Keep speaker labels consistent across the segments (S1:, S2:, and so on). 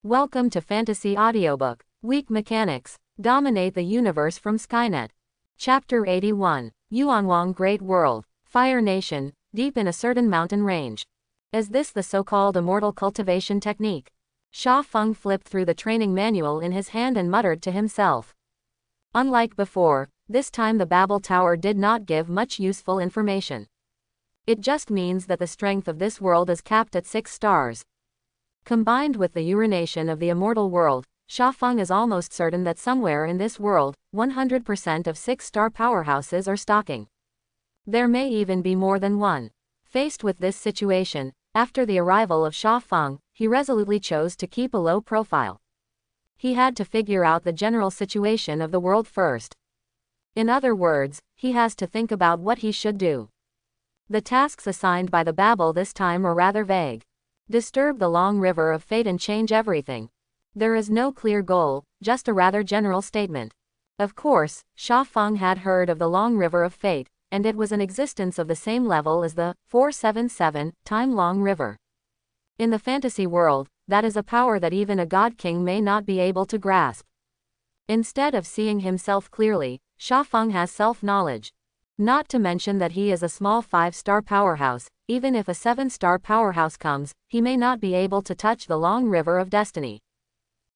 S1: Welcome to Fantasy Audiobook. Weak Mechanics. Dominate the Universe from Skynet. Chapter 81. Yuanwang Great World. Fire Nation, deep in a certain mountain range. Is this the so-called immortal cultivation technique? Sha Feng flipped through the training manual in his hand and muttered to himself. Unlike before, this time the Babel Tower did not give much useful information. It just means that the strength of this world is capped at 6 stars. Combined with the urination of the immortal world, Sha Feng is almost certain that somewhere in this world, 100% of 6-star powerhouses are stocking. There may even be more than one. Faced with this situation, after the arrival of Sha Feng, he resolutely chose to keep a low profile. He had to figure out the general situation of the world first. In other words, he has to think about what he should do. The tasks assigned by the Babel this time are rather vague. Disturb the long river of fate and change everything. There is no clear goal, just a rather general statement. Of course, Sha Feng had heard of the long river of fate, and it was an existence of the same level as the 477 time-long river. In the fantasy world, that is a power that even a god king may not be able to grasp. Instead of seeing himself clearly, Sha Feng has self-knowledge. Not to mention that he is a small 5-star powerhouse. Even if a 7-star powerhouse comes, he may not be able to touch the long river of destiny.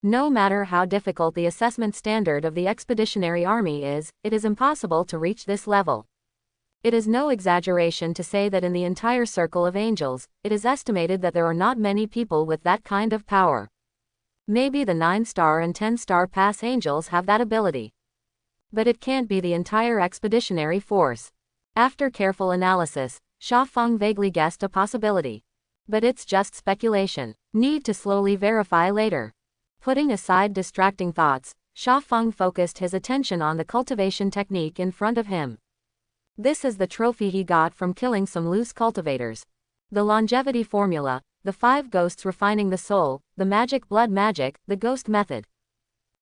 S1: No matter how difficult the assessment standard of the expeditionary army is, it is impossible to reach this level. It is no exaggeration to say that in the entire circle of angels, it is estimated that there are not many people with that kind of power. Maybe the 9-star and 10-star pass angels have that ability. But it can't be the entire expeditionary force. After careful analysis, Sha Feng vaguely guessed a possibility. But it's just speculation. Need to slowly verify later. Putting aside distracting thoughts, Sha Feng focused his attention on the cultivation technique in front of him. This is the trophy he got from killing some loose cultivators. The longevity formula, the 5 ghosts refining the soul, the magic blood magic, the ghost method.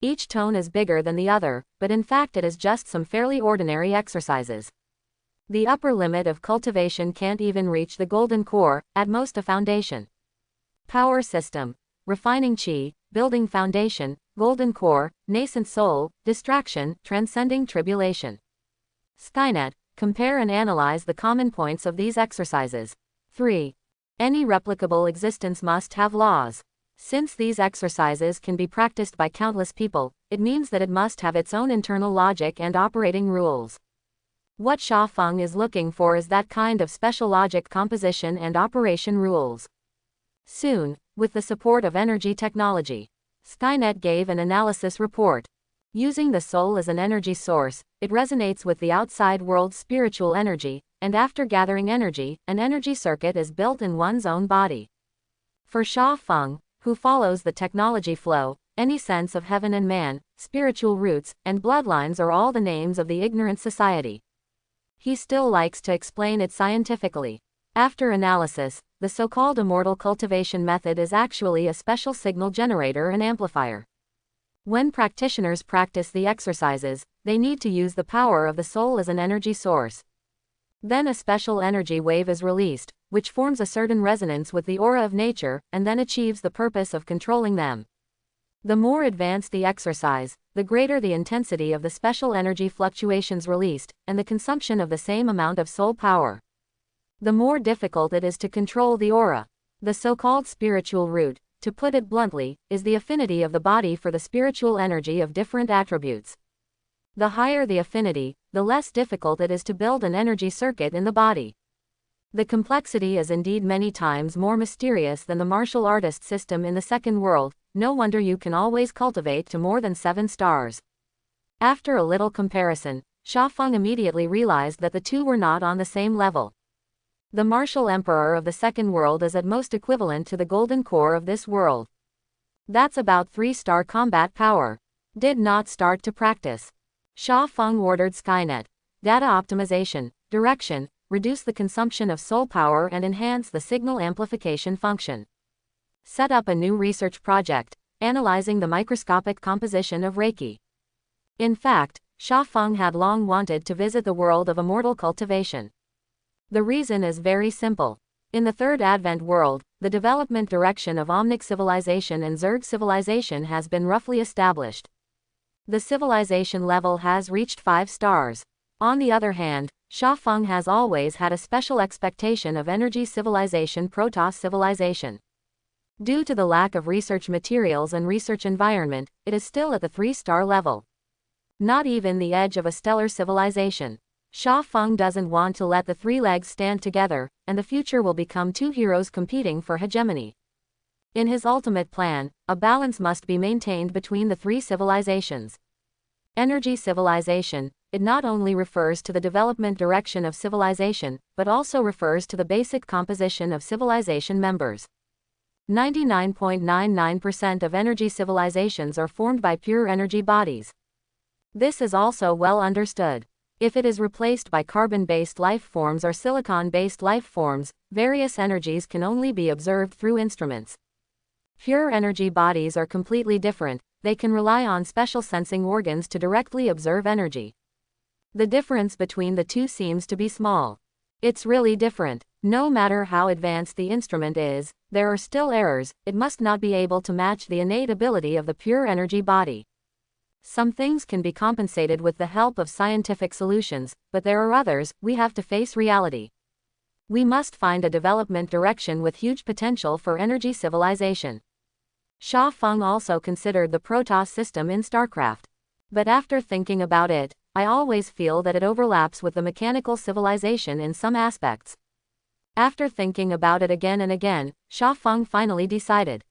S1: Each tone is bigger than the other, but in fact it is just some fairly ordinary exercises. The upper limit of cultivation can't even reach the golden core, at most a foundation. Power system. Refining chi, building foundation, golden core, nascent soul, distraction, transcending tribulation. Skynet. Compare and analyze the common points of these exercises. 3. Any replicable existence must have laws. Since these exercises can be practiced by countless people, it means that it must have its own internal logic and operating rules. What Sha Feng is looking for is that kind of special logic, composition and operation rules. Soon, with the support of energy technology, Skynet gave an analysis report. Using the soul as an energy source, it resonates with the outside world's spiritual energy, and after gathering energy, an energy circuit is built in one's own body. For Sha Feng, who follows the technology flow, any sense of heaven and man, spiritual roots, and bloodlines are all the names of the ignorant society. He still likes to explain it scientifically. After analysis, the so-called immortal cultivation method is actually a special signal generator and amplifier. When practitioners practice the exercises, they need to use the power of the soul as an energy source. Then a special energy wave is released, which forms a certain resonance with the aura of nature, and then achieves the purpose of controlling them. The more advanced the exercise, the greater the intensity of the special energy fluctuations released, and the consumption of the same amount of soul power. The more difficult it is to control the aura. The so-called spiritual root, to put it bluntly, is the affinity of the body for the spiritual energy of different attributes. The higher the affinity, the less difficult it is to build an energy circuit in the body. The complexity is indeed many times more mysterious than the martial artist system in the second world. No wonder you can always cultivate to more than 7 stars. After a little comparison, Sha Feng immediately realized that the two were not on the same level. The martial emperor of the second world is at most equivalent to the golden core of this world. That's about 3-star combat power. Did not start to practice. Sha Feng ordered Skynet. Data optimization, direction, reduce the consumption of soul power and enhance the signal amplification function. Set up a new research project, analyzing the microscopic composition of Reiki. In fact, Sha Feng had long wanted to visit the world of immortal cultivation. The reason is very simple. In the Third Advent world, the development direction of Omnic civilization and Zerg civilization has been roughly established. The civilization level has reached 5 stars. On the other hand, Sha Feng has always had a special expectation of energy civilization Protoss civilization. Due to the lack of research materials and research environment, it is still at the 3-star level. Not even the edge of a stellar civilization. Sha Feng doesn't want to let the 3 legs stand together, and the future will become 2 heroes competing for hegemony. In his ultimate plan, a balance must be maintained between the 3 civilizations. Energy civilization, it not only refers to the development direction of civilization, but also refers to the basic composition of civilization members. 99.99% of energy civilizations are formed by pure energy bodies. This is also well understood. If it is replaced by carbon-based life forms or silicon-based life forms, various energies can only be observed through instruments. Pure energy bodies are completely different, they can rely on special sensing organs to directly observe energy. The difference between the two seems to be small. It's really different. No matter how advanced the instrument is, there are still errors, it must not be able to match the innate ability of the pure energy body. Some things can be compensated with the help of scientific solutions, but there are others, we have to face reality. We must find a development direction with huge potential for energy civilization. Sha Feng also considered the Protoss system in StarCraft. But after thinking about it, I always feel that it overlaps with the mechanical civilization in some aspects. After thinking about it again and again, Sha Feng finally decided.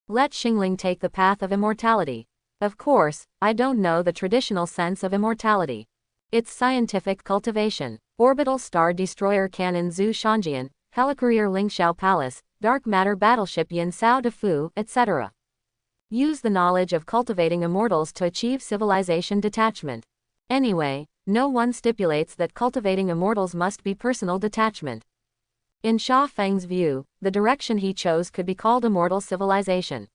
S1: Let Xingling take the path of immortality. Of course, I don't know the traditional sense of immortality. It's scientific cultivation. Orbital Star Destroyer Cannon Zhu Shanjian, Helicourier Lingxiao Palace, Dark Matter Battleship Yin Sao Defu, etc. Use the knowledge of cultivating immortals to achieve civilization detachment. Anyway, no one stipulates that cultivating immortals must be personal detachment. In Sha Feng's view, the direction he chose could be called immortal civilization.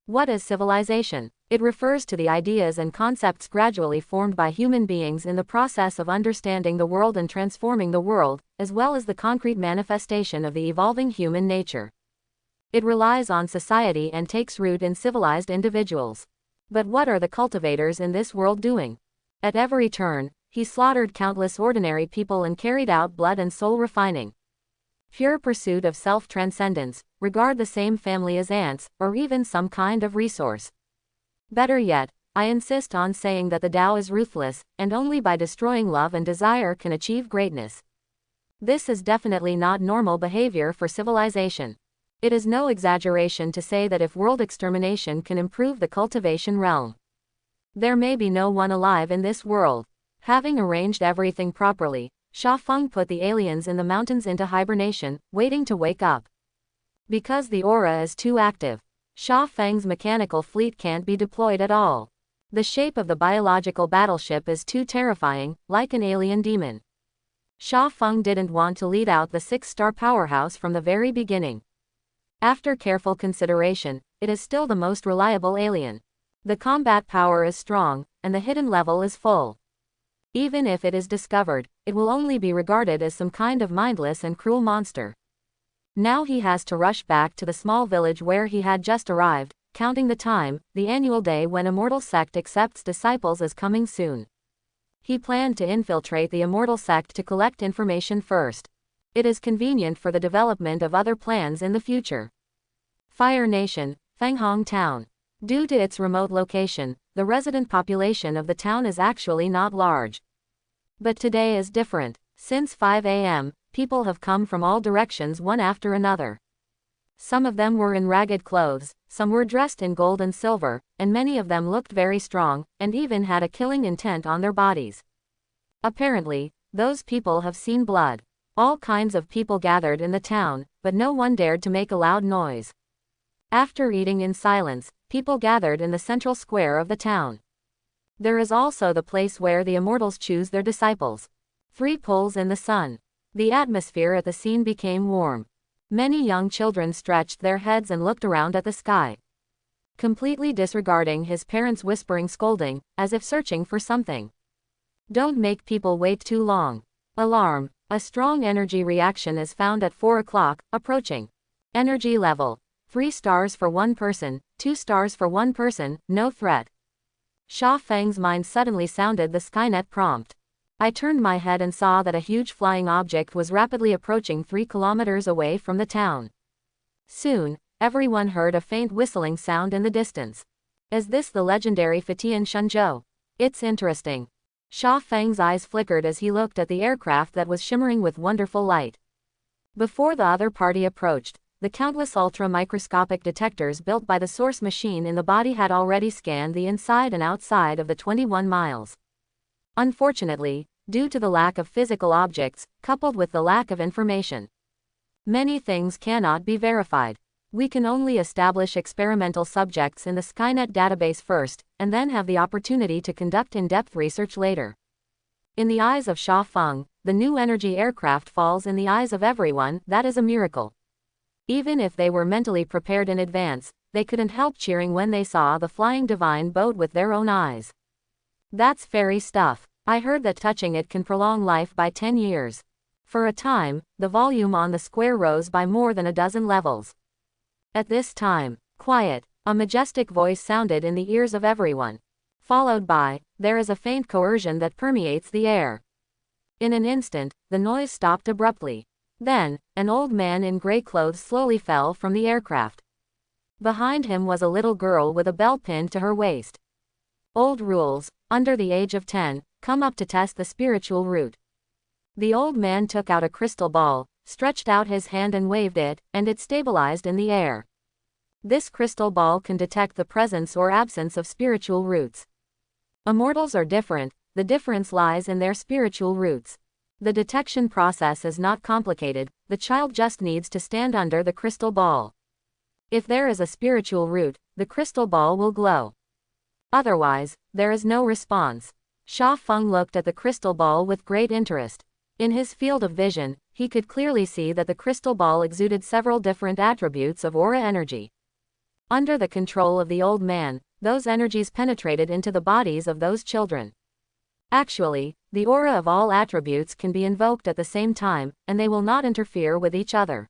S1: What is civilization? It refers to the ideas and concepts gradually formed by human beings in the process of understanding the world and transforming the world, as well as the concrete manifestation of the evolving human nature. It relies on society and takes root in civilized individuals. But what are the cultivators in this world doing? At every turn, he slaughtered countless ordinary people and carried out blood and soul refining. Pure pursuit of self-transcendence, regard the same family as ants, or even some kind of resource. Better yet, I insist on saying that the Tao is ruthless, and only by destroying love and desire can achieve greatness. This is definitely not normal behavior for civilization. It is no exaggeration to say that if world extermination can improve the cultivation realm, there may be no one alive in this world. Having arranged everything properly, Sha Feng put the aliens in the mountains into hibernation, waiting to wake up. Because the aura is too active, Sha Feng's mechanical fleet can't be deployed at all. The shape of the biological battleship is too terrifying, like an alien demon. Sha Feng didn't want to lead out the 6-star powerhouse from the very beginning. After careful consideration, it is still the most reliable alien. The combat power is strong, and the hidden level is full. Even if it is discovered, it will only be regarded as some kind of mindless and cruel monster. Now he has to rush back to the small village where he had just arrived, counting the time, the annual day when Immortal Sect accepts disciples is coming soon. He planned to infiltrate the Immortal Sect to collect information first. It is convenient for the development of other plans in the future. Fire Nation, Fanghong Town. Due to its remote location, the resident population of the town is actually not large. But today is different. Since 5 a.m., people have come from all directions one after another. Some of them were in ragged clothes, some were dressed in gold and silver, and many of them looked very strong, and even had a killing intent on their bodies. Apparently, those people have seen blood. All kinds of people gathered in the town, but no one dared to make a loud noise. After eating in silence, people gathered in the central square of the town. There is also the place where the immortals choose their disciples. 3 poles in the sun. The atmosphere at the scene became warm. Many young children stretched their heads and looked around at the sky, completely disregarding his parents' whispering scolding, as if searching for something. Don't make people wait too long. Alarm. A strong energy reaction is found at 4 o'clock, approaching. Energy level. 3 stars for one person, 2 stars for one person, no threat. Sha Feng's mind suddenly sounded the Skynet prompt. I turned my head and saw that a huge flying object was rapidly approaching 3 kilometers away from the town. Soon, everyone heard a faint whistling sound in the distance. Is this the legendary Fatian Shenzhou? It's interesting. Sha Feng's eyes flickered as he looked at the aircraft that was shimmering with wonderful light. Before the other party approached, the countless ultra-microscopic detectors built by the source machine in the body had already scanned the inside and outside of the 21 miles. Unfortunately, due to the lack of physical objects, coupled with the lack of information, many things cannot be verified. We can only establish experimental subjects in the Skynet database first, and then have the opportunity to conduct in-depth research later. In the eyes of Sha Feng, the new energy aircraft falls in the eyes of everyone. That is a miracle. Even if they were mentally prepared in advance, they couldn't help cheering when they saw the flying divine boat with their own eyes. That's fairy stuff. I heard that touching it can prolong life by 10 years. For a time, the volume on the square rose by more than a dozen levels. At this time, quiet, a majestic voice sounded in the ears of everyone. Followed by, there is a faint coercion that permeates the air. In an instant, the noise stopped abruptly. Then, an old man in gray clothes slowly fell from the aircraft. Behind him was a little girl with a bell pinned to her waist. Old rules, under the age of 10, come up to test the spiritual root. The old man took out a crystal ball, stretched out his hand and waved it, and it stabilized in the air. This crystal ball can detect the presence or absence of spiritual roots. Immortals are different, the difference lies in their spiritual roots. The detection process is not complicated, the child just needs to stand under the crystal ball. If there is a spiritual root, the crystal ball will glow. Otherwise, there is no response. Sha Feng looked at the crystal ball with great interest. In his field of vision, he could clearly see that the crystal ball exuded several different attributes of aura energy. Under the control of the old man, those energies penetrated into the bodies of those children. Actually, the aura of all attributes can be invoked at the same time, and they will not interfere with each other.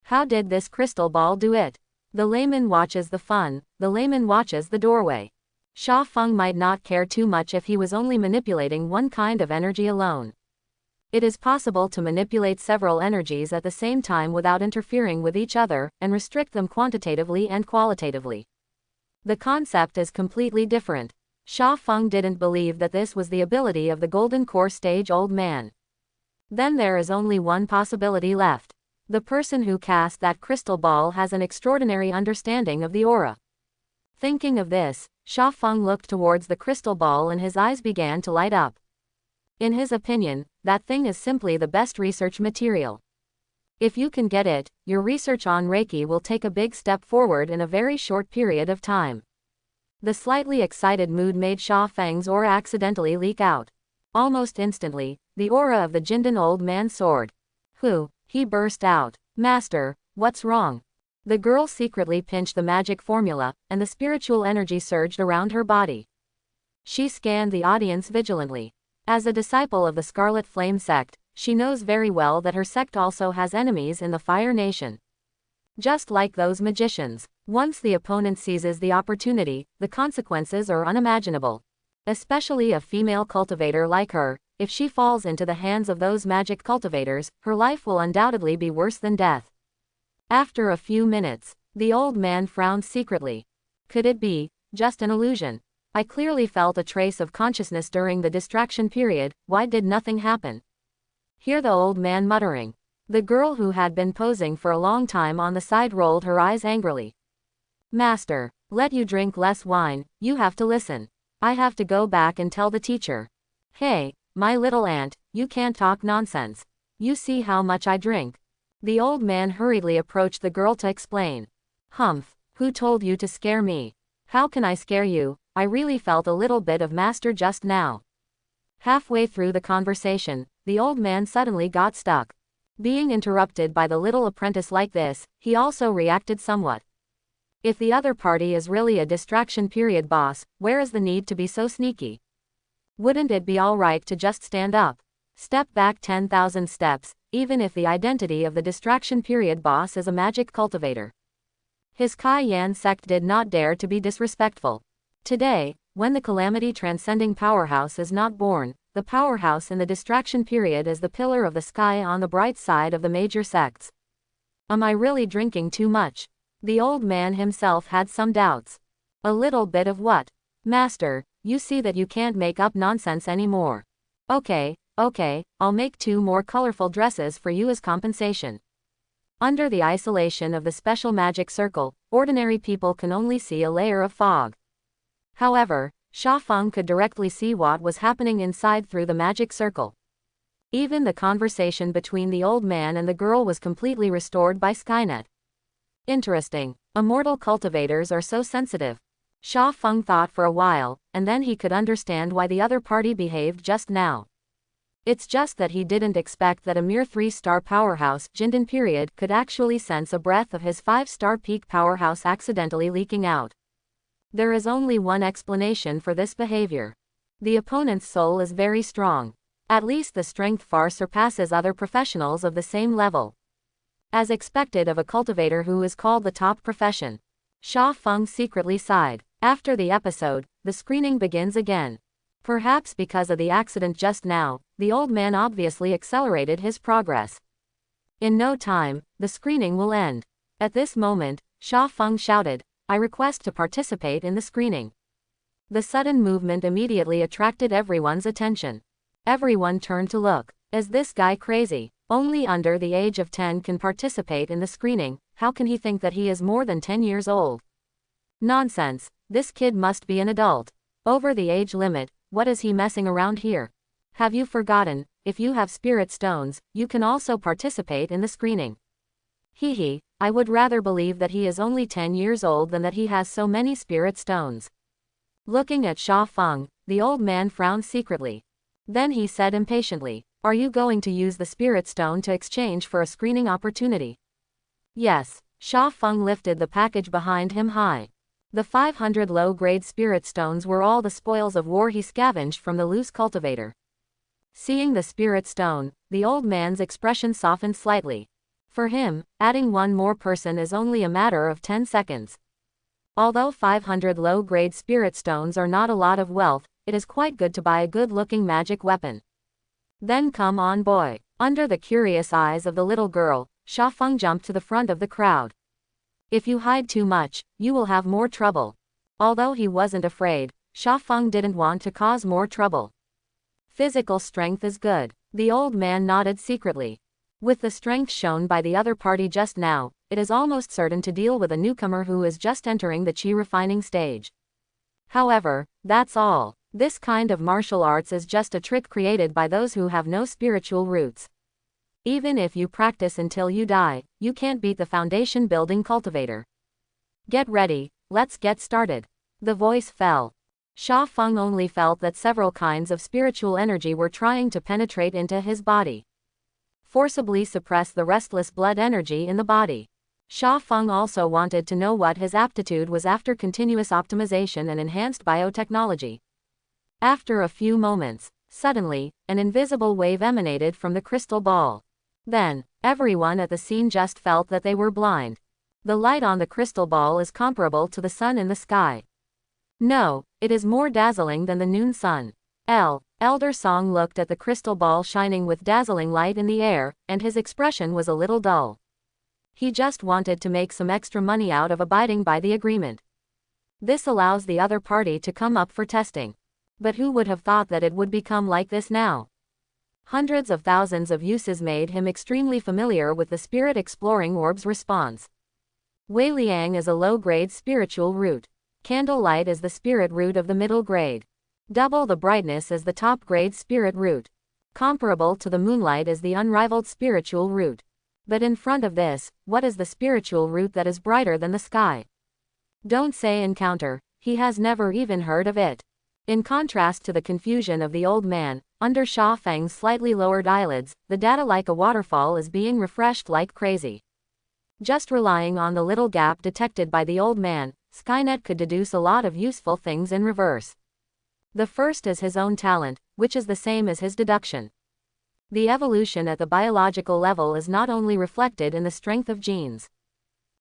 S1: How did this crystal ball do it? The layman watches the fun, the layman watches the doorway. Sha Feng might not care too much if he was only manipulating one kind of energy alone. It is possible to manipulate several energies at the same time without interfering with each other, and restrict them quantitatively and qualitatively. The concept is completely different. Sha Feng didn't believe that this was the ability of the golden core stage old man. Then there is only one possibility left. The person who cast that crystal ball has an extraordinary understanding of the aura. Thinking of this, Sha Feng looked towards the crystal ball and his eyes began to light up. In his opinion, that thing is simply the best research material. If you can get it, your research on Reiki will take a big step forward in a very short period of time. The slightly excited mood made Sha Feng's aura accidentally leak out. Almost instantly, the aura of the Jindan old man soared. He burst out. Master, what's wrong? The girl secretly pinched the magic formula, and the spiritual energy surged around her body. She scanned the audience vigilantly. As a disciple of the Scarlet Flame sect, she knows very well that her sect also has enemies in the Fire Nation. Just like those magicians, once the opponent seizes the opportunity, the consequences are unimaginable. Especially a female cultivator like her, if she falls into the hands of those magic cultivators, her life will undoubtedly be worse than death. After a few minutes, the old man frowned secretly. Could it be just an illusion? I clearly felt a trace of consciousness during the distraction period. Why did nothing happen? Hear the old man muttering. The girl who had been posing for a long time on the side rolled her eyes angrily. Master, let you drink less wine, you have to listen. I have to go back and tell the teacher. Hey, my little aunt, you can't talk nonsense. You see how much I drink. The old man hurriedly approached the girl to explain. Humph, who told you to scare me? How can I scare you? I really felt a little bit of master just now. Halfway through the conversation, the old man suddenly got stuck. Being interrupted by the little apprentice like this, he also reacted somewhat. If the other party is really a distraction period boss, where is the need to be so sneaky? Wouldn't it be alright to just stand up? Step back 10,000 steps, even if the identity of the distraction period boss is a magic cultivator. His Kai-Yan sect did not dare to be disrespectful. Today, when the calamity transcending powerhouse is not born, the powerhouse in the distraction period is the pillar of the sky on the bright side of the major sects. Am I really drinking too much? The old man himself had some doubts. A little bit of what? Master, you see that you can't make up nonsense anymore. Okay, I'll make 2 more colorful dresses for you as compensation. Under the isolation of the special magic circle, ordinary people can only see a layer of fog. However, Sha Feng could directly see what was happening inside through the magic circle. Even the conversation between the old man and the girl was completely restored by Skynet. Interesting. Immortal cultivators are so sensitive. Sha Feng thought for a while, and then he could understand why the other party behaved just now. It's just that he didn't expect that a mere 3-star powerhouse Jindan period could actually sense a breath of his 5-star peak powerhouse accidentally leaking out. There is only one explanation for this behavior. The opponent's soul is very strong. At least the strength far surpasses other professionals of the same level. As expected of a cultivator who is called the top profession. Sha Feng secretly sighed. After the episode, the screening begins again. Perhaps because of the accident just now, the old man obviously accelerated his progress. In no time, the screening will end. At this moment, Sha Feng shouted, I request to participate in the screening. The sudden movement immediately attracted everyone's attention. Everyone turned to look. Is this guy crazy? Only under the age of 10 can participate in the screening. How can he think that he is more than 10 years old? Nonsense, this kid must be an adult. Over the age limit, what is he messing around here? Have you forgotten, if you have spirit stones, you can also participate in the screening. Hee, I would rather believe that he is only 10 years old than that he has so many spirit stones. Looking at Sha Feng, the old man frowned secretly. Then he said impatiently, are you going to use the spirit stone to exchange for a screening opportunity? Yes. Sha Feng lifted the package behind him high. The 500 low-grade spirit stones were all the spoils of war he scavenged from the loose cultivator. Seeing the spirit stone, the old man's expression softened slightly. For him, adding 1 more person is only a matter of 10 seconds. Although 500 low-grade spirit stones are not a lot of wealth, it is quite good to buy a good-looking magic weapon. Then come on boy. Under the curious eyes of the little girl, Sha Feng jumped to the front of the crowd. If you hide too much, you will have more trouble. Although he wasn't afraid, Sha Feng didn't want to cause more trouble. Physical strength is good. The old man nodded secretly. With the strength shown by the other party just now, it is almost certain to deal with a newcomer who is just entering the chi refining stage. However, that's all. This kind of martial arts is just a trick created by those who have no spiritual roots. Even if you practice until you die, you can't beat the foundation building cultivator. Get ready, let's get started. The voice fell. Sha Feng only felt that several kinds of spiritual energy were trying to penetrate into his body. Forcibly suppress the restless blood energy in the body. Sha Feng also wanted to know what his aptitude was after continuous optimization and enhanced biotechnology. After a few moments, suddenly, an invisible wave emanated from the crystal ball. Then, everyone at the scene just felt that they were blind. The light on the crystal ball is comparable to the sun in the sky. No, it is more dazzling than the noon sun. Elder Song looked at the crystal ball shining with dazzling light in the air, and his expression was a little dull. He just wanted to make some extra money out of abiding by the agreement. This allows the other party to come up for testing. But who would have thought that it would become like this now? Hundreds of thousands of uses made him extremely familiar with the Spirit Exploring Orb's response. Wei Liang is a low-grade spiritual root. Candlelight is the spirit root of the middle grade. Double the brightness is the top-grade spirit root. Comparable to the moonlight is the unrivaled spiritual root. But in front of this, what is the spiritual root that is brighter than the sky? Don't say encounter, he has never even heard of it. In contrast to the confusion of the old man, under Sha Feng's slightly lowered eyelids, the data like a waterfall is being refreshed like crazy. Just relying on the little gap detected by the old man, Skynet could deduce a lot of useful things in reverse. The first is his own talent, which is the same as his deduction. The evolution at the biological level is not only reflected in the strength of genes.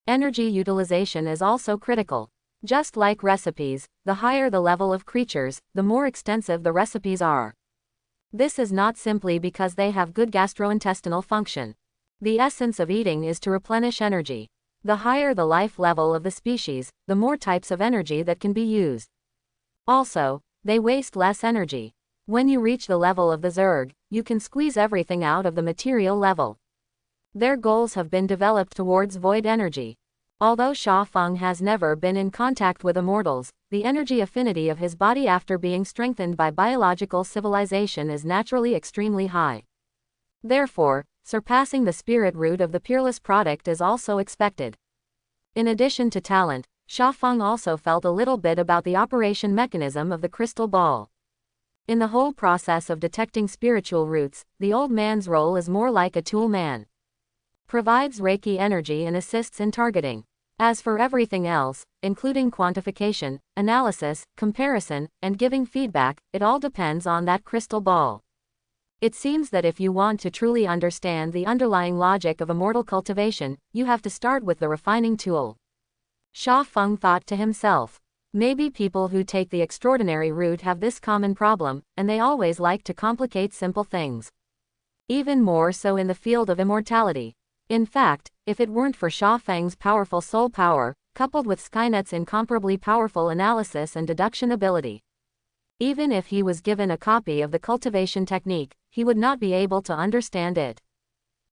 S1: Energy utilization is also critical. Just like recipes, the higher the level of creatures, the more extensive the recipes are. This is not simply because they have good gastrointestinal function. The essence of eating is to replenish energy. The higher the life level of the species, the more types of energy that can be used. Also, they waste less energy. When you reach the level of the Zerg, you can squeeze everything out of the material level. Their goals have been developed towards void energy. Although Sha Feng has never been in contact with immortals, the energy affinity of his body after being strengthened by biological civilization is naturally extremely high. Therefore, surpassing the spirit root of the peerless product is also expected. In addition to talent, Sha Feng also felt a little bit about the operation mechanism of the crystal ball. In the whole process of detecting spiritual roots, the old man's role is more like a tool man. Provides Reiki energy and assists in targeting. As for everything else, including quantification, analysis, comparison, and giving feedback, it all depends on that crystal ball. It seems that if you want to truly understand the underlying logic of immortal cultivation, you have to start with the refining tool. Sha Feng thought to himself. Maybe people who take the extraordinary route have this common problem, and they always like to complicate simple things. Even more so in the field of immortality. In fact, if it weren't for Sha Feng's powerful soul power, coupled with Skynet's incomparably powerful analysis and deduction ability, even if he was given a copy of the cultivation technique, he would not be able to understand it.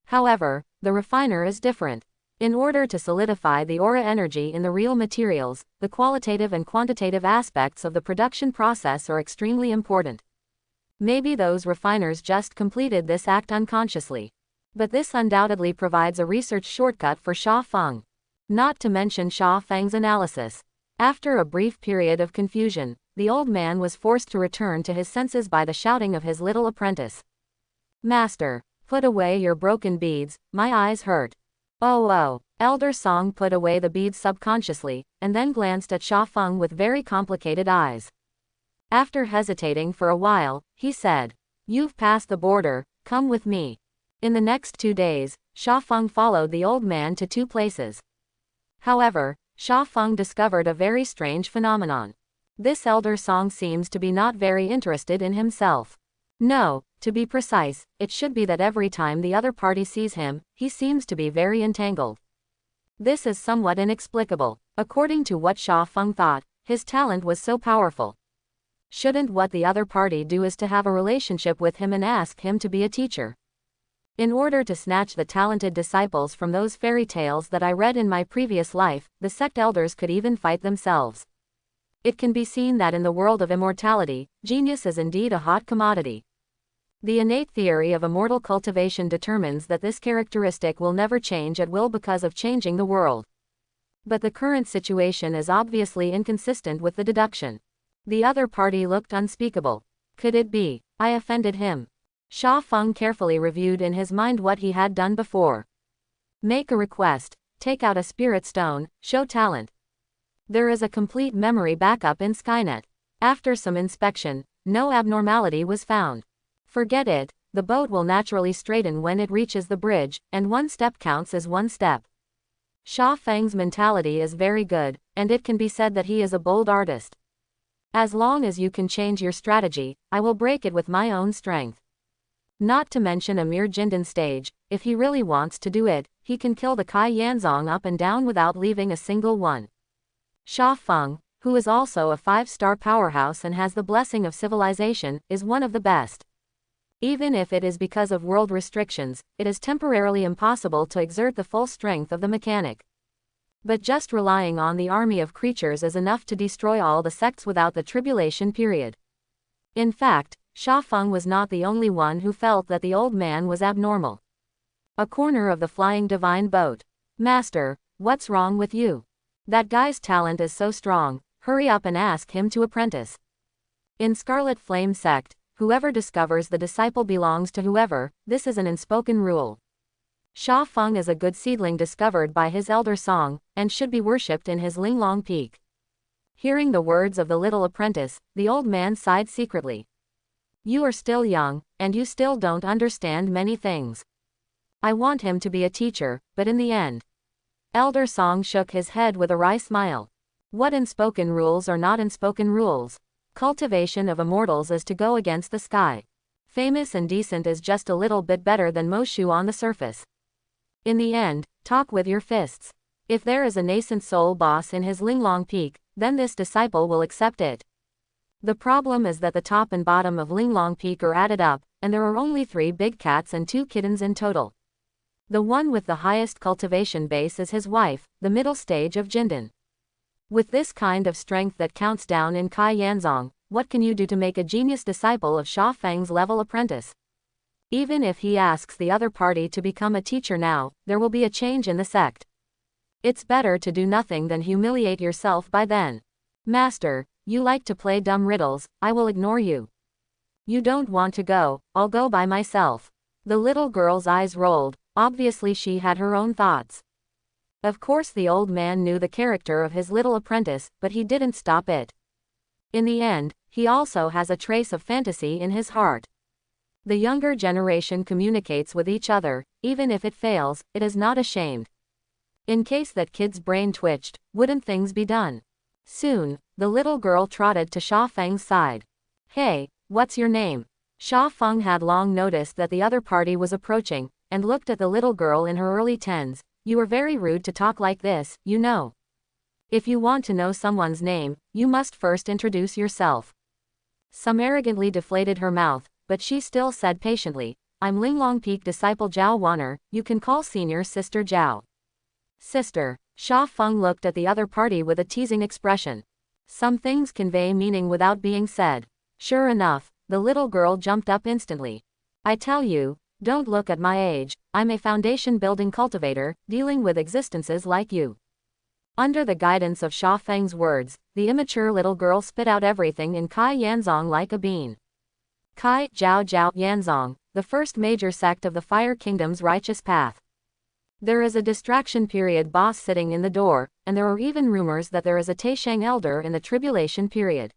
S1: However, the refiner is different. In order to solidify the aura energy in the real materials, the qualitative and quantitative aspects of the production process are extremely important. Maybe those refiners just completed this act unconsciously. But this undoubtedly provides a research shortcut for Sha Feng. Not to mention Sha Feng's analysis. After a brief period of confusion, the old man was forced to return to his senses by the shouting of his little apprentice. "Master, put away your broken beads, my eyes hurt." Oh. Elder Song put away the beads subconsciously, and then glanced at Sha Feng with very complicated eyes. After hesitating for a while, he said, "You've passed the border, come with me." In the next 2 days, Sha Feng followed the old man to 2 places. However, Sha Feng discovered a very strange phenomenon. This Elder Song seems to be not very interested in himself. No, to be precise, it should be that every time the other party sees him, he seems to be very entangled. This is somewhat inexplicable. According to what Sha Feng thought, his talent was so powerful. Shouldn't what the other party do is to have a relationship with him and ask him to be a teacher? In order to snatch the talented disciples from those fairy tales that I read in my previous life, the sect elders could even fight themselves. It can be seen that in the world of immortality, genius is indeed a hot commodity. The innate theory of immortal cultivation determines that this characteristic will never change at will because of changing the world. But the current situation is obviously inconsistent with the deduction. The other party looked unspeakable. Could it be I offended him? Sha Feng carefully reviewed in his mind what he had done before. Make a request, take out a spirit stone, show talent. There is a complete memory backup in Skynet. After some inspection, no abnormality was found. Forget it, the boat will naturally straighten when it reaches the bridge, and 1 step counts as 1 step. Sha Feng's mentality is very good, and it can be said that he is a bold artist. As long as you can change your strategy, I will break it with my own strength. Not to mention a mere Jindan stage, if he really wants to do it, he can kill the Kai Yanzong up and down without leaving a single one. Sha Feng, who is also a 5-star powerhouse and has the blessing of civilization, is one of the best. Even if it is because of world restrictions, it is temporarily impossible to exert the full strength of the mechanic. But just relying on the army of creatures is enough to destroy all the sects without the tribulation period. In fact, Sha Feng was not the only one who felt that the old man was abnormal. A corner of the flying divine boat. "Master, what's wrong with you? That guy's talent is so strong, hurry up and ask him to apprentice." In Scarlet Flame sect, whoever discovers the disciple belongs to whoever, this is an unspoken rule. Sha Feng is a good seedling discovered by his elder Song, and should be worshipped in his Linglong Peak. Hearing the words of the little apprentice, the old man sighed secretly. You are still young, and you still don't understand many things. I want him to be a teacher, but in the end. Elder Song shook his head with a wry smile. What unspoken rules are not unspoken rules? Cultivation of immortals is to go against the sky. Famous and decent is just a little bit better than Moshu on the surface. In the end, talk with your fists. If there is a nascent soul boss in his Linglong Peak, then this disciple will accept it. The problem is that the top and bottom of Linglong Peak are added up, and there are only 3 big cats and 2 kittens in total. The one with the highest cultivation base is his wife, the middle stage of Jindan. With this kind of strength that counts down in Kai Yanzong, what can you do to make a genius disciple of Sha Feng's level apprentice? Even if he asks the other party to become a teacher now, there will be a change in the sect. It's better to do nothing than humiliate yourself by then. Master, you like to play dumb riddles, I will ignore you. You don't want to go, I'll go by myself. The little girl's eyes rolled, obviously she had her own thoughts. Of course the old man knew the character of his little apprentice, but he didn't stop it. In the end, he also has a trace of fantasy in his heart. The younger generation communicates with each other, even if it fails, it is not ashamed. In case that kid's brain twitched, wouldn't things be done? Soon, the little girl trotted to Sha Feng's side. Hey, what's your name? Sha Feng had long noticed that the other party was approaching, and looked at the little girl in her early 10s. You are very rude to talk like this, you know. If you want to know someone's name, you must first introduce yourself. Some arrogantly deflated her mouth, but she still said patiently, I'm Linglong Peak disciple Zhao Wanner, you can call senior sister Zhao. Sister. Sha Feng looked at the other party with a teasing expression. Some things convey meaning without being said. Sure enough, the little girl jumped up instantly. I tell you, don't look at my age, I'm a foundation-building cultivator, dealing with existences like you. Under the guidance of Sha Feng's words, the immature little girl spit out everything in Kai Yanzong like a bean. Kai Jiao Jiao Yanzong, the first major sect of the Fire Kingdom's righteous path. There is a distraction period boss sitting in the door, and there are even rumors that there is a Taisheng elder in the tribulation period.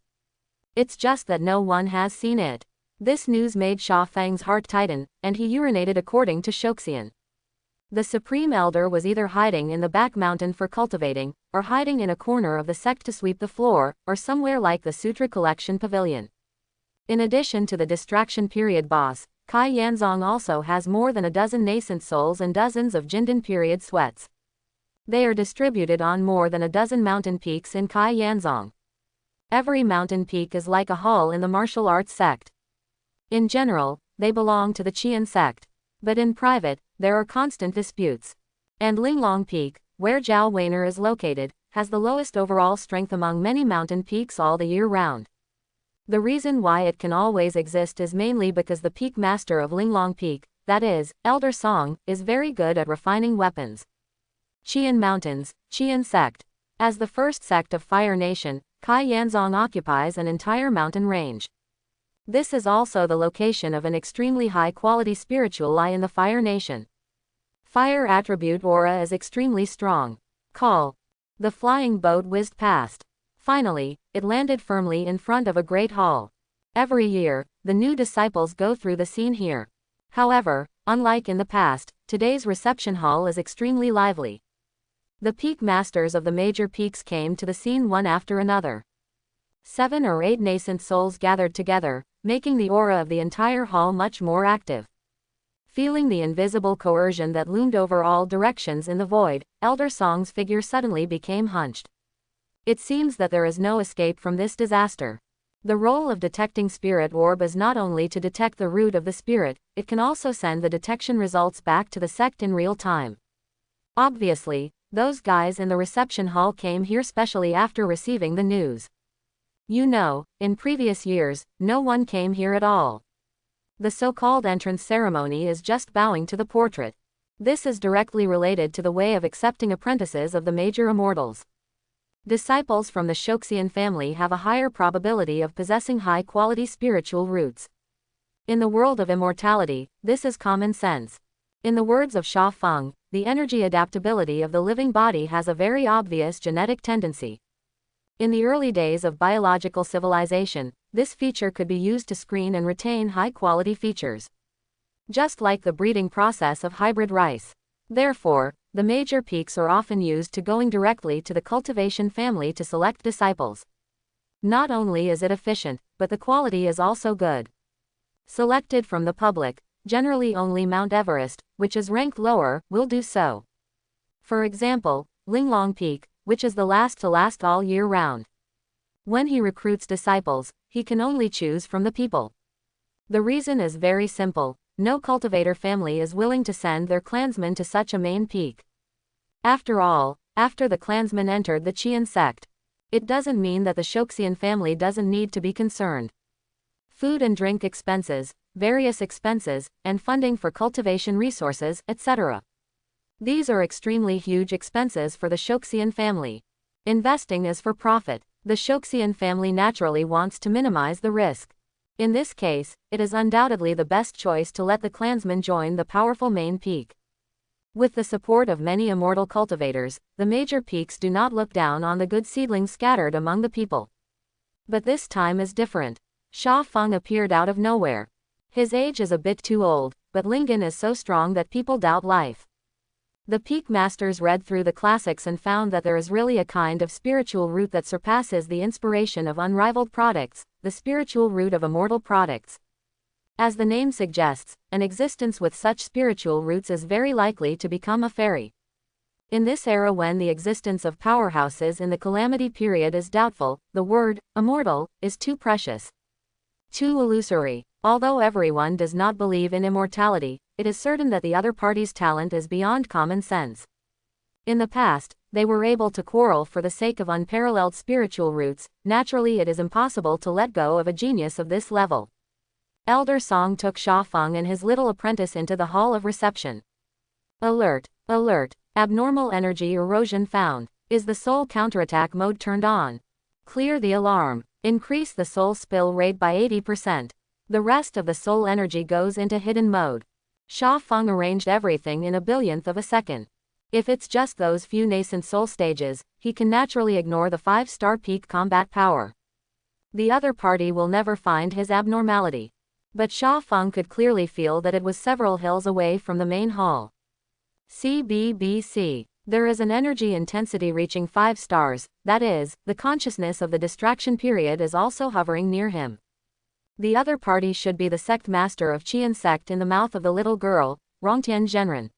S1: It's just that no one has seen it. This news made Sha Feng's heart tighten, and he urinated according to Shoxian. The Supreme Elder was either hiding in the back mountain for cultivating, or hiding in a corner of the sect to sweep the floor, or somewhere like the Sutra Collection Pavilion. In addition to the distraction period boss, Kai Yanzong also has more than a dozen nascent souls and dozens of Jindan period sweats. They are distributed on more than a dozen mountain peaks in Kai Yanzong. Every mountain peak is like a hall in the martial arts sect. In general, they belong to the Qian sect. But in private, there are constant disputes. And Linglong Peak, where Zhao Wanner is located, has the lowest overall strength among many mountain peaks all the year round. The reason why it can always exist is mainly because the peak master of Linglong Peak, that is, Elder Song, is very good at refining weapons. Qian Mountains, Qian Sect. As the first sect of Fire Nation, Kai Yanzong occupies an entire mountain range. This is also the location of an extremely high-quality spiritual eye in the Fire Nation. Fire attribute aura is extremely strong. Call. The flying boat whizzed past. Finally, it landed firmly in front of a great hall. Every year, the new disciples go through the scene here. However, unlike in the past, today's reception hall is extremely lively. The peak masters of the major peaks came to the scene one after another. 7 or 8 nascent souls gathered together, making the aura of the entire hall much more active. Feeling the invisible coercion that loomed over all directions in the void, Elder Song's figure suddenly became hunched. It seems that there is no escape from this disaster. The role of detecting spirit orb is not only to detect the root of the spirit, it can also send the detection results back to the sect in real time. Obviously, those guys in the reception hall came here specially after receiving the news. You know, in previous years, no one came here at all. The so-called entrance ceremony is just bowing to the portrait. This is directly related to the way of accepting apprentices of the major immortals. Disciples from the Shoxian family have a higher probability of possessing high-quality spiritual roots. In the world of immortality, this is common sense. In the words of Sha Feng, the energy adaptability of the living body has a very obvious genetic tendency. In the early days of biological civilization, this feature could be used to screen and retain high-quality features, just like the breeding process of hybrid rice. Therefore, the major peaks are often used to going directly to the cultivation family to select disciples. Not only is it efficient, but the quality is also good. Selected from the public, generally only Mount Everest, which is ranked lower, will do so. For example, Linglong Peak, which is the last to last all year round. When he recruits disciples, he can only choose from the people. The reason is very simple. No cultivator family is willing to send their clansmen to such a main peak. After all, after the clansmen entered the Qian sect, it doesn't mean that the Shoxian family doesn't need to be concerned. Food and drink expenses, various expenses, and funding for cultivation resources, etc. These are extremely huge expenses for the Shoxian family. Investing is for profit. The Shoxian family naturally wants to minimize the risk. In this case, it is undoubtedly the best choice to let the clansmen join the powerful main peak. With the support of many immortal cultivators, the major peaks do not look down on the good seedlings scattered among the people. But this time is different. Sha Feng appeared out of nowhere. His age is a bit too old, but Lingen is so strong that people doubt life. The peak masters read through the classics and found that there is really a kind of spiritual root that surpasses the inspiration of unrivaled products, the spiritual root of immortal products. As the name suggests, an existence with such spiritual roots is very likely to become a fairy. In this era when the existence of powerhouses in the calamity period is doubtful, the word, immortal, is too precious, too illusory. Although everyone does not believe in immortality, it is certain that the other party's talent is beyond common sense. In the past, they were able to quarrel for the sake of unparalleled spiritual roots. Naturally, it is impossible to let go of a genius of this level. Elder Song took Sha Feng and his little apprentice into the hall of reception. Alert, alert, abnormal energy erosion found. Is the soul counterattack mode turned on? Clear the alarm. Increase the soul spill rate by 80%. The rest of the soul energy goes into hidden mode. Sha Feng arranged everything in a billionth of a second. If it's just those few nascent soul stages, he can naturally ignore the 5-star peak combat power. The other party will never find his abnormality. But Sha Feng could clearly feel that it was several hills away from the main hall. CBBC. There is an energy intensity reaching 5 stars, that is, the consciousness of the distraction period is also hovering near him. The other party should be the sect master of Qian sect in the mouth of the little girl, Rongtian Zhenren.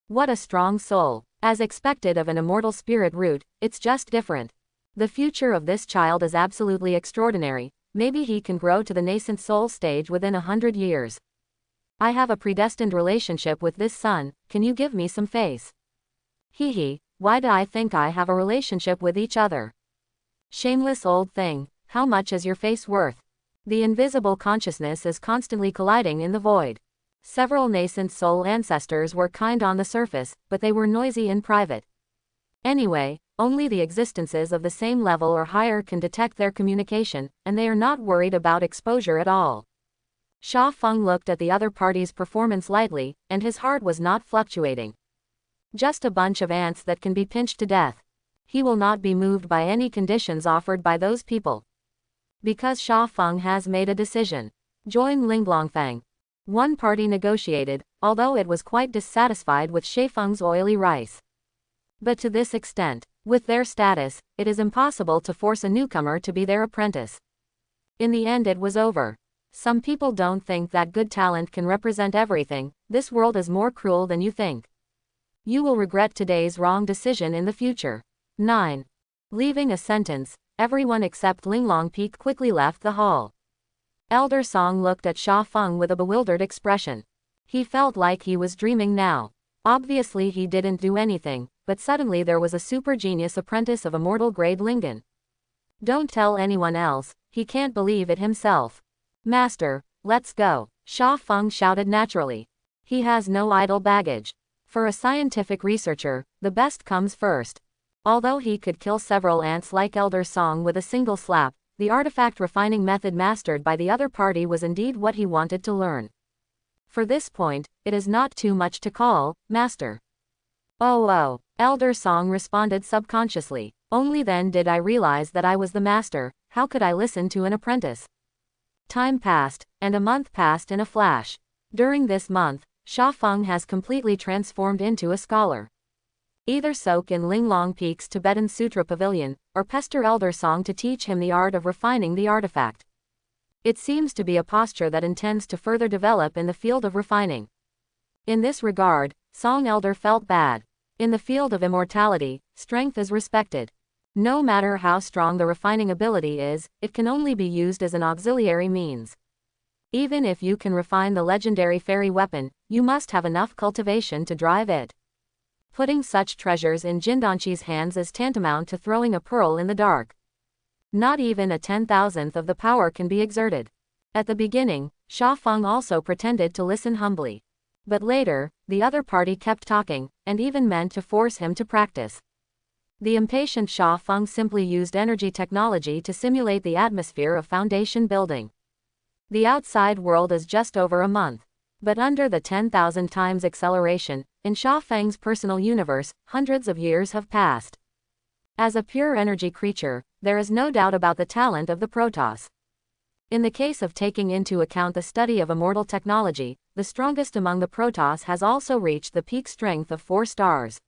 S1: What a strong soul. As expected of an immortal spirit root, it's just different. The future of this child is absolutely extraordinary. Maybe he can grow to the nascent soul stage within 100 years. I have a predestined relationship with this son, can you give me some face? Hee, why do I think I have a relationship with each other? Shameless old thing, how much is your face worth? The invisible consciousness is constantly colliding in the void. Several nascent soul ancestors were kind on the surface, but they were noisy in private. Anyway, only the existences of the same level or higher can detect their communication, and they are not worried about exposure at all. Sha Feng looked at the other party's performance lightly, and his heart was not fluctuating. Just a bunch of ants that can be pinched to death. He will not be moved by any conditions offered by those people. Because Sha Feng has made a decision. Join Linglongfang. One party negotiated, although it was quite dissatisfied with Sheifeng's oily rice. But to this extent, with their status, it is impossible to force a newcomer to be their apprentice. In the end it was over. Some people don't think that good talent can represent everything. This world is more cruel than you think. You will regret today's wrong decision in the future. 9. Leaving a sentence, everyone except Linglong Peak quickly left the hall. Elder Song looked at Sha Feng with a bewildered expression. He felt like he was dreaming now. Obviously he didn't do anything, but suddenly there was a super genius apprentice of immortal grade Lingen. Don't tell anyone else, he can't believe it himself. Master, let's go, Sha Feng shouted naturally. He has no idle baggage. For a scientific researcher, the best comes first. Although he could kill several ants like Elder Song with a single slap, the artifact refining method mastered by the other party was indeed what he wanted to learn. For this point, it is not too much to call, Master. Oh, Elder Song responded subconsciously. Only then did I realize that I was the master. How could I listen to an apprentice? Time passed, and a month passed in a flash. During this month, Sha Feng has completely transformed into a scholar. Either soak in Linglong Peak's Tibetan Sutra Pavilion, or pester Elder Song to teach him the art of refining the artifact. It seems to be a posture that intends to further develop in the field of refining. In this regard, Song Elder felt bad. In the field of immortality, strength is respected. No matter how strong the refining ability is, it can only be used as an auxiliary means. Even if you can refine the legendary fairy weapon, you must have enough cultivation to drive it. Putting such treasures in Jindanchi's hands is tantamount to throwing a pearl in the dark. Not even a 10,000th of the power can be exerted. At the beginning, Sha Feng also pretended to listen humbly. But later, the other party kept talking, and even meant to force him to practice. The impatient Sha Feng simply used energy technology to simulate the atmosphere of foundation building. The outside world is just over a month. But under the 10,000 times acceleration, in Sha Feng's personal universe, hundreds of years have passed. As a pure energy creature, there is no doubt about the talent of the Protoss. In the case of taking into account the study of immortal technology, the strongest among the Protoss has also reached the peak strength of 4 stars.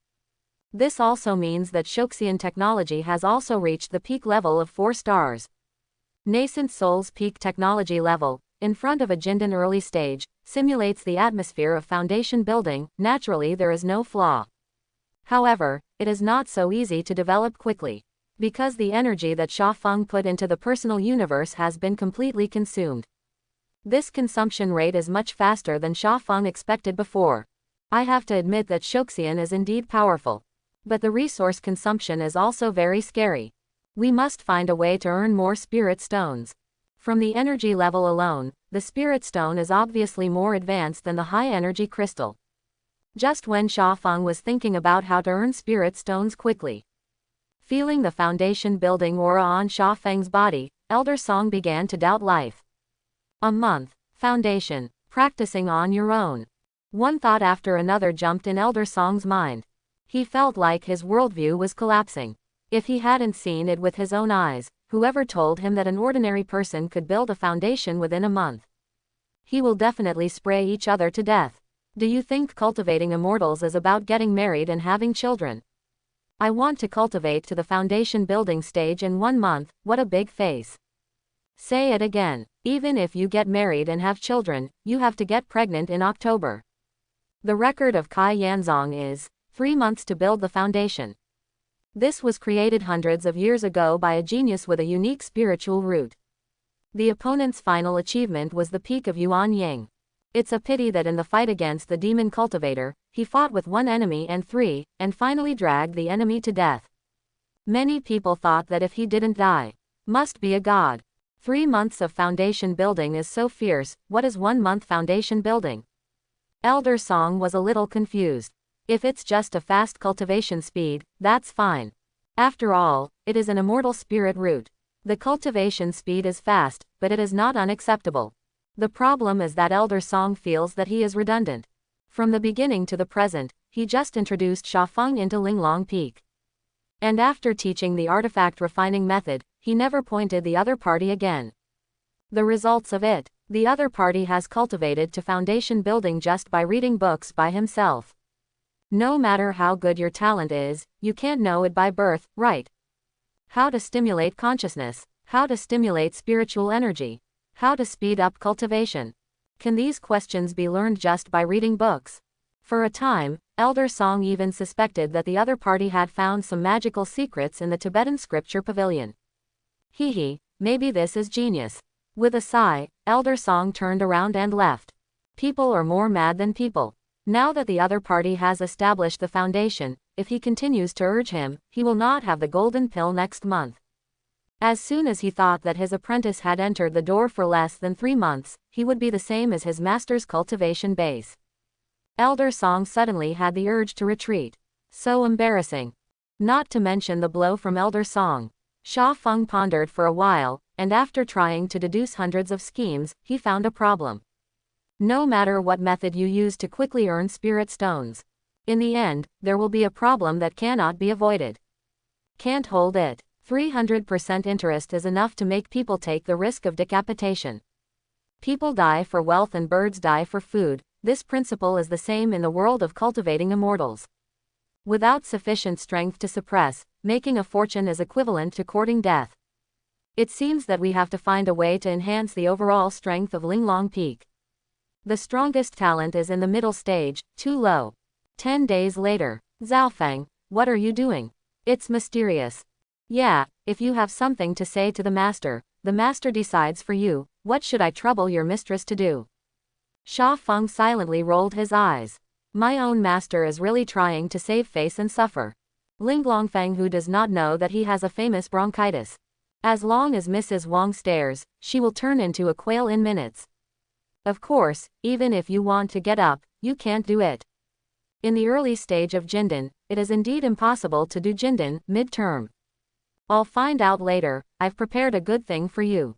S1: This also means that Shoxian technology has also reached the peak level of 4 stars. Nascent Soul's peak technology level, in front of a Jindan early stage, simulates the atmosphere of foundation building. Naturally there is no flaw. However, it is not so easy to develop quickly. Because the energy that Sha Feng put into the personal universe has been completely consumed. This consumption rate is much faster than Sha Feng expected before. I have to admit that Shoxian is indeed powerful. But the resource consumption is also very scary. We must find a way to earn more spirit stones. From the energy level alone, the spirit stone is obviously more advanced than the high energy crystal. Just when Sha Feng was thinking about how to earn spirit stones quickly, feeling the foundation building aura on Sha Feng's body, Elder Song began to doubt life. A month. Foundation. Practicing on your own. One thought after another jumped in Elder Song's mind. He felt like his worldview was collapsing. If he hadn't seen it with his own eyes, whoever told him that an ordinary person could build a foundation within a month? He will definitely spray each other to death. Do you think cultivating immortals is about getting married and having children? I want to cultivate to the foundation building stage in 1 month. What a big face. Say it again. Even if you get married and have children, you have to get pregnant in October. The record of Kai Yanzong is 3 months to build the foundation. This was created hundreds of years ago by a genius with a unique spiritual root. The opponent's final achievement was the peak of Yuan Yang. It's a pity that in the fight against the demon cultivator, he fought with 1 enemy and 3, and finally dragged the enemy to death. Many people thought that if he didn't die, must be a god. 3 months of foundation building is so fierce. What is 1 month foundation building? Elder Song was a little confused. If it's just a fast cultivation speed, that's fine. After all, it is an immortal spirit root. The cultivation speed is fast, but it is not unacceptable. The problem is that Elder Song feels that he is redundant. From the beginning to the present, he just introduced Sha Feng into Linglong Peak. And after teaching the artifact refining method, he never pointed the other party again. The results of it, the other party has cultivated to foundation building just by reading books by himself. No matter how good your talent is, you can't know it by birth, right? How to stimulate consciousness, how to stimulate spiritual energy, how to speed up cultivation. Can these questions be learned just by reading books? For a time, Elder Song even suspected that the other party had found some magical secrets in the Tibetan scripture pavilion. Maybe this is genius. With a sigh, Elder Song turned around and left. People are more mad than people. Now that the other party has established the foundation, if he continues to urge him, he will not have the golden pill next month. As soon as he thought that his apprentice had entered the door for less than 3 months, he would be the same as his master's cultivation base. Elder Song suddenly had the urge to retreat. So embarrassing. Not to mention the blow from Elder Song. Sha Feng pondered for a while, and after trying to deduce hundreds of schemes, he found a problem. No matter what method you use to quickly earn spirit stones, in the end, there will be a problem that cannot be avoided. Can't hold it. 300% interest is enough to make people take the risk of decapitation. People die for wealth and birds die for food. This principle is the same in the world of cultivating immortals. Without sufficient strength to suppress, making a fortune is equivalent to courting death. It seems that we have to find a way to enhance the overall strength of Linglong Peak. The strongest talent is in the middle stage, too low. 10 days later. Zhaofeng, what are you doing? It's mysterious. Yeah, if you have something to say to the master decides for you. What should I trouble your mistress to do? Sha Feng silently rolled his eyes. My own master is really trying to save face and suffer. Linglongfeng who does not know that he has a famous bronchitis. As long as Mrs. Wang stares, she will turn into a quail in minutes. Of course, even if you want to get up, you can't do it. In the early stage of Jindan, it is indeed impossible to do Jindan mid-term. I'll find out later. I've prepared a good thing for you.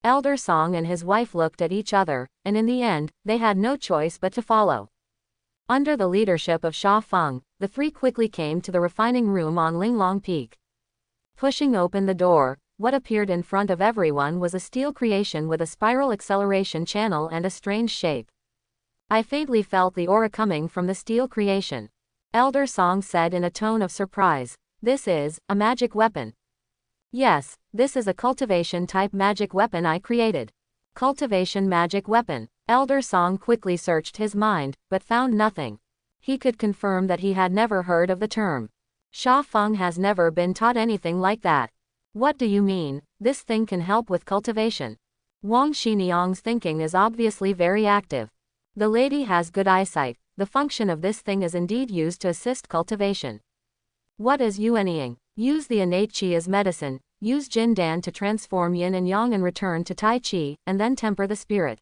S1: Elder Song and his wife looked at each other, and in the end, they had no choice but to follow. Under the leadership of Sha Feng, the three quickly came to the refining room on Linglong Peak. Pushing open the door, what appeared in front of everyone was a steel creation with a spiral acceleration channel and a strange shape. I faintly felt the aura coming from the steel creation. Elder Song said in a tone of surprise, "This is a magic weapon." Yes, this is a cultivation-type magic weapon I created. Cultivation magic weapon. Elder Song quickly searched his mind, but found nothing. He could confirm that he had never heard of the term. Sha Feng has never been taught anything like that. What do you mean, this thing can help with cultivation? Wang Xiniang's thinking is obviously very active. The lady has good eyesight. The function of this thing is indeed used to assist cultivation. What is yuanying? Use the innate qi as medicine, use Jin Dan to transform yin and yang and return to Tai Chi, and then temper the spirit.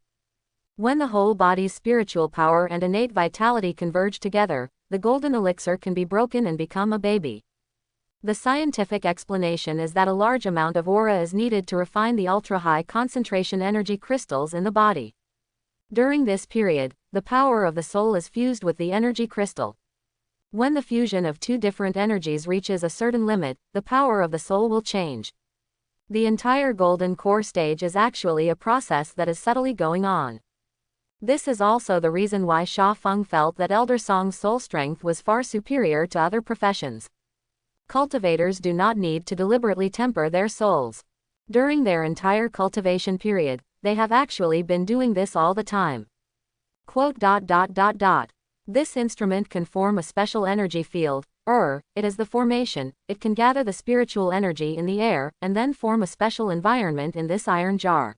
S1: When the whole body's spiritual power and innate vitality converge together, the golden elixir can be broken and become a baby. The scientific explanation is that a large amount of aura is needed to refine the ultra-high concentration energy crystals in the body. During this period, the power of the soul is fused with the energy crystal. When the fusion of two different energies reaches a certain limit, the power of the soul will change. The entire golden core stage is actually a process that is subtly going on. This is also the reason why Sha Feng felt that Elder Song's soul strength was far superior to other professions. Cultivators do not need to deliberately temper their souls. During their entire cultivation period, they have actually been doing this all the time. Quote. This instrument can form a special energy field, it is the formation, it can gather the spiritual energy in the air, and then form a special environment in this iron jar.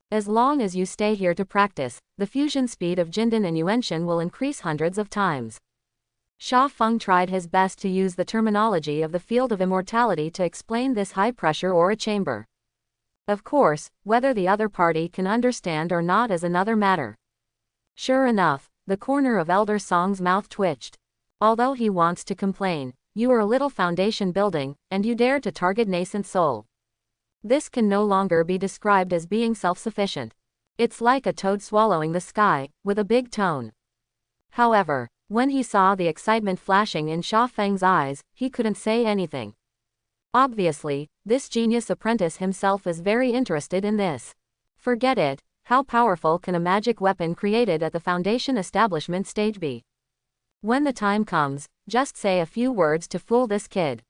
S1: As long as you stay here to practice, the fusion speed of Jindan and Yuanshan will increase hundreds of times. Sha Feng tried his best to use the terminology of the field of immortality to explain this high-pressure aura chamber. Of course, whether the other party can understand or not is another matter. Sure enough, the corner of Elder Song's mouth twitched. Although he wants to complain, you are a little foundation building, and you dare to target nascent soul. This can no longer be described as being self-sufficient. It's like a toad swallowing the sky, with a big tone. However, when he saw the excitement flashing in Sha Feng's eyes, he couldn't say anything. Obviously, this genius apprentice himself is very interested in this. Forget it. How powerful can a magic weapon created at the foundation establishment stage be? When the time comes, just say a few words to fool this kid.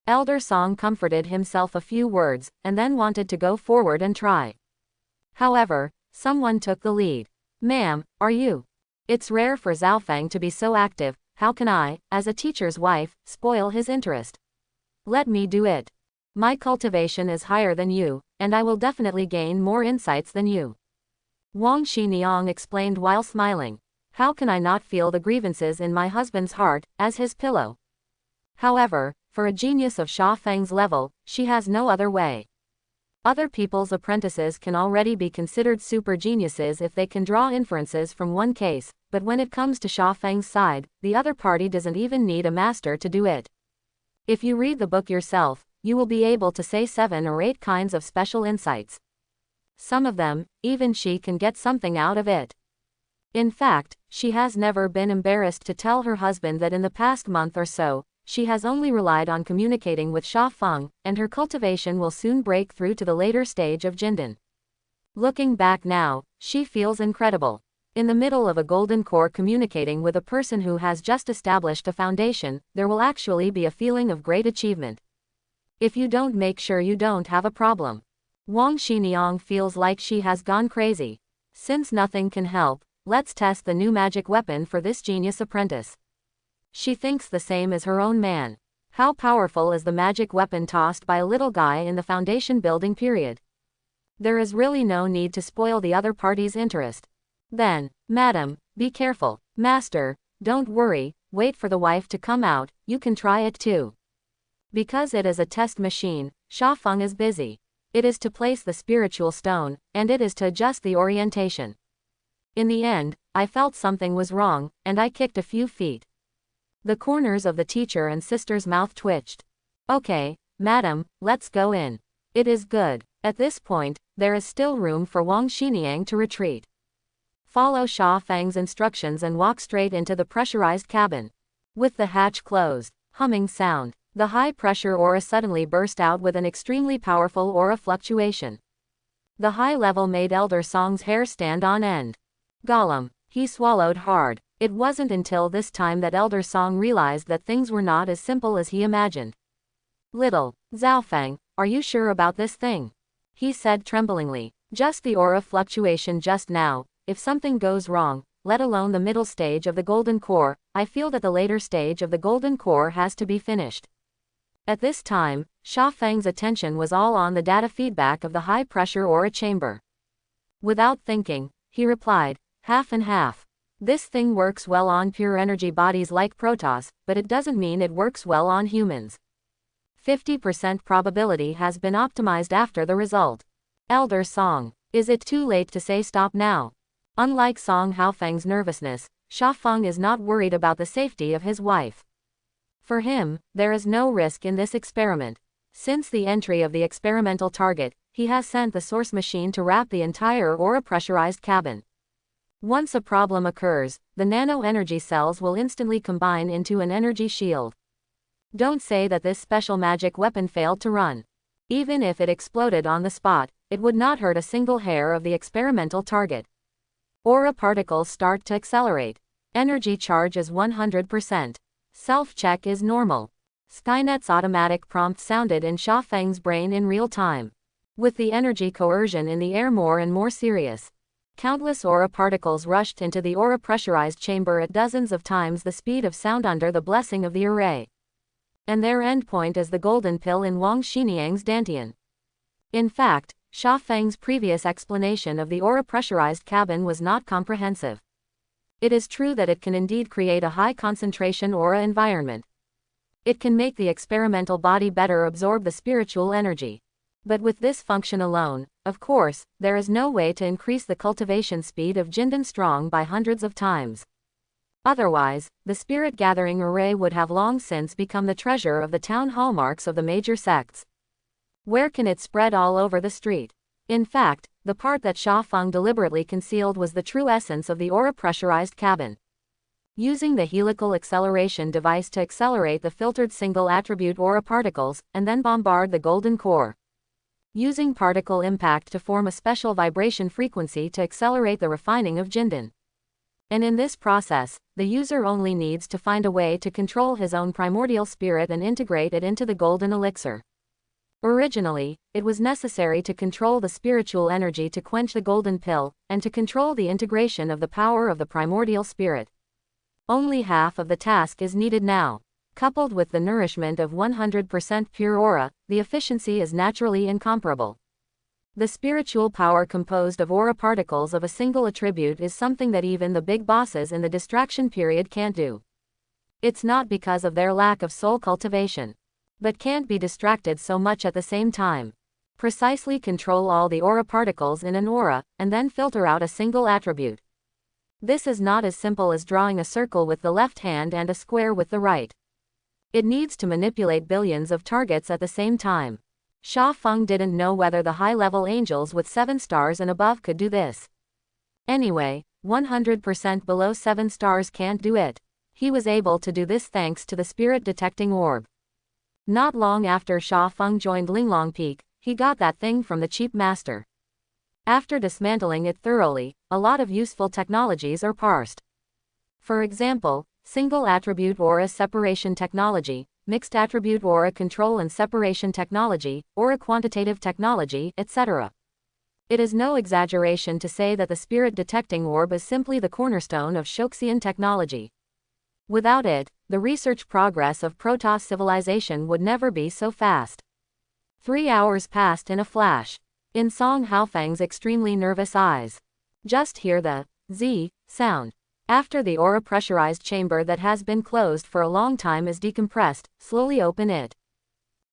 S1: Elder Song comforted himself a few words, and then wanted to go forward and try. However, someone took the lead. Ma'am, are you? It's rare for Zhaofeng to be so active. How can I, as a teacher's wife, spoil his interest? Let me do it. My cultivation is higher than you, and I will definitely gain more insights than you. Wang Xiniang explained while smiling. How can I not feel the grievances in my husband's heart, as his pillow? However, for a genius of Sha Feng's level, she has no other way. Other people's apprentices can already be considered super geniuses if they can draw inferences from one case, but when it comes to Sha Feng's side, the other party doesn't even need a master to do it. If you read the book yourself, you will be able to say 7 or 8 kinds of special insights. Some of them, even she can get something out of it. In fact, she has never been embarrassed to tell her husband that in the past month or so, She has only relied on communicating with Sha Feng, and her cultivation will soon break through to the later stage of Jindan. Looking back now, she feels incredible. In the middle of a golden core communicating with a person who has just established a foundation, there will actually be a feeling of great achievement. If you don't make sure you don't have a problem. Wang Xiniang feels like she has gone crazy. Since nothing can help, let's test the new magic weapon for this genius apprentice. She thinks the same as her own man. How powerful is the magic weapon tossed by a little guy in the foundation building period? There is really no need to spoil the other party's interest. Then, madam, be careful. Master, don't worry, wait for the wife to come out, you can try it too. Because it is a test machine, Sha Feng is busy. It is to place the spiritual stone, and it is to adjust the orientation. In the end, I felt something was wrong, and I kicked a few feet. The corners of the teacher and sister's mouth twitched. Okay, madam, let's go in. It is good. At this point, there is still room for Wang Xiniang to retreat. Follow Sha Feng's instructions and walk straight into the pressurized cabin. With the hatch closed, humming sound, the high-pressure aura suddenly burst out with an extremely powerful aura fluctuation. The high level made Elder Song's hair stand on end. Gollum, he swallowed hard. It wasn't until this time that Elder Song realized that things were not as simple as he imagined. Little Zhaofeng, are you sure about this thing? He said tremblingly. Just the aura fluctuation just now. If something goes wrong, let alone the middle stage of the golden core, I feel that the later stage of the golden core has to be finished. At this time, Sha Feng's attention was all on the data feedback of the high-pressure aura chamber. Without thinking, he replied, half and half. This thing works well on pure energy bodies like Protoss, but it doesn't mean it works well on humans. 50% probability has been optimized after the result. Elder Song, is it too late to say stop now? Unlike Song Haofeng's nervousness, Sha Feng is not worried about the safety of his wife. For him, there is no risk in this experiment. Since the entry of the experimental target, he has sent the source machine to wrap the entire aura-pressurized cabin. Once a problem occurs, the nano-energy cells will instantly combine into an energy shield. Don't say that this special magic weapon failed to run. Even if it exploded on the spot, it would not hurt a single hair of the experimental target. Aura particles start to accelerate. Energy charge is 100%. Self-check is normal. Skynet's automatic prompt sounded in Sha Feng's brain in real time. With the energy coercion in the air more and more serious. Countless aura particles rushed into the aura-pressurized chamber at dozens of times the speed of sound under the blessing of the array. And their endpoint is the golden pill in Wang Xiniang's dantian. In fact, Sha Feng's previous explanation of the aura-pressurized cabin was not comprehensive. It is true that it can indeed create a high-concentration aura environment. It can make the experimental body better absorb the spiritual energy. But with this function alone, of course, there is no way to increase the cultivation speed of Jindan Strong by hundreds of times. Otherwise, the spirit-gathering array would have long since become the treasure of the town hallmarks of the major sects. Where can it spread all over the street? In fact, the part that Sha Feng deliberately concealed was the true essence of the aura-pressurized cabin. Using the helical acceleration device to accelerate the filtered single-attribute aura particles, and then bombard the golden core. Using particle impact to form a special vibration frequency to accelerate the refining of Jindan. And in this process, the user only needs to find a way to control his own primordial spirit and integrate it into the golden elixir. Originally, it was necessary to control the spiritual energy to quench the golden pill, and to control the integration of the power of the primordial spirit. Only half of the task is needed now. Coupled with the nourishment of 100% pure aura, the efficiency is naturally incomparable. The spiritual power composed of aura particles of a single attribute is something that even the big bosses in the distraction period can't do. It's not because of their lack of soul cultivation, but can't be distracted so much at the same time. Precisely control all the aura particles in an aura, and then filter out a single attribute. This is not as simple as drawing a circle with the left hand and a square with the right. It needs to manipulate billions of targets at the same time. Sha Feng didn't know whether the high-level angels with 7 stars and above could do this. Anyway, 100% below 7 stars can't do it. He was able to do this thanks to the spirit-detecting orb. Not long after Sha Feng joined Linglong Peak, he got that thing from the Chief Master. After dismantling it thoroughly, a lot of useful technologies are parsed. For example, single attribute aura separation technology, mixed attribute aura control and separation technology, aura quantitative technology, etc. It is no exaggeration to say that the spirit detecting orb is simply the cornerstone of Shoxian technology. Without it, the research progress of Protoss civilization would never be so fast. 3 hours passed in a flash. In Song Haofeng's extremely nervous eyes. Just hear the Z sound. After the aura pressurized chamber that has been closed for a long time is decompressed, slowly open it.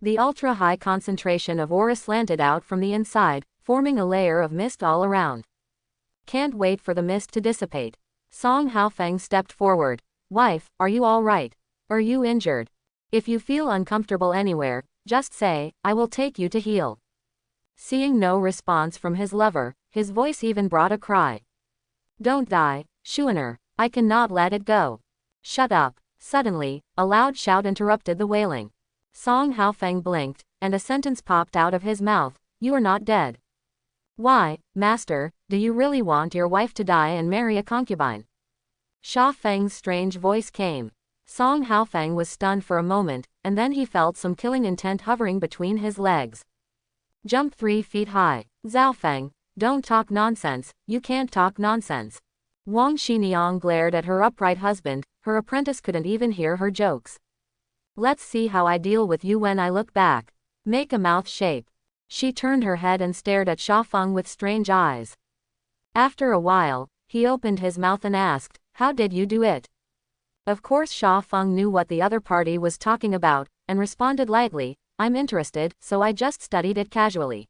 S1: The ultra-high concentration of aura slanted out from the inside, forming a layer of mist all around. Can't wait for the mist to dissipate. Song Haofeng stepped forward. Wife, are you all right? Are you injured? If you feel uncomfortable anywhere, just say, I will take you to heal. Seeing no response from his lover, his voice even brought a cry. Don't die, Shuaner, I cannot let it go. Shut up. Suddenly, a loud shout interrupted the wailing. Song Haofeng blinked, and a sentence popped out of his mouth, you are not dead. Why, master, do you really want your wife to die and marry a concubine? Sha Feng's strange voice came. Song Haofeng was stunned for a moment, and then he felt some killing intent hovering between his legs. Jump 3 feet high. Zhao Feng, don't talk nonsense, you can't talk nonsense. Wang Xiniang glared at her upright husband, her apprentice couldn't even hear her jokes. Let's see how I deal with you when I look back. Make a mouth shape. She turned her head and stared at Sha Feng with strange eyes. After a while, he opened his mouth and asked, how did you do it? Of course Sha Feng knew what the other party was talking about, and responded lightly, I'm interested, so I just studied it casually.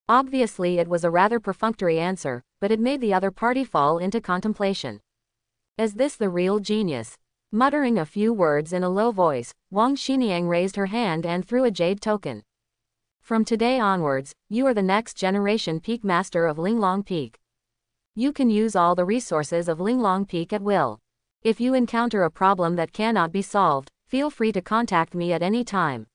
S1: Obviously it was a rather perfunctory answer, but it made the other party fall into contemplation. Is this the real genius? Muttering a few words in a low voice, Wang Xiniang raised her hand and threw a jade token. From today onwards, you are the next generation Peak Master of Linglong Peak. You can use all the resources of Linglong Peak at will. If you encounter a problem that cannot be solved, feel free to contact me at any time.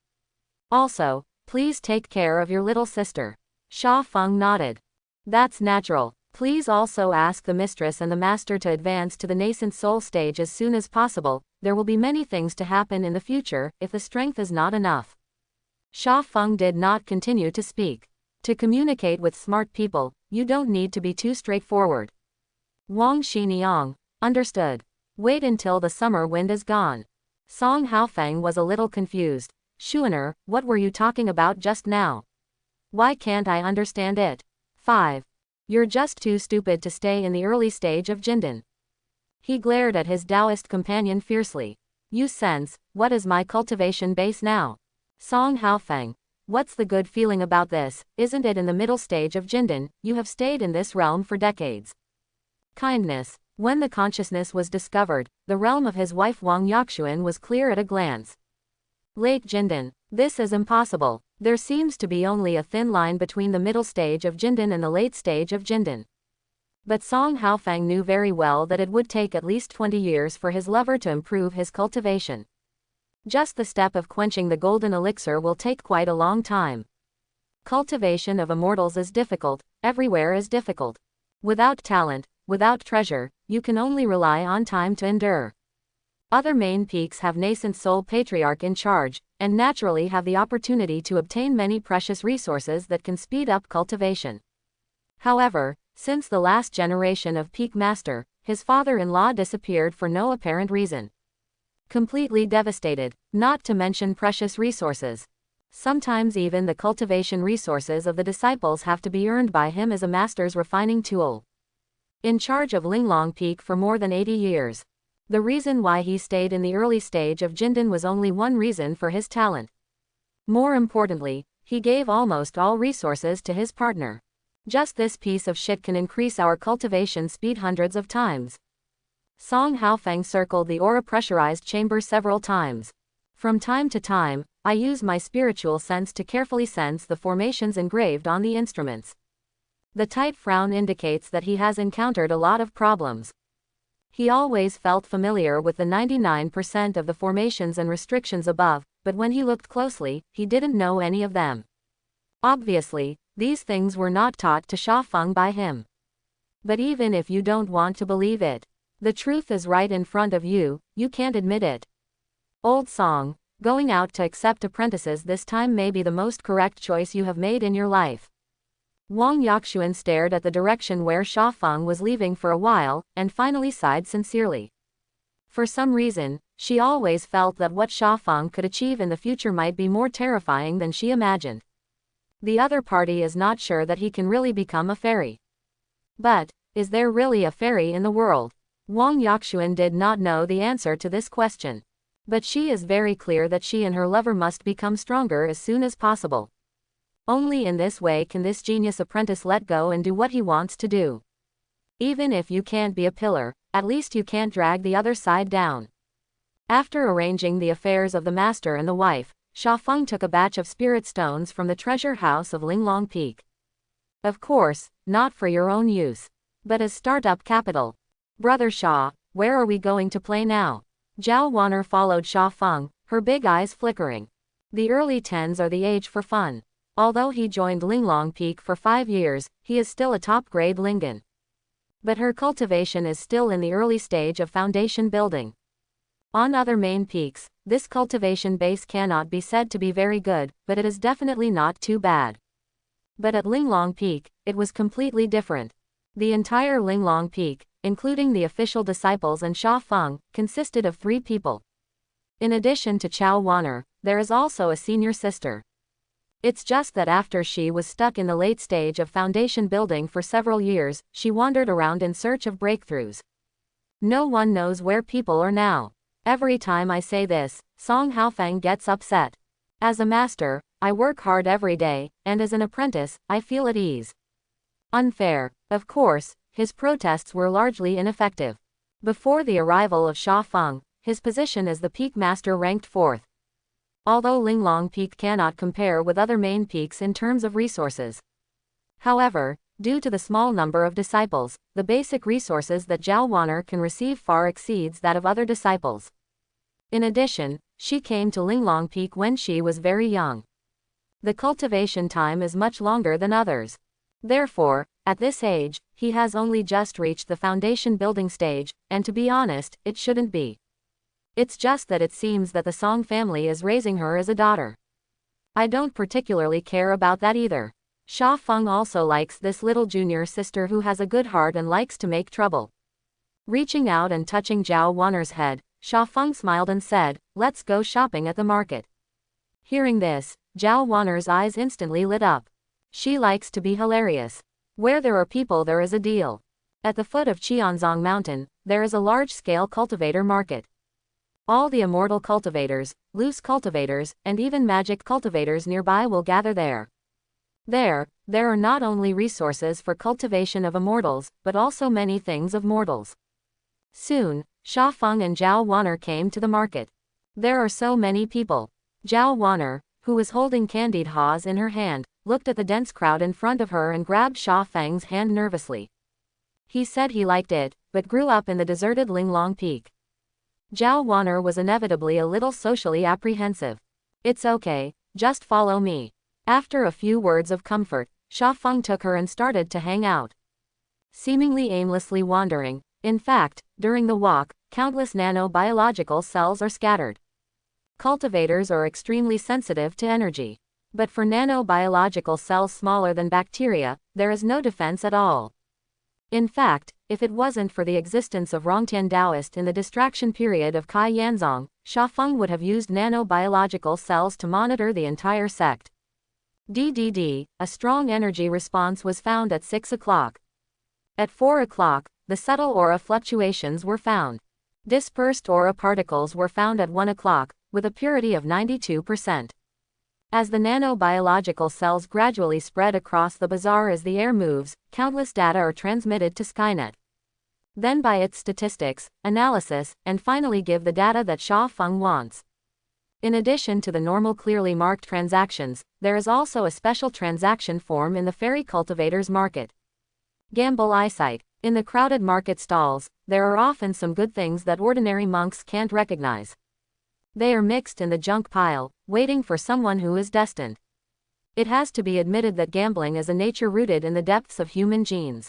S1: Also, please take care of your little sister. Sha Feng nodded. That's natural. Please also ask the mistress and the master to advance to the nascent soul stage as soon as possible. There will be many things to happen in the future if the strength is not enough. Sha Feng did not continue to speak. To communicate with smart people, you don't need to be too straightforward. Wang Xiniang, understood. Wait until the summer wind is gone. Song Haofeng was a little confused. Shuaner, what were you talking about just now? Why can't I understand it? 5. You're just too stupid to stay in the early stage of Jindan. He glared at his Taoist companion fiercely. You sense, what is my cultivation base now? Song Haofeng, what's the good feeling about this? Isn't it in the middle stage of Jindan? You have stayed in this realm for decades. Kindness. When the consciousness was discovered, the realm of his wife Wang Yaxuan was clear at a glance. Late Jindan. This is impossible. There seems to be only a thin line between the middle stage of Jindan and the late stage of Jindan. But Song Haofeng knew very well that it would take at least 20 years for his lover to improve his cultivation. Just the step of quenching the golden elixir will take quite a long time. Cultivation of immortals is difficult, everywhere is difficult. Without talent, without treasure, you can only rely on time to endure. Other main peaks have nascent soul patriarch in charge, and naturally have the opportunity to obtain many precious resources that can speed up cultivation. However, since the last generation of Peak Master, his father-in-law disappeared for no apparent reason. Completely devastated, not to mention precious resources. Sometimes even the cultivation resources of the disciples have to be earned by him as a master's refining tool. In charge of Linglong Peak for more than 80 years. The reason why he stayed in the early stage of Jindan was only one reason for his talent. More importantly, he gave almost all resources to his partner. Just this piece of shit can increase our cultivation speed hundreds of times. Song Haofeng circled the aura pressurized chamber several times. From time to time, I use my spiritual sense to carefully sense the formations engraved on the instruments. The tight frown indicates that he has encountered a lot of problems. He always felt familiar with the 99% of the formations and restrictions above, but when he looked closely, he didn't know any of them. Obviously, these things were not taught to Sha Feng by him. But even if you don't want to believe it, the truth is right in front of you, you can't admit it. Old song, going out to accept apprentices this time may be the most correct choice you have made in your life. Wang Yaxuan stared at the direction where Sha Feng was leaving for a while, and finally sighed sincerely. For some reason, she always felt that what Sha Feng could achieve in the future might be more terrifying than she imagined. The other party is not sure that he can really become a fairy. But, is there really a fairy in the world? Wang Yaxuan did not know the answer to this question. But she is very clear that she and her lover must become stronger as soon as possible. Only in this way can this genius apprentice let go and do what he wants to do. Even if you can't be a pillar, at least you can't drag the other side down. After arranging the affairs of the master and the wife, Sha Feng took a batch of spirit stones from the treasure house of Linglong Peak. Of course, not for your own use, but as startup capital. Brother Sha, where are we going to play now? Zhao Wan'er followed Sha Feng, her big eyes flickering. The early 10s are the age for fun. Although he joined Linglong Peak for 5 years, he is still a top-grade Lingon. But her cultivation is still in the early stage of foundation building. On other main peaks, this cultivation base cannot be said to be very good, but it is definitely not too bad. But at Linglong Peak, it was completely different. The entire Linglong Peak, including the official disciples and Sha Feng, consisted of 3 people. In addition to Zhao Wan'er, there is also a senior sister. It's just that after she was stuck in the late stage of foundation building for several years, she wandered around in search of breakthroughs. No one knows where people are now. Every time I say this, Song Haofeng gets upset. As a master, I work hard every day, and as an apprentice, I feel at ease. Unfair. Of course, his protests were largely ineffective. Before the arrival of Sha Feng, his position as the peak master ranked 4th. Although Linglong Peak cannot compare with other main peaks in terms of resources. However, due to the small number of disciples, the basic resources that Zhao Wan'er can receive far exceeds that of other disciples. In addition, she came to Linglong Peak when she was very young. The cultivation time is much longer than others. Therefore, at this age, he has only just reached the foundation building stage, and to be honest, it shouldn't be. It's just that it seems that the Song family is raising her as a daughter. I don't particularly care about that either. Sha Feng also likes this little junior sister who has a good heart and likes to make trouble. Reaching out and touching Zhao Wan'er's head, Sha Feng smiled and said, "Let's go shopping at the market." Hearing this, Zhao Wan'er's eyes instantly lit up. She likes to be hilarious. Where there are people there is a deal. At the foot of Qianzong Mountain, there is a large-scale cultivator market. All the immortal cultivators, loose cultivators, and even magic cultivators nearby will gather there. There are not only resources for cultivation of immortals, but also many things of mortals. Soon, Sha Feng and Zhao Wan'er came to the market. There are so many people. Zhao Wan'er, who was holding candied haws in her hand, looked at the dense crowd in front of her and grabbed Sha Feng's hand nervously. He said he liked it, but grew up in the deserted Linglong Peak. Zhao Wan'er was inevitably a little socially apprehensive. "It's okay, just follow me." After a few words of comfort, Sha Feng took her and started to hang out. Seemingly aimlessly wandering, in fact, during the walk, countless nano-biological cells are scattered. Cultivators are extremely sensitive to energy. But for nano-biological cells smaller than bacteria, there is no defense at all. In fact, if it wasn't for the existence of Rongtian Taoist in the distraction period of Kai Yanzong, Sha Feng would have used nanobiological cells to monitor the entire sect. A strong energy response was found at 6 o'clock. At 4 o'clock, the subtle aura fluctuations were found. Dispersed aura particles were found at 1 o'clock, with a purity of 92%. As the nanobiological cells gradually spread across the bazaar as the air moves, countless data are transmitted to Skynet. Then by its statistics, analysis, and finally give the data that Sha Feng wants. In addition to the normal clearly marked transactions, there is also a special transaction form in the fairy cultivators market. Gamble eyesight. In the crowded market stalls, there are often some good things that ordinary monks can't recognize. They are mixed in the junk pile, waiting for someone who is destined. It has to be admitted that gambling is a nature rooted in the depths of human genes.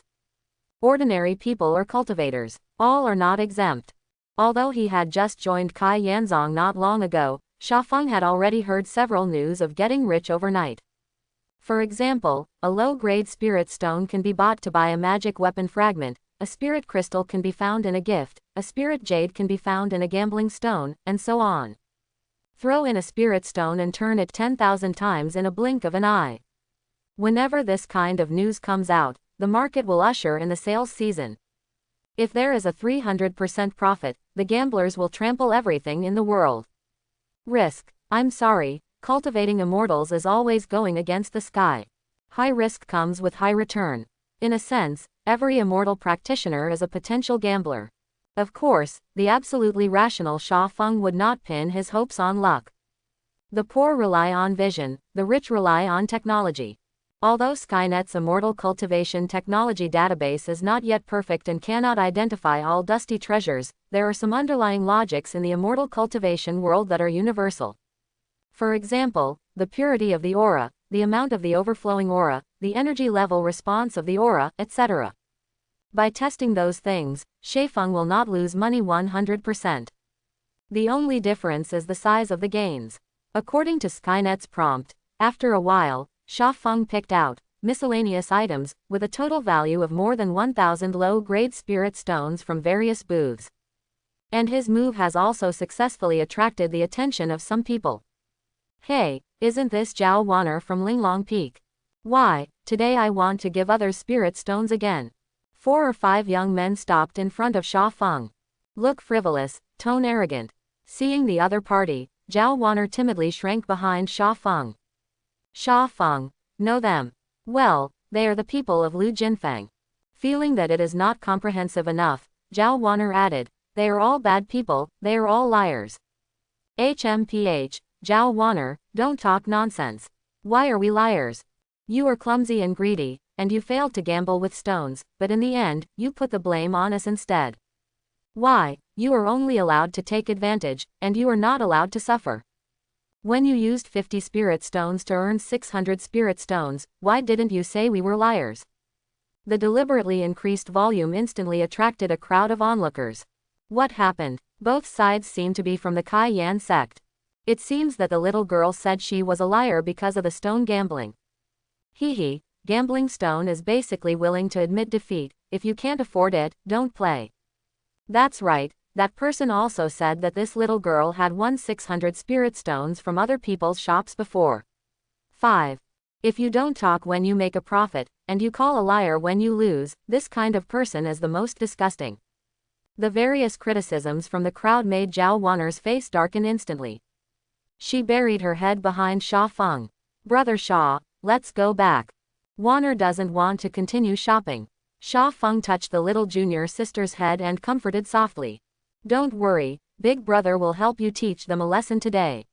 S1: Ordinary people or cultivators, all are not exempt. Although he had just joined Kai Yanzong not long ago, Xiaofeng had already heard several news of getting rich overnight. For example, a low-grade spirit stone can be bought to buy a magic weapon fragment, a spirit crystal can be found in a gift, a spirit jade can be found in a gambling stone, and so on. Throw in a spirit stone and turn it 10,000 times in a blink of an eye. Whenever this kind of news comes out, the market will usher in the sales season. If there is a 300% profit, the gamblers will trample everything in the world. Risk. I'm sorry, cultivating immortals is always going against the sky. High risk comes with high return. In a sense, every immortal practitioner is a potential gambler. Of course, the absolutely rational Xiaofeng would not pin his hopes on luck. The poor rely on vision, the rich rely on technology. Although Skynet's immortal cultivation technology database is not yet perfect and cannot identify all dusty treasures, there are some underlying logics in the immortal cultivation world that are universal. For example, the purity of the aura, the amount of the overflowing aura, the energy level response of the aura, etc. By testing those things, Xiaofeng will not lose money 100%. The only difference is the size of the gains. According to Skynet's prompt, after a while, Xiaofeng picked out miscellaneous items with a total value of more than 1,000 low-grade spirit stones from various booths. And his move has also successfully attracted the attention of some people. Hey, isn't this Zhao Wanner from Linglong Peak? Why, today I want to give others spirit stones again. 4 or 5 young men stopped in front of Xiaofeng. Look frivolous, tone arrogant. Seeing the other party, Zhao Wanner timidly shrank behind Xiaofeng. Xiaofeng, know them. Well, they are the people of Lu Jinfang. Feeling that it is not comprehensive enough, Zhao Wanner added, they are all bad people, they are all liars. HMPH, Zhao Wanner, don't talk nonsense. Why are we liars? You are clumsy and greedy, and you failed to gamble with stones, but in the end, you put the blame on us instead. Why, you are only allowed to take advantage, and you are not allowed to suffer. When you used 50 spirit stones to earn 600 spirit stones, why didn't you say we were liars? The deliberately increased volume instantly attracted a crowd of onlookers. What happened? Both sides seem to be from the Kai Yan sect. It seems that the little girl said she was a liar because of the stone gambling. Hee, gambling stone is basically willing to admit defeat. If you can't afford it, don't play. That's right. That person also said that this little girl had won 600 spirit stones from other people's shops before. 5. If you don't talk when you make a profit, and you call a liar when you lose, this kind of person is the most disgusting. The various criticisms from the crowd made Zhao Wanner's face darken instantly. She buried her head behind Xiaofeng. Brother Xia, let's go back. Wanner doesn't want to continue shopping. Xiaofeng touched the little junior sister's head and comforted softly. Don't worry, big brother will help you teach them a lesson today.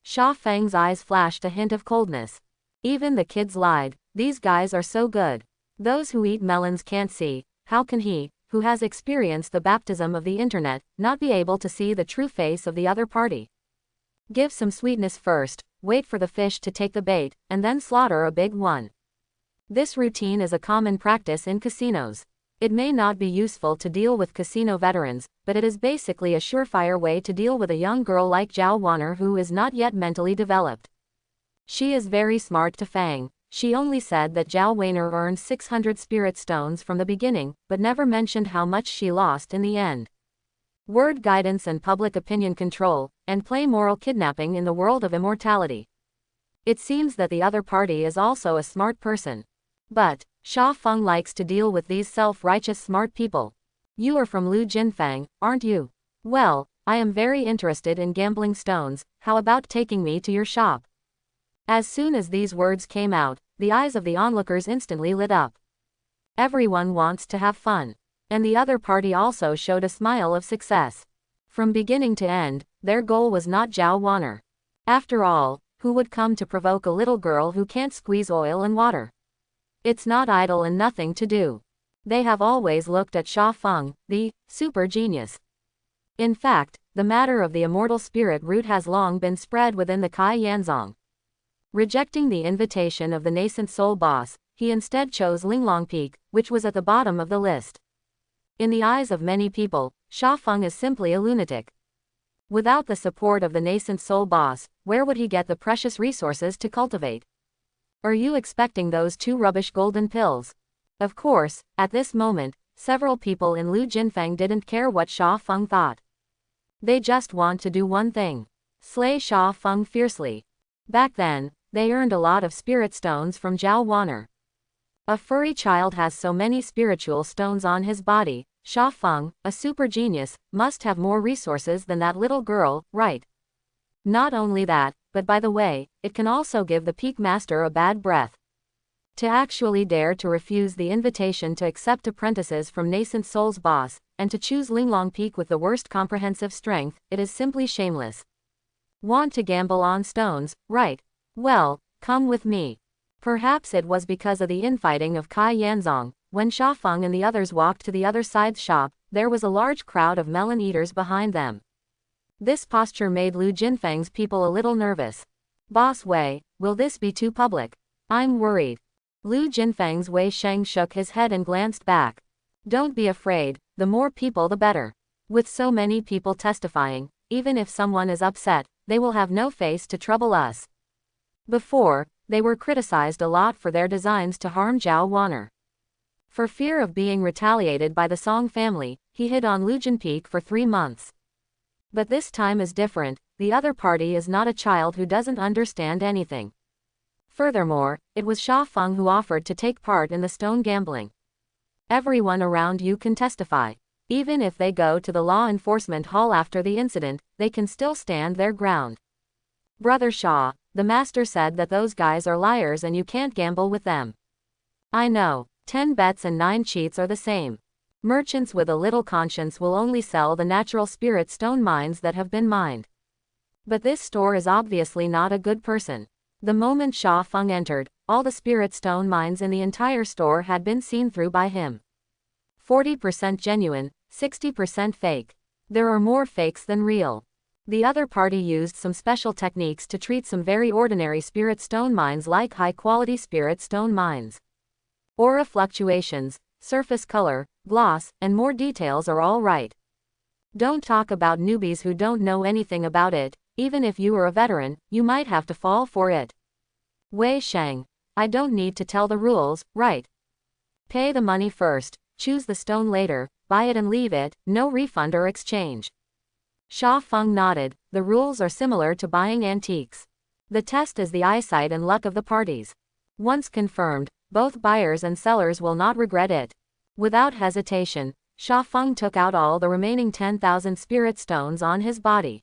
S1: Xiaofeng's eyes flashed a hint of coldness. Even the kids lied, these guys are so good. Those who eat melons can't see, how can he, who has experienced the baptism of the internet, not be able to see the true face of the other party? Give some sweetness first, wait for the fish to take the bait, and then slaughter a big one. This routine is a common practice in casinos. It may not be useful to deal with casino veterans, but it is basically a surefire way to deal with a young girl like Zhao Wanner who is not yet mentally developed. She is very smart to Fang. She only said that Zhao Wanner earned 600 spirit stones from the beginning, but never mentioned how much she lost in the end. Word guidance and public opinion control, and play moral kidnapping in the world of immortality. It seems that the other party is also a smart person. But Xiaofeng likes to deal with these self-righteous smart people. You are from Lu Jinfang, aren't you? Well, I am very interested in gambling stones, how about taking me to your shop? As soon as these words came out, the eyes of the onlookers instantly lit up. Everyone wants to have fun. And the other party also showed a smile of success. From beginning to end, their goal was not Zhao Wanner. After all, who would come to provoke a little girl who can't squeeze oil and water? It's not idle and nothing to do. They have always looked at Sha Feng, the super genius. In fact, the matter of the immortal spirit root has long been spread within the Kai Yanzong. Rejecting the invitation of the nascent soul boss, he instead chose Linglong Peak, which was at the bottom of the list. In the eyes of many people, Sha Feng is simply a lunatic. Without the support of the nascent soul boss, where would he get the precious resources to cultivate? Are you expecting those 2 rubbish golden pills? Of course, at this moment, several people in Lu Jinfeng didn't care what Sha Feng thought. They just want to do one thing: slay Sha Feng fiercely. Back then, they earned a lot of spirit stones from Zhao Wanner. A furry child has so many spiritual stones on his body. Sha Feng, a super genius, must have more resources than that little girl, right? Not only that, but by the way, it can also give the peak master a bad breath. To actually dare to refuse the invitation to accept apprentices from nascent soul's boss, and to choose Linglong Peak with the worst comprehensive strength, it is simply shameless. Want to gamble on stones, right? Well, come with me. Perhaps it was because of the infighting of Kai Yanzong. When Sha Feng and the others walked to the other side's shop, there was a large crowd of melon eaters behind them. This posture made Lu Jinfeng's people a little nervous. Boss Wei, will this be too public? I'm worried. Lu Jinfeng's Wei Sheng shook his head and glanced back. Don't be afraid, the more people the better. With so many people testifying, even if someone is upset, they will have no face to trouble us. Before, they were criticized a lot for their designs to harm Zhao Wanner. For fear of being retaliated by the Song family, he hid on Lujin Peak for 3 months. But this time is different. The other party is not a child who doesn't understand anything. Furthermore, it was Sha Feng who offered to take part in the stone gambling. Everyone around you can testify. Even if they go to the law enforcement hall after the incident, they can still stand their ground. Brother Sha, the master said that those guys are liars and you can't gamble with them. I know. 10 bets and 9 cheats are the same. Merchants with a little conscience will only sell the natural spirit stone mines that have been mined. But this store is obviously not a good person. The moment Sha Feng entered, all the spirit stone mines in the entire store had been seen through by him. 40% genuine, 60% fake. There are more fakes than real. The other party used some special techniques to treat some very ordinary spirit stone mines like high-quality spirit stone mines. Aura fluctuations, surface color, gloss, and more details are all right. Don't talk about newbies who don't know anything about it. Even if you are a veteran, you might have to fall for it. Wei Sheng, I don't need to tell the rules, right? Pay the money first, choose the stone later, buy it and leave it, no refund or exchange. Sha Feng nodded. The rules are similar to buying antiques. The test is the eyesight and luck of the parties. Once confirmed, both buyers and sellers will not regret it. Without hesitation, Sha Feng took out all the remaining 10,000 spirit stones on his body.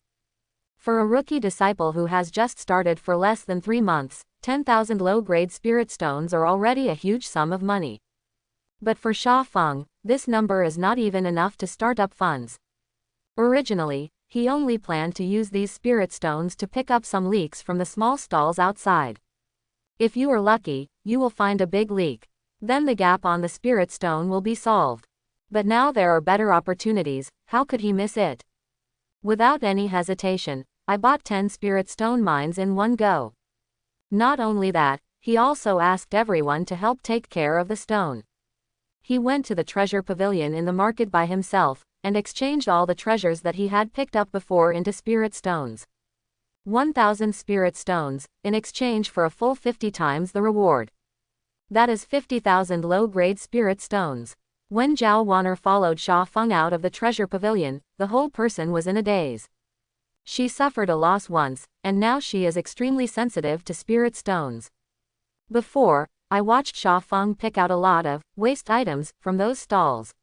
S1: For a rookie disciple who has just started for less than 3 months, 10,000 low-grade spirit stones are already a huge sum of money. But for Sha Feng, this number is not even enough to start up funds. Originally, he only planned to use these spirit stones to pick up some leaks from the small stalls outside. If you are lucky, you will find a big leak. Then the gap on the spirit stone will be solved. But now there are better opportunities. How could he miss it? Without any hesitation, I bought 10 spirit stone mines in one go. Not only that, he also asked everyone to help take care of the stone. He went to the treasure pavilion in the market by himself, and exchanged all the treasures that he had picked up before into spirit stones. 1,000 spirit stones, in exchange for a full 50 times the reward. That is 50,000 low-grade spirit stones. When Zhao Wanner followed Sha Feng out of the treasure pavilion, the whole person was in a daze. She suffered a loss once, and now she is extremely sensitive to spirit stones. Before, I watched Sha Feng pick out a lot of waste items from those stalls.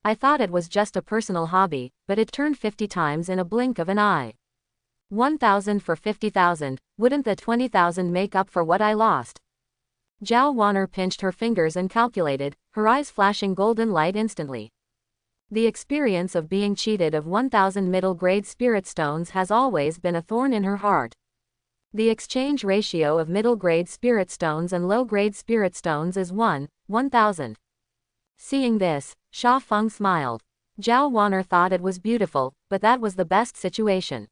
S1: I thought it was just a personal hobby, but it turned 50 times in a blink of an eye. 1,000 for 50,000, wouldn't the 20,000 make up for what I lost? Zhao Wanner pinched her fingers and calculated, her eyes flashing golden light instantly. The experience of being cheated of 1,000 middle-grade spirit stones has always been a thorn in her heart. The exchange ratio of middle-grade spirit stones and low-grade spirit stones is 1:1,000. Seeing this, Sha Feng smiled. Zhao Wan'er thought it was beautiful, but that was the best situation.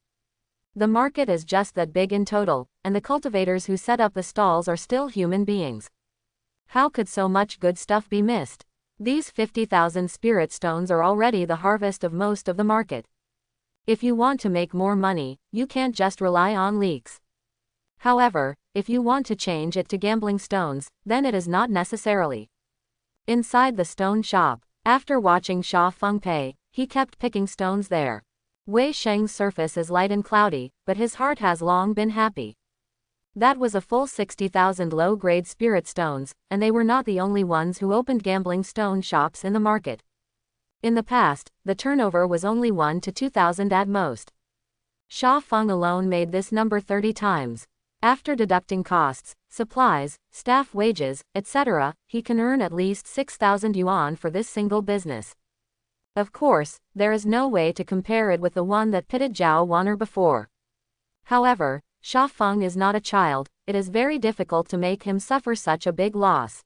S1: The market is just that big in total, and the cultivators who set up the stalls are still human beings. How could so much good stuff be missed? These 50,000 spirit stones are already the harvest of most of the market. If you want to make more money, you can't just rely on leaks. However, if you want to change it to gambling stones, then it is not necessarily. Inside the stone shop, after watching Sha Feng pay, he kept picking stones there. Wei Sheng's surface is light and cloudy, but his heart has long been happy. That was a full 60,000 low-grade spirit stones, and they were not the only ones who opened gambling stone shops in the market. In the past, the turnover was only 1 to 2,000 at most. Sha Feng alone made this number 30 times. After deducting costs, supplies, staff wages, etc., he can earn at least 6,000 yuan for this single business. Of course, there is no way to compare it with the one that pitted Zhao Wan'er before. However, Sha Feng is not a child, it is very difficult to make him suffer such a big loss.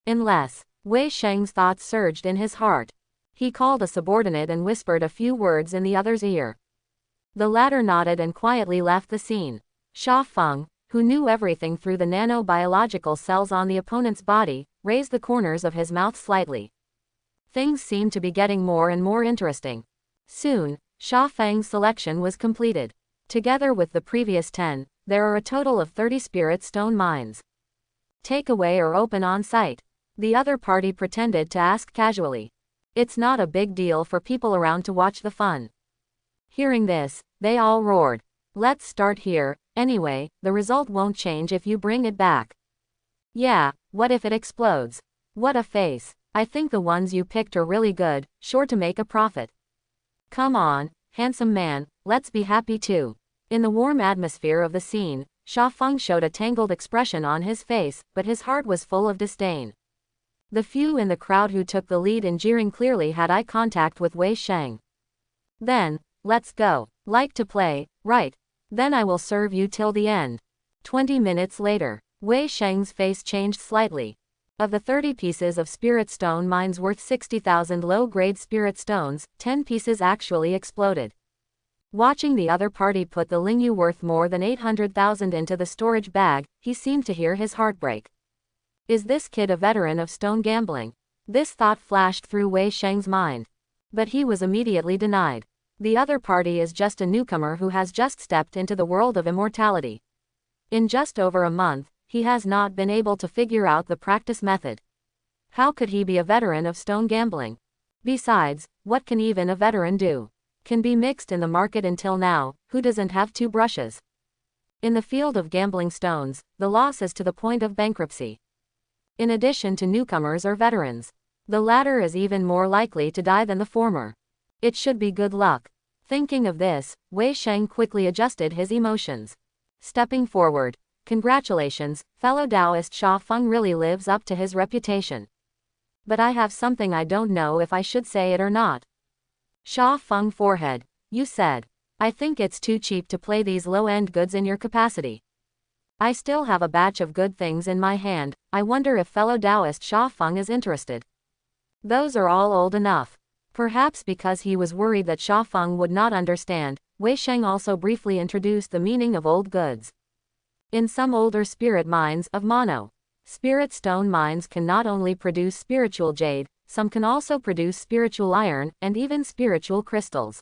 S1: Unless, Wei Sheng's thoughts surged in his heart. He called a subordinate and whispered a few words in the other's ear. The latter nodded and quietly left the scene. Sha Feng, who knew everything through the nanobiological cells on the opponent's body, raised the corners of his mouth slightly. Things seemed to be getting more and more interesting. Soon, Sha Feng's selection was completed. Together with the previous 10, there are a total of 30 spirit stone mines. Take away or open on site? The other party pretended to ask casually. It's not a big deal for people around to watch the fun. Hearing this, they all roared. Let's start here. Anyway, the result won't change if you bring it back. Yeah, what if it explodes? What a face. I think the ones you picked are really good, sure to make a profit. Come on, handsome man, let's be happy too. In the warm atmosphere of the scene, Sha Feng showed a tangled expression on his face, but his heart was full of disdain. The few in the crowd who took the lead in jeering clearly had eye contact with Wei Sheng. Then, let's go. Like to play, right? Then I will serve you till the end. 20 minutes later, Wei Sheng's face changed slightly. Of the 30 pieces of spirit stone mines worth 60,000 low-grade spirit stones, 10 pieces actually exploded. Watching the other party put the Lingyu worth more than 800,000 into the storage bag, he seemed to hear his heart break. Is this kid a veteran of stone gambling? This thought flashed through Wei Sheng's mind. But he was immediately denied. The other party is just a newcomer who has just stepped into the world of immortality. In just over a month, he has not been able to figure out the practice method. How could he be a veteran of stone gambling? Besides, what can even a veteran do? Can be mixed in the market until now, who doesn't have 2 brushes? In the field of gambling stones, the loss is to the point of bankruptcy. In addition to newcomers or veterans, the latter is even more likely to die than the former. It should be good luck. Thinking of this, Wei Sheng quickly adjusted his emotions. Stepping forward. Congratulations, fellow Taoist. Sha Feng really lives up to his reputation. But I have something I don't know if I should say it or not. Sha Feng forehead. You said. I think it's too cheap to play these low-end goods in your capacity. I still have a batch of good things in my hand. I wonder if fellow Taoist Sha Feng is interested. Those are all old enough. Perhaps because he was worried that Sha Feng would not understand, Wei Sheng also briefly introduced the meaning of old goods. In some older spirit mines of mono, spirit stone mines can not only produce spiritual jade, some can also produce spiritual iron, and even spiritual crystals.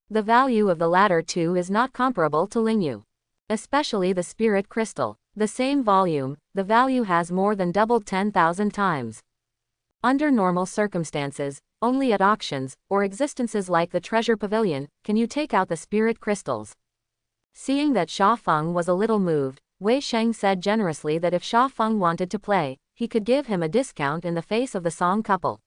S1: The value of the latter too is not comparable to Lingyu. Especially the spirit crystal. The same volume, the value has more than doubled 10,000 times. Under normal circumstances, only at auctions, or existences like the Treasure Pavilion, can you take out the spirit crystals. Seeing that Sha Feng was a little moved, Wei Sheng said generously that if Sha Feng wanted to play, he could give him a discount in the face of the Song couple.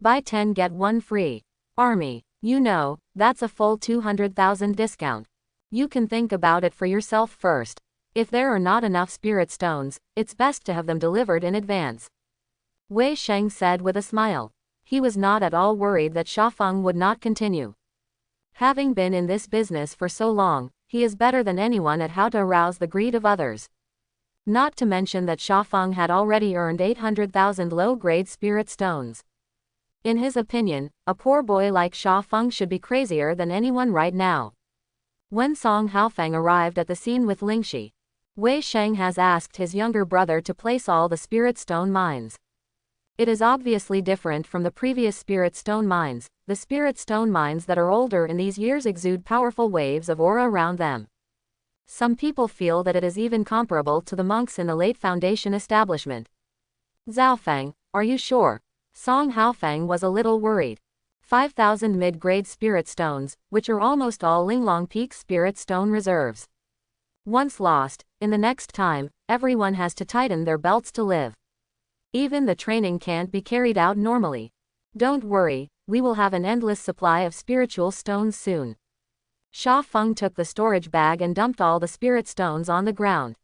S1: Buy 10 get 1 free. Army, you know, that's a full 200,000 discount. You can think about it for yourself first. If there are not enough spirit stones, it's best to have them delivered in advance. Wei Sheng said with a smile. He was not at all worried that Sha Feng would not continue. Having been in this business for so long, he is better than anyone at how to arouse the greed of others. Not to mention that Sha Feng had already earned 800,000 low-grade spirit stones. In his opinion, a poor boy like Sha Feng should be crazier than anyone right now. When Song Haofeng arrived at the scene with Lingxi, Wei Sheng has asked his younger brother to place all the spirit stone mines. It is obviously different from the previous spirit stone mines. The spirit stone mines that are older in these years exude powerful waves of aura around them. Some people feel that it is even comparable to the monks in the late Foundation establishment. Zhaofeng, are you sure? Song Haofeng was a little worried. 5,000 mid-grade spirit stones, which are almost all Linglong Peak spirit stone reserves. Once lost, in the next time, everyone has to tighten their belts to live. Even the training can't be carried out normally. Don't worry, we will have an endless supply of spiritual stones soon. Sha Feng took the storage bag and dumped all the spirit stones on the ground.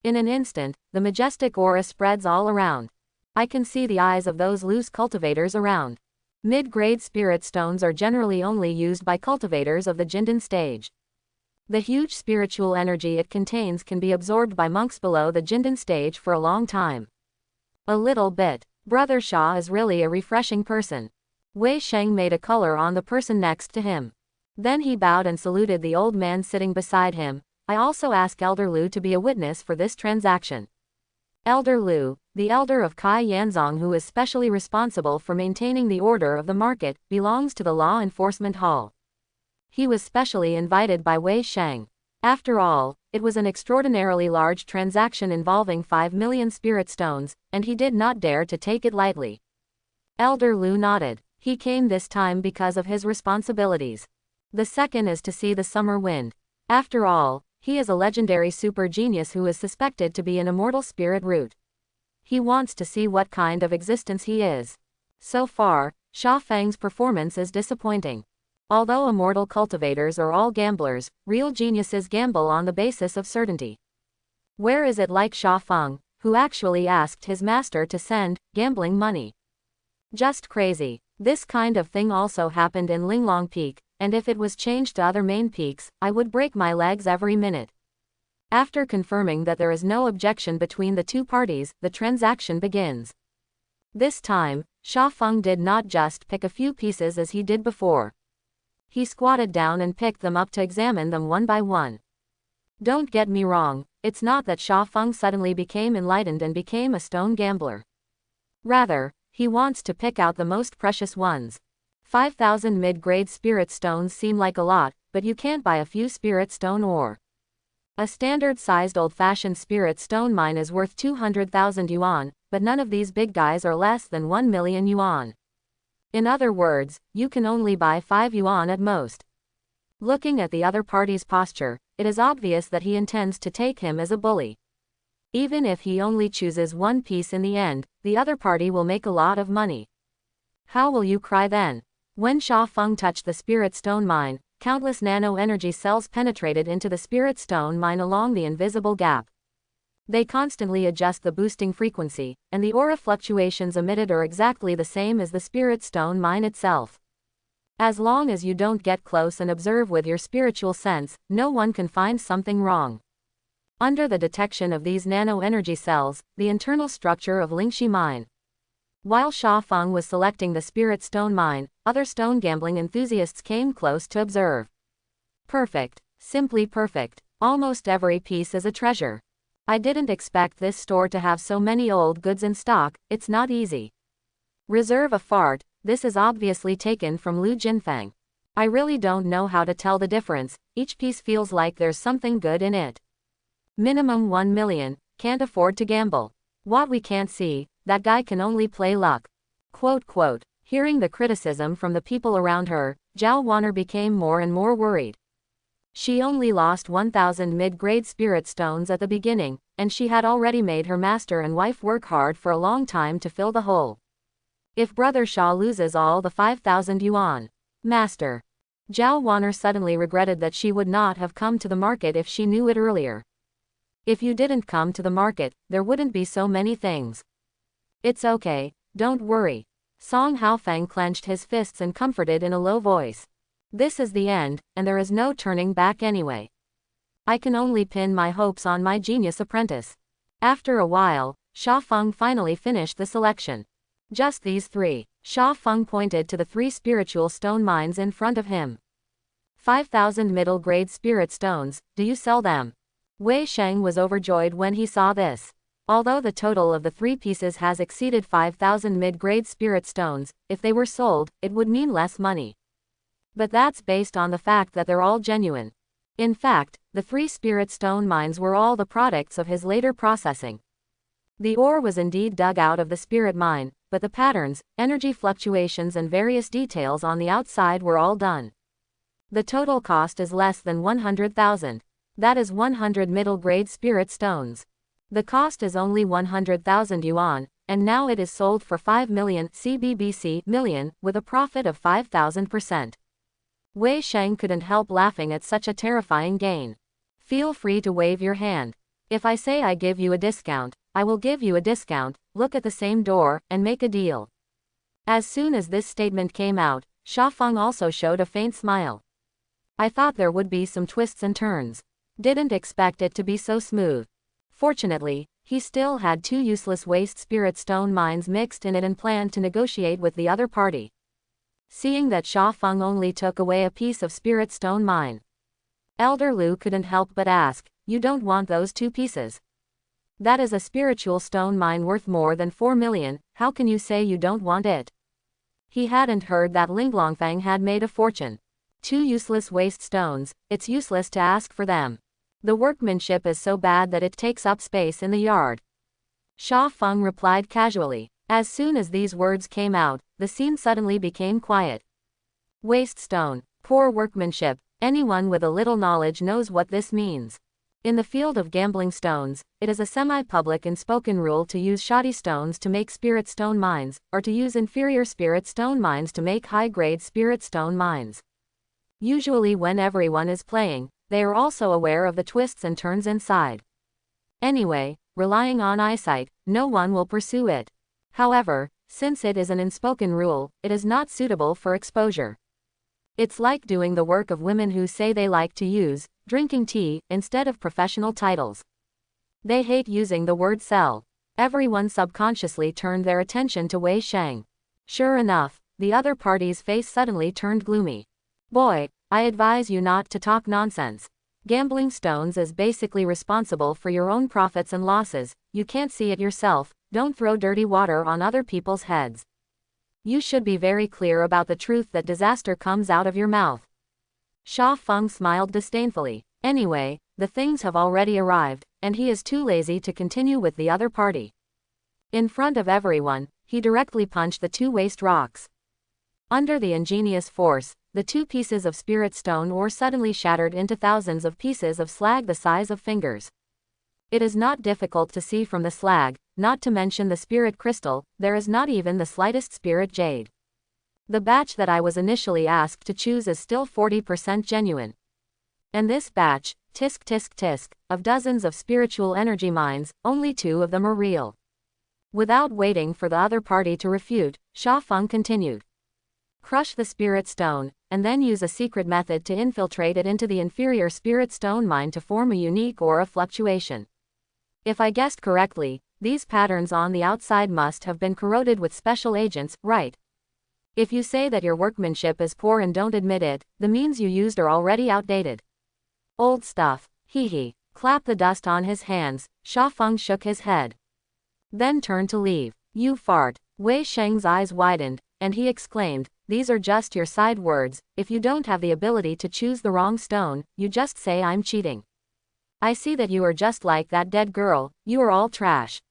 S1: In an instant, the majestic aura spreads all around. I can see the eyes of those loose cultivators around. Mid-grade spirit stones are generally only used by cultivators of the Jindan stage. The huge spiritual energy it contains can be absorbed by monks below the Jindan stage for a long time. A little bit. Brother Sha is really a refreshing person. Wei Sheng made a color on the person next to him. Then he bowed and saluted the old man sitting beside him. I also ask Elder Lu to be a witness for this transaction. Elder Lu, the elder of Kai Yanzong who is specially responsible for maintaining the order of the market, belongs to the Law Enforcement Hall. He was specially invited by Wei Sheng. After all, it was an extraordinarily large transaction involving 5 million spirit stones, and he did not dare to take it lightly. Elder Lu nodded. He came this time because of his responsibilities. The second is to see the summer wind. After all, he is a legendary super genius who is suspected to be an immortal spirit root. He wants to see what kind of existence he is. So far, Sha Feng's performance is disappointing. Although immortal cultivators are all gamblers, real geniuses gamble on the basis of certainty. Where is it like Sha Feng, who actually asked his master to send gambling money? Just crazy. This kind of thing also happened in Linglong Peak, and if it was changed to other main peaks, I would break my legs every minute. After confirming that there is no objection between the two parties, the transaction begins. This time, Sha Feng did not just pick a few pieces as he did before. He squatted down and picked them up to examine them one by one. Don't get me wrong, it's not that Sha Feng suddenly became enlightened and became a stone gambler. Rather, he wants to pick out the most precious ones. 5,000 mid-grade spirit stones seem like a lot, but you can't buy a few spirit stone ore. A standard-sized old-fashioned spirit stone mine is worth 200,000 yuan, but none of these big guys are less than 1 million yuan. In other words, you can only buy 5 yuan at most. Looking at the other party's posture, it is obvious that he intends to take him as a bully. Even if he only chooses one piece in the end, the other party will make a lot of money. How will you cry then? When Sha Feng touched the spirit stone mine, countless nano-energy cells penetrated into the spirit stone mine along the invisible gap. They constantly adjust the boosting frequency, and the aura fluctuations emitted are exactly the same as the spirit stone mine itself. As long as you don't get close and observe with your spiritual sense, no one can find something wrong. Under the detection of these nano-energy cells, the internal structure of Lingxi mine. While Sha Feng was selecting the spirit stone mine, other stone gambling enthusiasts came close to observe. Perfect. Simply perfect. Almost every piece is a treasure. I didn't expect this store to have so many old goods in stock, it's not easy. Reserve a fart, this is obviously taken from Lu Jinfeng. I really don't know how to tell the difference, each piece feels like there's something good in it. Minimum 1 million, can't afford to gamble. What we can't see, that guy can only play luck. Quote. Hearing the criticism from the people around her, Zhao Wanner became more and more worried. She only lost 1,000 mid-grade spirit stones at the beginning, and she had already made her master and wife work hard for a long time to fill the hole. If Brother Sha loses all the 5,000 yuan, master. Zhao Wanner suddenly regretted that she would not have come to the market if she knew it earlier. If you didn't come to the market, there wouldn't be so many things. It's okay, don't worry. Song Haofeng clenched his fists and comforted in a low voice. This is the end, and there is no turning back anyway. I can only pin my hopes on my genius apprentice. After a while, Sha Feng finally finished the selection. Just these 3. Sha Feng pointed to the 3 spiritual stone mines in front of him. 5,000 middle-grade spirit stones, do you sell them? Wei Sheng was overjoyed when he saw this. Although the total of the 3 pieces has exceeded 5,000 mid-grade spirit stones, if they were sold, it would mean less money. But that's based on the fact that they're all genuine. In fact, the 3 spirit stone mines were all the products of his later processing. The ore was indeed dug out of the spirit mine, but the patterns, energy fluctuations and various details on the outside were all done. The total cost is less than 100,000. That is 100 middle-grade spirit stones. The cost is only 100,000 yuan, and now it is sold for 5 million CBBC million, with a profit of 5,000%. Wei Sheng couldn't help laughing at such a terrifying gain. Feel free to wave your hand. If I say I give you a discount, I will give you a discount, look at the same door, and make a deal. As soon as this statement came out, Sha Feng also showed a faint smile. I thought there would be some twists and turns. Didn't expect it to be so smooth. Fortunately, he still had 2 useless waste spirit stone mines mixed in it and planned to negotiate with the other party. Seeing that Sha Feng only took away a piece of spirit stone mine, Elder Lu couldn't help but ask, you don't want those 2 pieces? That is a spiritual stone mine worth more than 4 million, how can you say you don't want it? He hadn't heard that Linglongfang had made a fortune. 2 useless waste stones, it's useless to ask for them. The workmanship is so bad that it takes up space in the yard. Sha Feng replied casually. As soon as these words came out, the scene suddenly became quiet. Waste stone, poor workmanship, anyone with a little knowledge knows what this means. In the field of gambling stones, it is a semi-public and spoken rule to use shoddy stones to make spirit stone mines, or to use inferior spirit stone mines to make high-grade spirit stone mines. Usually when everyone is playing, they are also aware of the twists and turns inside. Anyway, relying on eyesight, no one will pursue it. However, since it is an unspoken rule, it is not suitable for exposure. It's like doing the work of women who say they like to use drinking tea instead of professional titles. They hate using the word sell. Everyone subconsciously turned their attention to Wei Sheng. Sure enough, the other party's face suddenly turned gloomy. Boy, I advise you not to talk nonsense. Gambling stones is basically responsible for your own profits and losses, you can't see it yourself, don't throw dirty water on other people's heads. You should be very clear about the truth that disaster comes out of your mouth. Sha Feng smiled disdainfully. Anyway, the things have already arrived, and he is too lazy to continue with the other party. In front of everyone, he directly punched the 2 waste rocks. Under the ingenious force, the 2 pieces of spirit stone ore suddenly shattered into thousands of pieces of slag the size of fingers. It is not difficult to see from the slag, not to mention the spirit crystal, there is not even the slightest spirit jade. The batch that I was initially asked to choose is still 40% genuine. And this batch, tisk tisk tisk, of dozens of spiritual energy mines, only 2 of them are real. Without waiting for the other party to refute, Sha Feng continued. Crush the spirit stone, and then use a secret method to infiltrate it into the inferior spirit stone mine to form a unique aura fluctuation. If I guessed correctly, these patterns on the outside must have been corroded with special agents, right? If you say that your workmanship is poor and don't admit it, the means you used are already outdated. Old stuff, hee hee. Clap the dust on his hands, Sha Feng shook his head. Then turned to leave. You fart. Wei Sheng's eyes widened, and he exclaimed, these are just your side words, if you don't have the ability to choose the wrong stone, you just say I'm cheating. I see that you are just like that dead girl, you are all trash.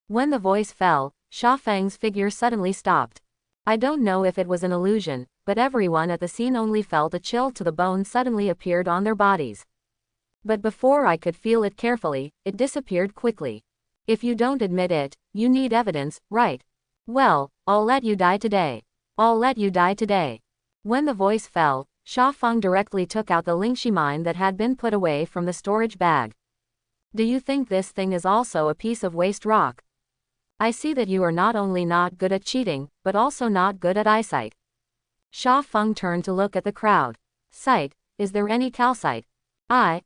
S1: When the voice fell, Sha Feng's figure suddenly stopped. I don't know if it was an illusion, but everyone at the scene only felt a chill to the bone suddenly appeared on their bodies. But before I could feel it carefully, it disappeared quickly. If you don't admit it, you need evidence, right? Well, I'll let you die today. I'll let you die today. When the voice fell, Sha Feng directly took out the Lingxi mine that had been put away from the storage bag. Do you think this thing is also a piece of waste rock? I see that you are not only not good at cheating, but also not good at eyesight. Sha Feng turned to look at the crowd. Sight, is there any calcite? I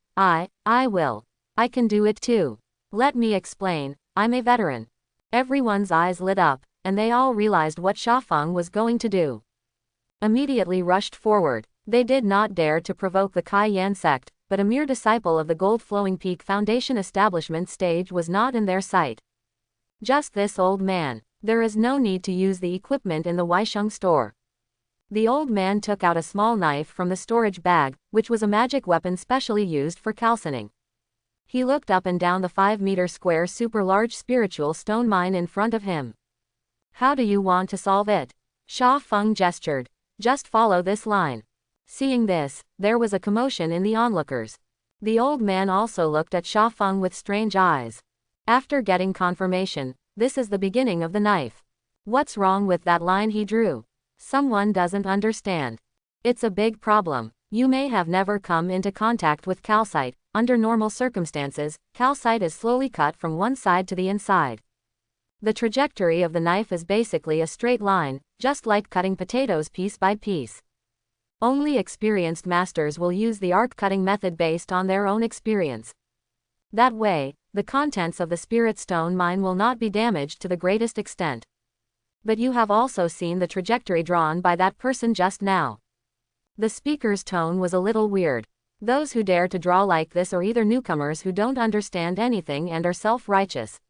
S1: will. I can do it too. Let me explain, I'm a veteran. Everyone's eyes lit up, and they all realized what Shafeng was going to do. Immediately rushed forward. They did not dare to provoke the Kai Yan sect, but a mere disciple of the Gold Flowing Peak Foundation establishment stage was not in their sight. Just this old man. There is no need to use the equipment in the Weisheng store. The old man took out a small knife from the storage bag, which was a magic weapon specially used for calcining. He looked up and down the 5-meter square super large spiritual stone mine in front of him. How do you want to solve it? Shafeng gestured. Just follow this line. Seeing this, there was a commotion in the onlookers. The old man also looked at Shafeng with strange eyes. After getting confirmation, this is the beginning of the knife. What's wrong with that line he drew? Someone doesn't understand. It's a big problem. You may have never come into contact with calcite. Under normal circumstances, calcite is slowly cut from one side to the inside. The trajectory of the knife is basically a straight line, just like cutting potatoes piece by piece. Only experienced masters will use the arc cutting method based on their own experience. That way, the contents of the spirit stone mine will not be damaged to the greatest extent. But you have also seen the trajectory drawn by that person just now. The speaker's tone was a little weird. Those who dare to draw like this are either newcomers who don't understand anything and are self-righteous.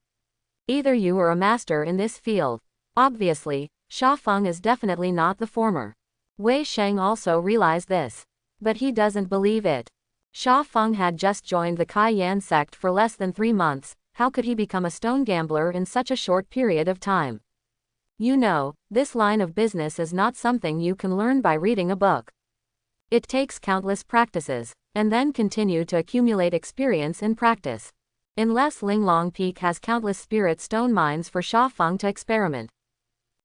S1: Either you are a master in this field. Obviously, Shafeng is definitely not the former. Wei Sheng also realized this. But he doesn't believe it. Shafeng had just joined the Kai Yan sect for less than 3 months, how could he become a stone gambler in such a short period of time? You know, this line of business is not something you can learn by reading a book. It takes countless practices, and then continue to accumulate experience in practice. Unless Linglong Peak has countless spirit stone mines for Shafeng to experiment.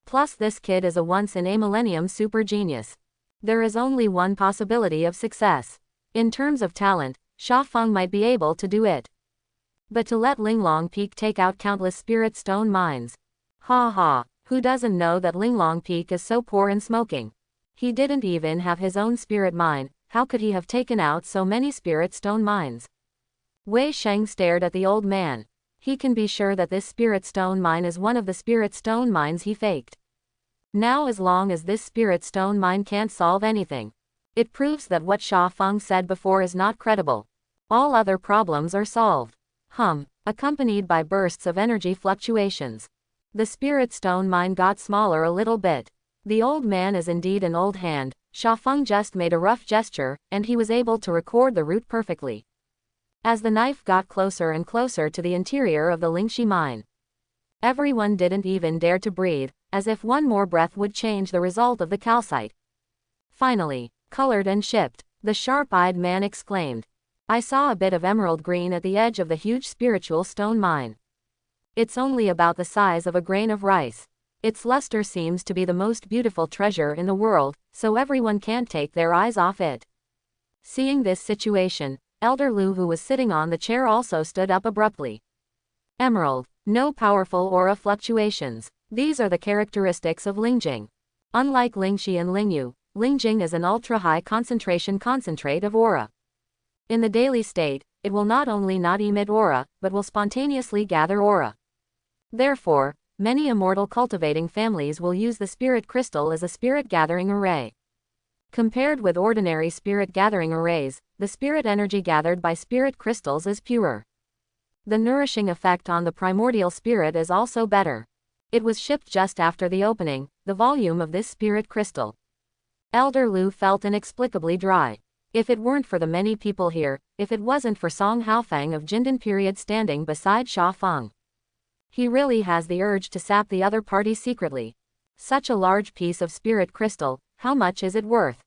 S1: Plus this kid is a once-in-a-millennium super genius. There is only one possibility of success. In terms of talent, Shafeng might be able to do it. But to let Linglong Peak take out countless spirit stone mines. Ha ha, who doesn't know that Linglong Peak is so poor in smoking? He didn't even have his own spirit mine, how could he have taken out so many spirit stone mines? Wei Sheng stared at the old man. He can be sure that this spirit stone mine is one of the spirit stone mines he faked. Now as long as this spirit stone mine can't solve anything, it proves that what Shafeng said before is not credible. All other problems are solved. Accompanied by bursts of energy fluctuations. The spirit stone mine got smaller a little bit. The old man is indeed an old hand. Shafeng just made a rough gesture, and he was able to record the route perfectly. As the knife got closer and closer to the interior of the Lingxi mine, everyone didn't even dare to breathe, as if one more breath would change the result of the calcite. Finally, colored and shipped, the sharp-eyed man exclaimed. I saw a bit of emerald green at the edge of the huge spiritual stone mine. It's only about the size of a grain of rice. Its luster seems to be the most beautiful treasure in the world, so everyone can't take their eyes off it. Seeing this situation, Elder Lu, who was sitting on the chair, also stood up abruptly. Emerald, no powerful aura fluctuations. These are the characteristics of Lingjing. Unlike Lingxi and Lingyu, Lingjing is an ultra-high concentration concentrate of aura. In the daily state, it will not only not emit aura, but will spontaneously gather aura. Therefore, many immortal cultivating families will use the spirit crystal as a spirit gathering array. Compared with ordinary spirit gathering arrays, the spirit energy gathered by spirit crystals is purer. The nourishing effect on the primordial spirit is also better. It was shipped just after the opening, the volume of this spirit crystal. Elder Lu felt inexplicably dry. If it weren't for the many people here, if it wasn't for Song Haofang of Jindan period standing beside Shafeng. He really has the urge to sap the other party secretly. Such a large piece of spirit crystal, how much is it worth?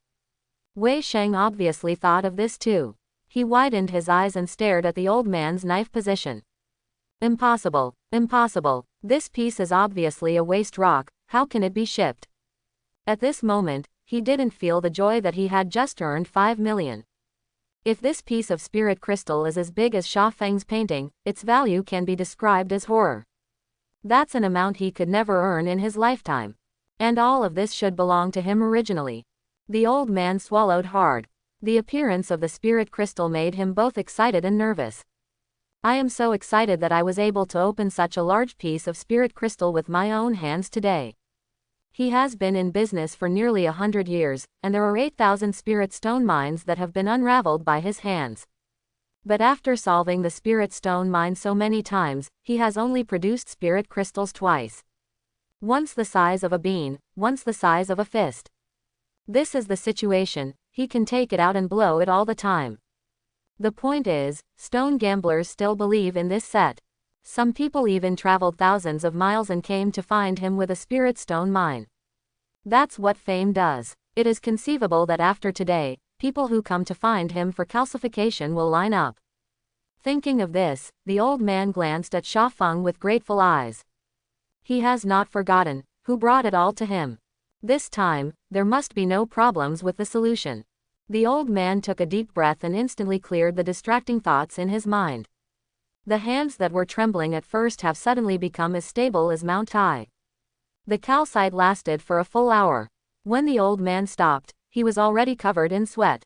S1: Wei Sheng obviously thought of this too. He widened his eyes and stared at the old man's knife position. Impossible, impossible. This piece is obviously a waste rock, how can it be shipped? At this moment, he didn't feel the joy that he had just earned 5 million. If this piece of spirit crystal is as big as Shafeng's painting, its value can be described as horror. That's an amount he could never earn in his lifetime. And all of this should belong to him originally. The old man swallowed hard. The appearance of the spirit crystal made him both excited and nervous. I am so excited that I was able to open such a large piece of spirit crystal with my own hands today. He has been in business for nearly 100 years, and there are 8,000 spirit stone mines that have been unraveled by his hands. But after solving the spirit stone mine so many times, he has only produced spirit crystals twice. Once the size of a bean, once the size of a fist. This is the situation, he can take it out and blow it all the time. The point is, stone gamblers still believe in this set. Some people even traveled thousands of miles and came to find him with a spirit stone mine. That's what fame does. It is conceivable that after today, people who come to find him for calcification will line up. Thinking of this, the old man glanced at Sha Feng with grateful eyes. He has not forgotten who brought it all to him. This time, there must be no problems with the solution. The old man took a deep breath and instantly cleared the distracting thoughts in his mind. The hands that were trembling at first have suddenly become as stable as Mount Tai. The calcite lasted for a full hour. When the old man stopped, he was already covered in sweat.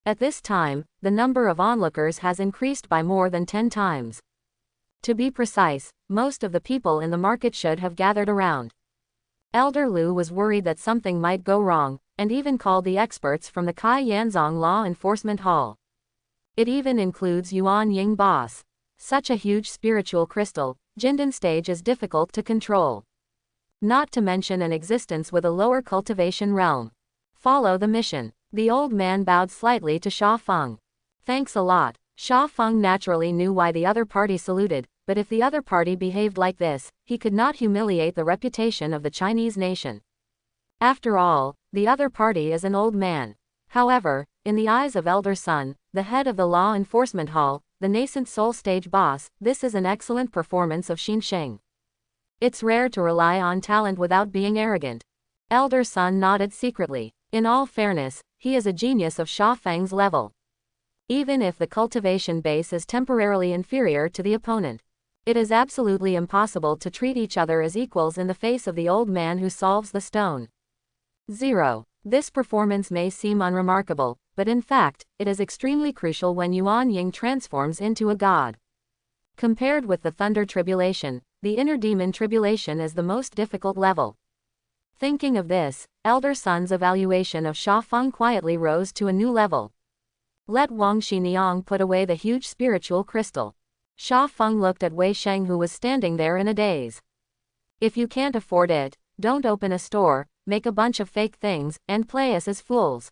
S1: At this time, the number of onlookers has increased by more than 10 times. To be precise, most of the people in the market should have gathered around. Elder Lu was worried that something might go wrong, and even called the experts from the Kai Yanzong Law Enforcement Hall. It even includes Yuan Ying Boss. Such a huge spiritual crystal, Jindan stage is difficult to control. Not to mention an existence with a lower cultivation realm. Follow the mission. The old man bowed slightly to Sha Feng. Thanks a lot. Sha Feng naturally knew why the other party saluted, but if the other party behaved like this, he could not humiliate the reputation of the Chinese nation. After all, the other party is an old man. However, in the eyes of Elder Sun, the head of the Law Enforcement Hall, the nascent soul stage boss, this is an excellent performance of Xin Sheng. It's rare to rely on talent without being arrogant. Elder Sun nodded secretly. In all fairness, he is a genius of Sha Feng's level. Even if the cultivation base is temporarily inferior to the opponent, it is absolutely impossible to treat each other as equals in the face of the old man who solves the stone. 0. This performance may seem unremarkable, but in fact, it is extremely crucial when Yuan Ying transforms into a god. Compared with the Thunder Tribulation, the Inner Demon Tribulation is the most difficult level. Thinking of this, Elder Sun's evaluation of Sha Feng quietly rose to a new level. Let Wang Xiniang put away the huge spiritual crystal. Sha Feng looked at Wei Sheng, who was standing there in a daze. If you can't afford it, don't open a store, make a bunch of fake things, and play us as fools.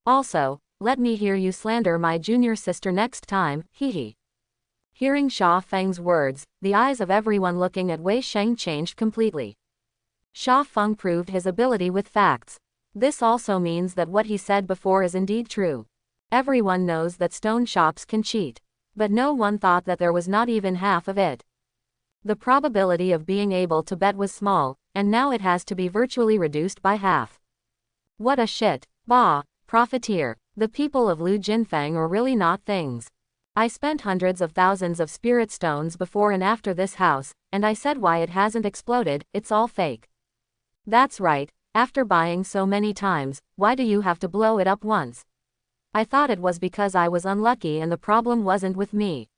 S1: Also, let me hear you slander my junior sister next time, hee. Hearing Sha Feng's words, the eyes of everyone looking at Wei Sheng changed completely. Sha Feng proved his ability with facts. This also means that what he said before is indeed true. Everyone knows that stone shops can cheat. But no one thought that there was not even half of it. The probability of being able to bet was small, and now it has to be virtually reduced by half. What a shit, profiteer. The people of Lu Jinfeng are really not things. I spent hundreds of thousands of spirit stones before and after this house, and I said why it hasn't exploded, it's all fake. That's right, after buying so many times, why do you have to blow it up once? I thought it was because I was unlucky and the problem wasn't with me.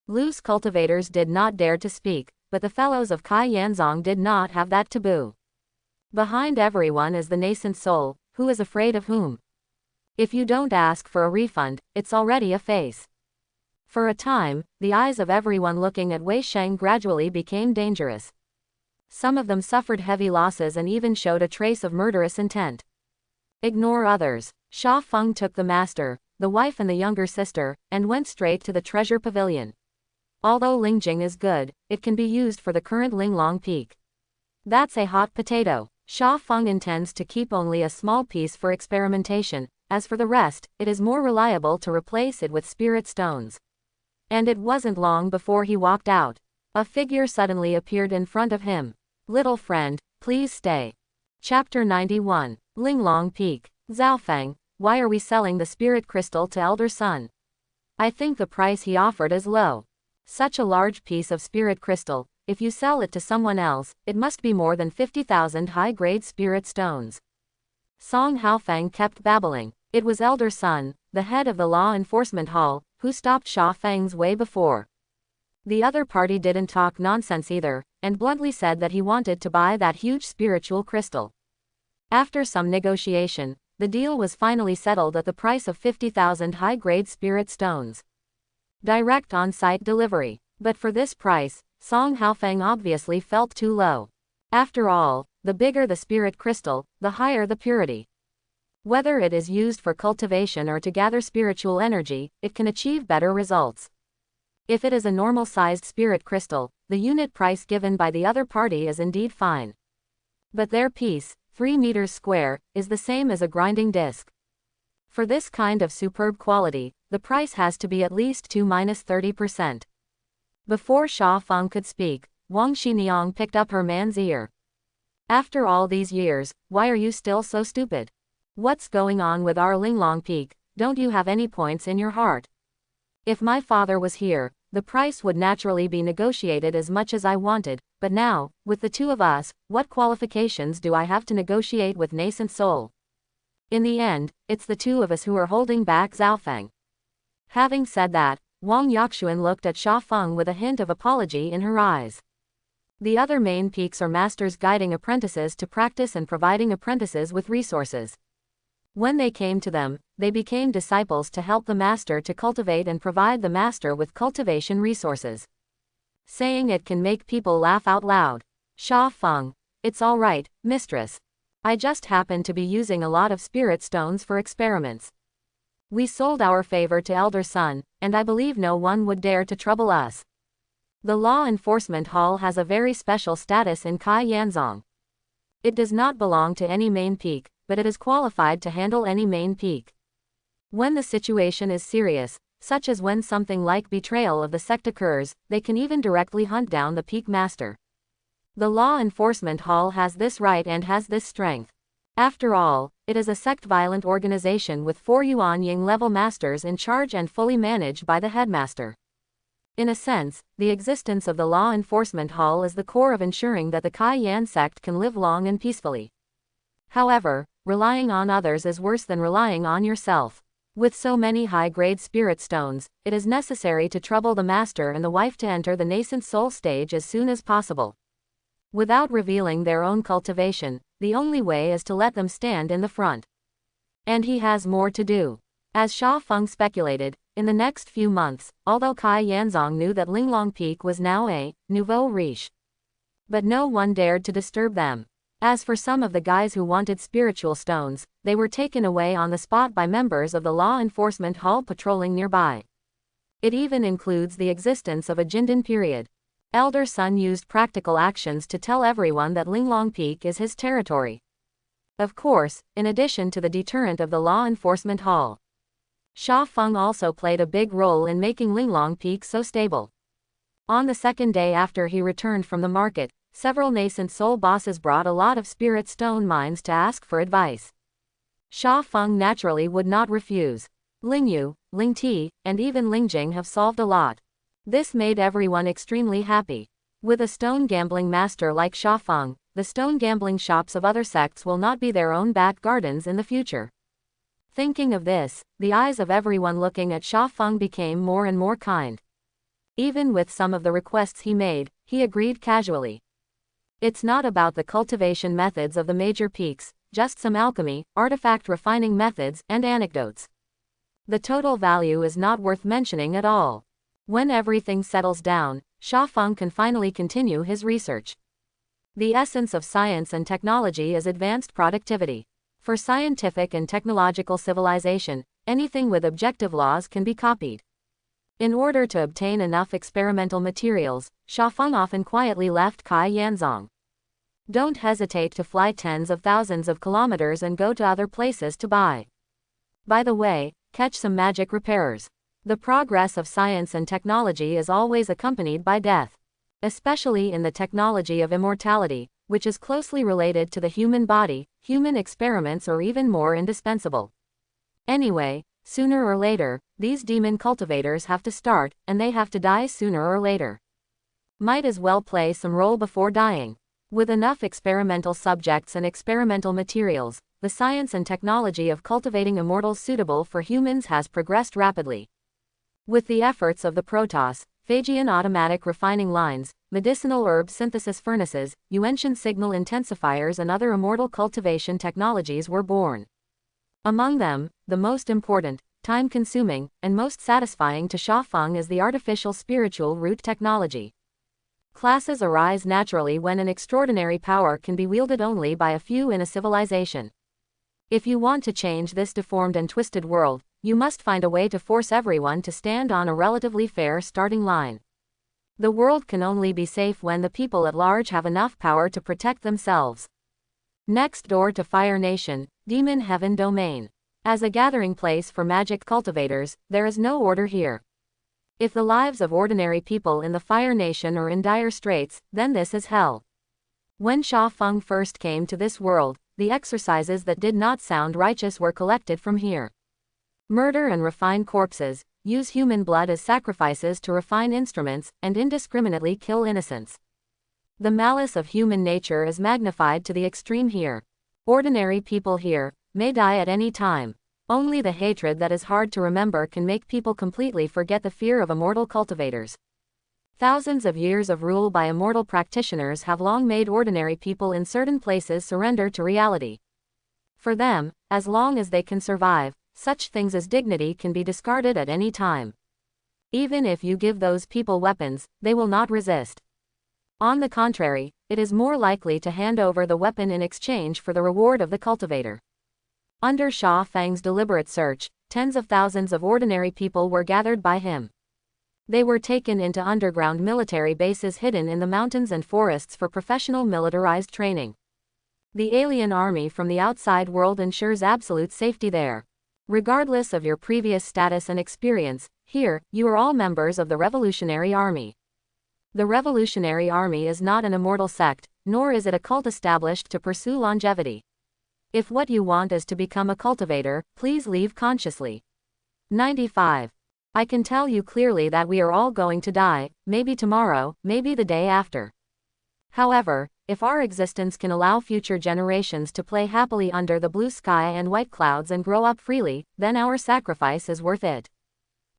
S1: Lu's cultivators did not dare to speak, but the fellows of Kai Yanzong did not have that taboo. Behind everyone is the nascent soul, who is afraid of whom? If you don't ask for a refund, it's already a face. For a time, the eyes of everyone looking at Wei Sheng gradually became dangerous. Some of them suffered heavy losses and even showed a trace of murderous intent. Ignore others. Sha Feng took the master, the wife and the younger sister, and went straight to the treasure pavilion. Although Lingjing is good, it can be used for the current Linglong Peak. That's a hot potato. Sha Feng intends to keep only a small piece for experimentation. As for the rest, it is more reliable to replace it with spirit stones. And it wasn't long before he walked out. A figure suddenly appeared in front of him. Little friend, please stay. Chapter 91. Linglong Peak. Zhaofeng, why are we selling the spirit crystal to Elder Sun? I think the price he offered is low. Such a large piece of spirit crystal, if you sell it to someone else, it must be more than 50,000 high-grade spirit stones. Song Haofeng kept babbling. It was Elder Sun, the head of the Law Enforcement Hall, who stopped Sha Feng's way before. The other party didn't talk nonsense either, and bluntly said that he wanted to buy that huge spiritual crystal. After some negotiation, the deal was finally settled at the price of 50,000 high-grade spirit stones. Direct on-site delivery. But for this price, Song Haofeng obviously felt too low. After all, the bigger the spirit crystal, the higher the purity. Whether it is used for cultivation or to gather spiritual energy, it can achieve better results. If it is a normal-sized spirit crystal, the unit price given by the other party is indeed fine. But their piece, 3 meters square, is the same as a grinding disc. For this kind of superb quality, the price has to be at least 2–30%. Before Sha Feng could speak, Wang Xiniang picked up her man's ear. After all these years, why are you still so stupid? What's going on with our Linglong Peak? Don't you have any points in your heart? If my father was here, the price would naturally be negotiated as much as I wanted, but now, with the two of us, what qualifications do I have to negotiate with nascent soul? In the end, it's the two of us who are holding back Zhaofeng. Having said that, Wang Yaxuan looked at Sha Feng with a hint of apology in her eyes. The other main peaks are masters guiding apprentices to practice and providing apprentices with resources. When they came to them, they became disciples to help the master to cultivate and provide the master with cultivation resources. Saying it can make people laugh out loud. Sha Feng, it's all right, mistress. I just happen to be using a lot of spirit stones for experiments. We sold our favor to Elder Sun, and I believe no one would dare to trouble us. The Law Enforcement Hall has a very special status in Kai Yanzong. It does not belong to any main peak, but it is qualified to handle any main peak. When the situation is serious, such as when something like betrayal of the sect occurs, they can even directly hunt down the peak master. The Law Enforcement Hall has this right and has this strength. After all, it is a sect-violent organization with 4 Yuanying level masters in charge and fully managed by the headmaster. In a sense, the existence of the Law Enforcement Hall is the core of ensuring that the Kai Yan sect can live long and peacefully. However, relying on others is worse than relying on yourself. With so many high-grade spirit stones, it is necessary to trouble the master and the wife to enter the nascent soul stage as soon as possible. Without revealing their own cultivation, the only way is to let them stand in the front. And he has more to do. As Sha Feng speculated, in the next few months, although Kai Yanzong knew that Linglong Peak was now a nouveau riche, but no one dared to disturb them. As for some of the guys who wanted spiritual stones, they were taken away on the spot by members of the Law Enforcement Hall patrolling nearby. It even includes the existence of a Jindan period. Elder Sun used practical actions to tell everyone that Linglong Peak is his territory. Of course, in addition to the deterrent of the Law Enforcement Hall, Sha Feng also played a big role in making Linglong Peak so stable. On the second day after he returned from the market, several nascent soul bosses brought a lot of spirit stone mines to ask for advice. Sha Feng naturally would not refuse. Ling Yu, Ling Ti, and even Ling Jing have solved a lot. This made everyone extremely happy. With a stone gambling master like Sha Feng, the stone gambling shops of other sects will not be their own back gardens in the future. Thinking of this, the eyes of everyone looking at Sha Feng became more and more kind. Even with some of the requests he made, he agreed casually. It's not about the cultivation methods of the major peaks, just some alchemy, artifact refining methods, and anecdotes. The total value is not worth mentioning at all. When everything settles down, Sha Feng can finally continue his research. The essence of science and technology is advanced productivity. For scientific and technological civilization, anything with objective laws can be copied. In order to obtain enough experimental materials, Sha Feng often quietly left Kai Yanzong. Don't hesitate to fly tens of thousands of kilometers and go to other places to buy. By the way, catch some magic repairers. The progress of science and technology is always accompanied by death. Especially in the technology of immortality, which is closely related to the human body, human experiments are even more indispensable. Anyway, sooner or later, these demon cultivators have to start, and they have to die sooner or later. Might as well play some role before dying. With enough experimental subjects and experimental materials, the science and technology of cultivating immortals suitable for humans has progressed rapidly. With the efforts of the Protoss, Phagian automatic refining lines, medicinal herb synthesis furnaces, Uentian signal intensifiers and other immortal cultivation technologies were born. Among them, the most important, time-consuming, and most satisfying to Sha Feng is the artificial spiritual root technology. Classes arise naturally when an extraordinary power can be wielded only by a few in a civilization. If you want to change this deformed and twisted world, you must find a way to force everyone to stand on a relatively fair starting line. The world can only be safe when the people at large have enough power to protect themselves. Next door to Fire Nation, Demon Heaven Domain. As a gathering place for magic cultivators, there is no order here. If the lives of ordinary people in the Fire Nation are in dire straits, then this is hell. When Sha Feng first came to this world, the exercises that did not sound righteous were collected from here. Murder and refine corpses, use human blood as sacrifices to refine instruments, and indiscriminately kill innocents. The malice of human nature is magnified to the extreme here. Ordinary people here may die at any time. Only the hatred that is hard to remember can make people completely forget the fear of immortal cultivators. Thousands of years of rule by immortal practitioners have long made ordinary people in certain places surrender to reality. For them, as long as they can survive, such things as dignity can be discarded at any time. Even if you give those people weapons, they will not resist. On the contrary, it is more likely to hand over the weapon in exchange for the reward of the cultivator. Under Sha Feng's deliberate search, tens of thousands of ordinary people were gathered by him. They were taken into underground military bases hidden in the mountains and forests for professional militarized training. The alien army from the outside world ensures absolute safety there. Regardless of your previous status and experience, here, you are all members of the Revolutionary Army. The Revolutionary Army is not an immortal sect, nor is it a cult established to pursue longevity. If what you want is to become a cultivator, please leave consciously. 95. I can tell you clearly that we are all going to die, maybe tomorrow, maybe the day after. However, if our existence can allow future generations to play happily under the blue sky and white clouds and grow up freely, then our sacrifice is worth it.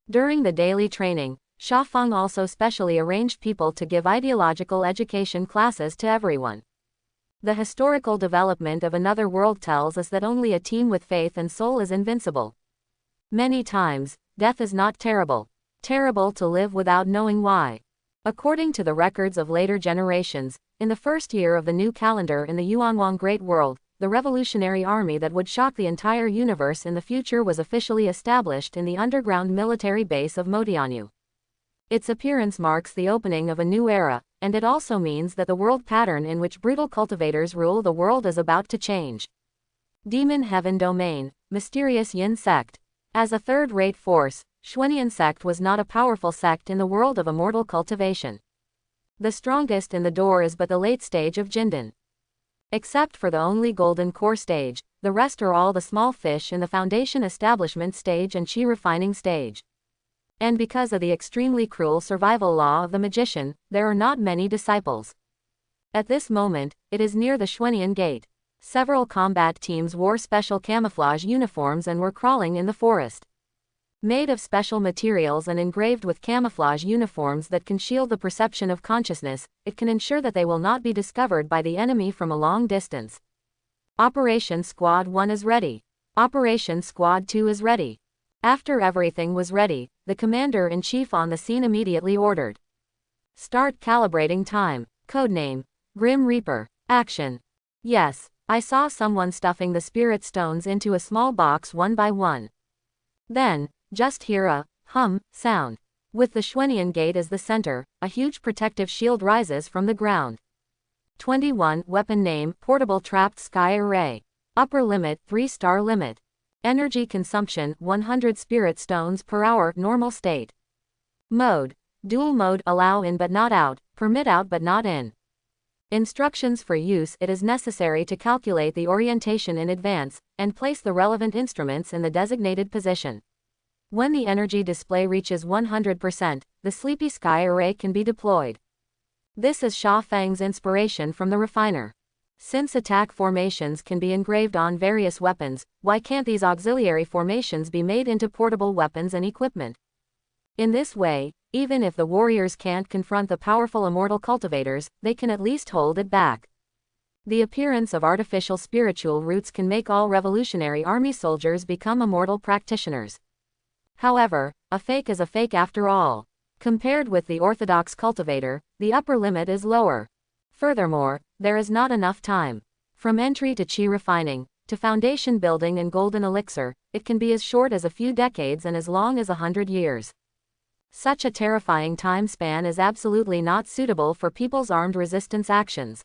S1: During the daily training, Sha Feng also specially arranged people to give ideological education classes to everyone. The historical development of another world tells us that only a team with faith and soul is invincible. Many times, death is not terrible. Terrible to live without knowing why. According to the records of later generations, in the first year of the new calendar in the Yuanwang Great World, the revolutionary army that would shock the entire universe in the future was officially established in the underground military base of Modianyu. Its appearance marks the opening of a new era, and it also means that the world pattern in which brutal cultivators rule the world is about to change. Demon Heaven Domain, Mysterious Yin Sect. As a third-rate force, Xuanian sect was not a powerful sect in the world of immortal cultivation. The strongest in the door is but the late stage of Jindan. Except for the only golden core stage, the rest are all the small fish in the foundation establishment stage and chi refining stage. And because of the extremely cruel survival law of the magician, there are not many disciples. At this moment, it is near the Xuanian gate. Several combat teams wore special camouflage uniforms and were crawling in the forest. Made of special materials and engraved with camouflage uniforms that can shield the perception of consciousness, it can ensure that they will not be discovered by the enemy from a long distance. Operation Squad 1 is ready. Operation Squad 2 is ready. After everything was ready, the commander-in-chief on the scene immediately ordered. Start calibrating time. Codename: Grim Reaper. Action. Yes, I saw someone stuffing the spirit stones into a small box one by one. Then, just hear a hum sound. With the Xuanian gate as the center, a huge protective shield rises from the ground. 21. Weapon name: Portable Trapped Sky Array. Upper limit: 3-star limit. Energy consumption: 100 spirit stones per hour. Normal state. Mode: Dual mode. Allow in but not out, permit out but not in. Instructions for use: It is necessary to calculate the orientation in advance, and place the relevant instruments in the designated position. When the energy display reaches 100%, the Sleepy Sky Array can be deployed. This is Sha Feng's inspiration from the refiner. Since attack formations can be engraved on various weapons, why can't these auxiliary formations be made into portable weapons and equipment? In this way, even if the warriors can't confront the powerful immortal cultivators, they can at least hold it back. The appearance of artificial spiritual roots can make all revolutionary army soldiers become immortal practitioners. However, a fake is a fake after all. Compared with the orthodox cultivator, the upper limit is lower. Furthermore, there is not enough time. From entry to chi refining, to foundation building and golden elixir, it can be as short as a few decades and as long as 100 years. Such a terrifying time span is absolutely not suitable for people's armed resistance actions.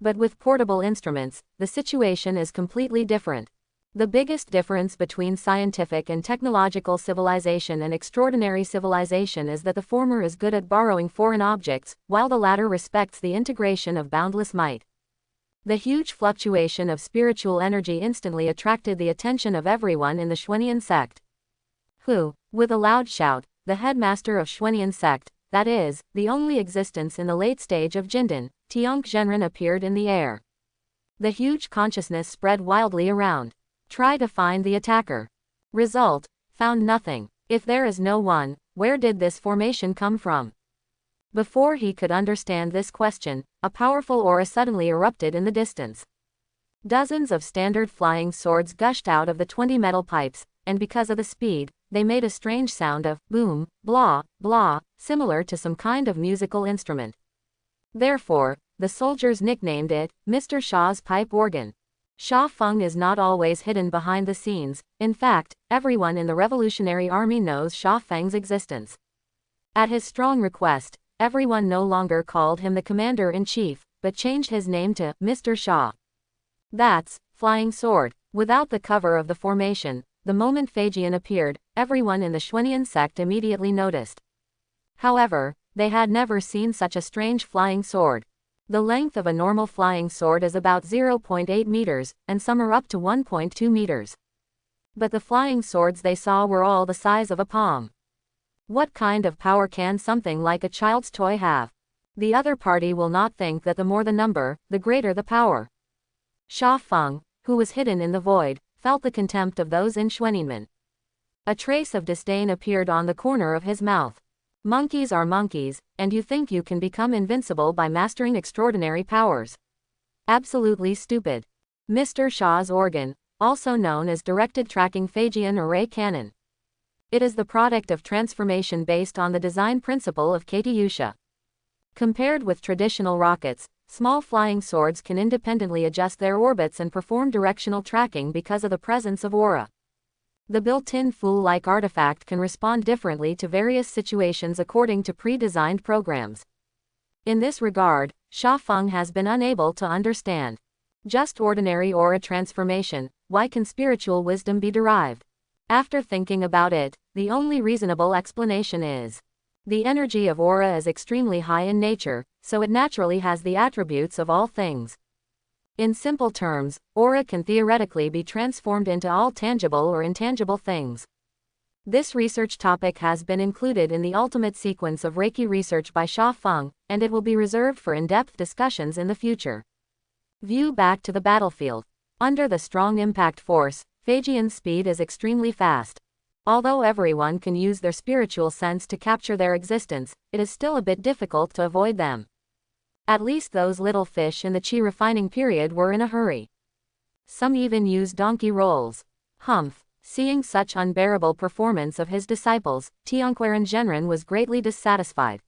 S1: But with portable instruments, the situation is completely different. The biggest difference between scientific and technological civilization and extraordinary civilization is that the former is good at borrowing foreign objects, while the latter respects the integration of boundless might. The huge fluctuation of spiritual energy instantly attracted the attention of everyone in the Xuanian sect. Who, with a loud shout, the headmaster of Xuanian sect, that is, the only existence in the late stage of Jindan, Tianq Zhenren appeared in the air. The huge consciousness spread wildly around. Try to find the attacker. Result, found nothing. If there is no one, where did this formation come from? Before he could understand this question, a powerful aura suddenly erupted in the distance. Dozens of standard flying swords gushed out of the 20 metal pipes, and because of the speed, they made a strange sound of boom, blah, blah, similar to some kind of musical instrument. Therefore, the soldiers nicknamed it Mr. Shah's pipe organ. Sha Feng is not always hidden behind the scenes. In fact, everyone in the Revolutionary Army knows Sha Feng's existence. At his strong request, everyone no longer called him the commander-in-chief, but changed his name to Mr. Shah. That's Flying Sword. Without the cover of the formation, the moment Feijian appeared, everyone in the Xuanian sect immediately noticed. However, they had never seen such a strange flying sword. The length of a normal flying sword is about 0.8 meters, and some are up to 1.2 meters. But the flying swords they saw were all the size of a palm. What kind of power can something like a child's toy have? The other party will not think that the more the number, the greater the power. Sha Feng, who was hidden in the void, felt the contempt of those in Xuanianmen. A trace of disdain appeared on the corner of his mouth. Monkeys are monkeys, and you think you can become invincible by mastering extraordinary powers. Absolutely stupid. Mr. Shah's organ, also known as directed tracking Feijian array cannon. It is the product of transformation based on the design principle of Katyusha. Compared with traditional rockets, small flying swords can independently adjust their orbits and perform directional tracking because of the presence of aura. The built-in fool-like artifact can respond differently to various situations according to pre-designed programs. In this regard, Sha Feng has been unable to understand. Just ordinary aura transformation, why can spiritual wisdom be derived? After thinking about it, the only reasonable explanation is the energy of aura is extremely high in nature, so it naturally has the attributes of all things. In simple terms, aura can theoretically be transformed into all tangible or intangible things. This research topic has been included in the ultimate sequence of Reiki research by Sha Feng, and it will be reserved for in-depth discussions in the future. View back to the battlefield. Under the strong impact force, Feijian's speed is extremely fast. Although everyone can use their spiritual sense to capture their existence, it is still a bit difficult to avoid them. At least those little fish in the chi refining period were in a hurry. Some even used donkey rolls. Humph! Seeing such unbearable performance of his disciples, Tianq Zhenren was greatly dissatisfied.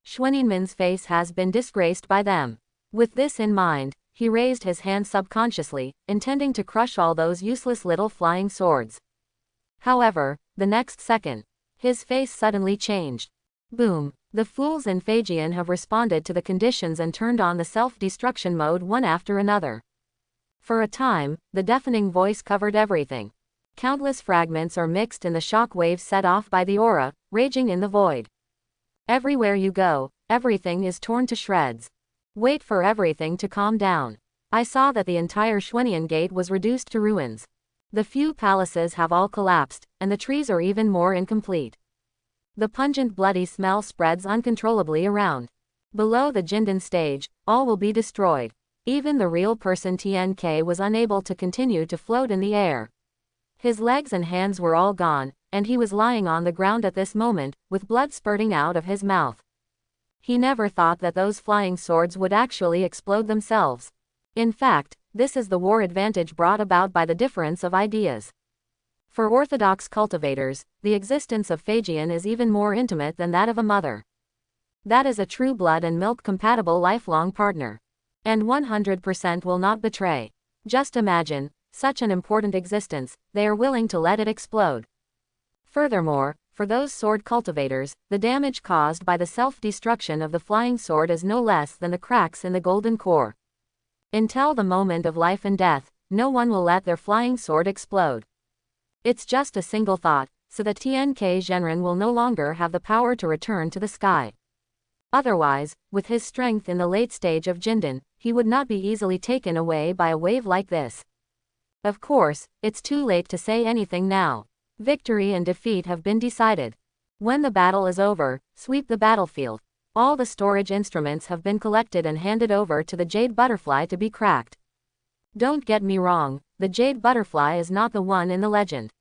S1: Xuanianmen's face has been disgraced by them. With this in mind, he raised his hand subconsciously, intending to crush all those useless little flying swords. However, the next second, his face suddenly changed. Boom! The fools in Feijian have responded to the conditions and turned on the self-destruction mode one after another. For a time, the deafening voice covered everything. Countless fragments are mixed in the shock waves set off by the aura, raging in the void. Everywhere you go, everything is torn to shreds. Wait for everything to calm down. I saw that the entire Xuanian gate was reduced to ruins. The few palaces have all collapsed, and the trees are even more incomplete. The pungent bloody smell spreads uncontrollably around. Below the Jindan stage, all will be destroyed. Even the real person TNK was unable to continue to float in the air. His legs and hands were all gone, and he was lying on the ground at this moment, with blood spurting out of his mouth. He never thought that those flying swords would actually explode themselves. In fact, this is the war advantage brought about by the difference of ideas. For orthodox cultivators, the existence of Phagian is even more intimate than that of a mother. That is a true blood and milk compatible lifelong partner. And 100% will not betray. Just imagine, such an important existence, they are willing to let it explode. Furthermore, for those sword cultivators, the damage caused by the self-destruction of the flying sword is no less than the cracks in the golden core. Until the moment of life and death, no one will let their flying sword explode. It's just a single thought, so that TNK Genren will no longer have the power to return to the sky. Otherwise, with his strength in the late stage of Jinden, he would not be easily taken away by a wave like this. Of course, it's too late to say anything now. Victory and defeat have been decided. When the battle is over, sweep the battlefield. All the storage instruments have been collected and handed over to the Jade Butterfly to be cracked. Don't get me wrong, the Jade Butterfly is not the one in the legend.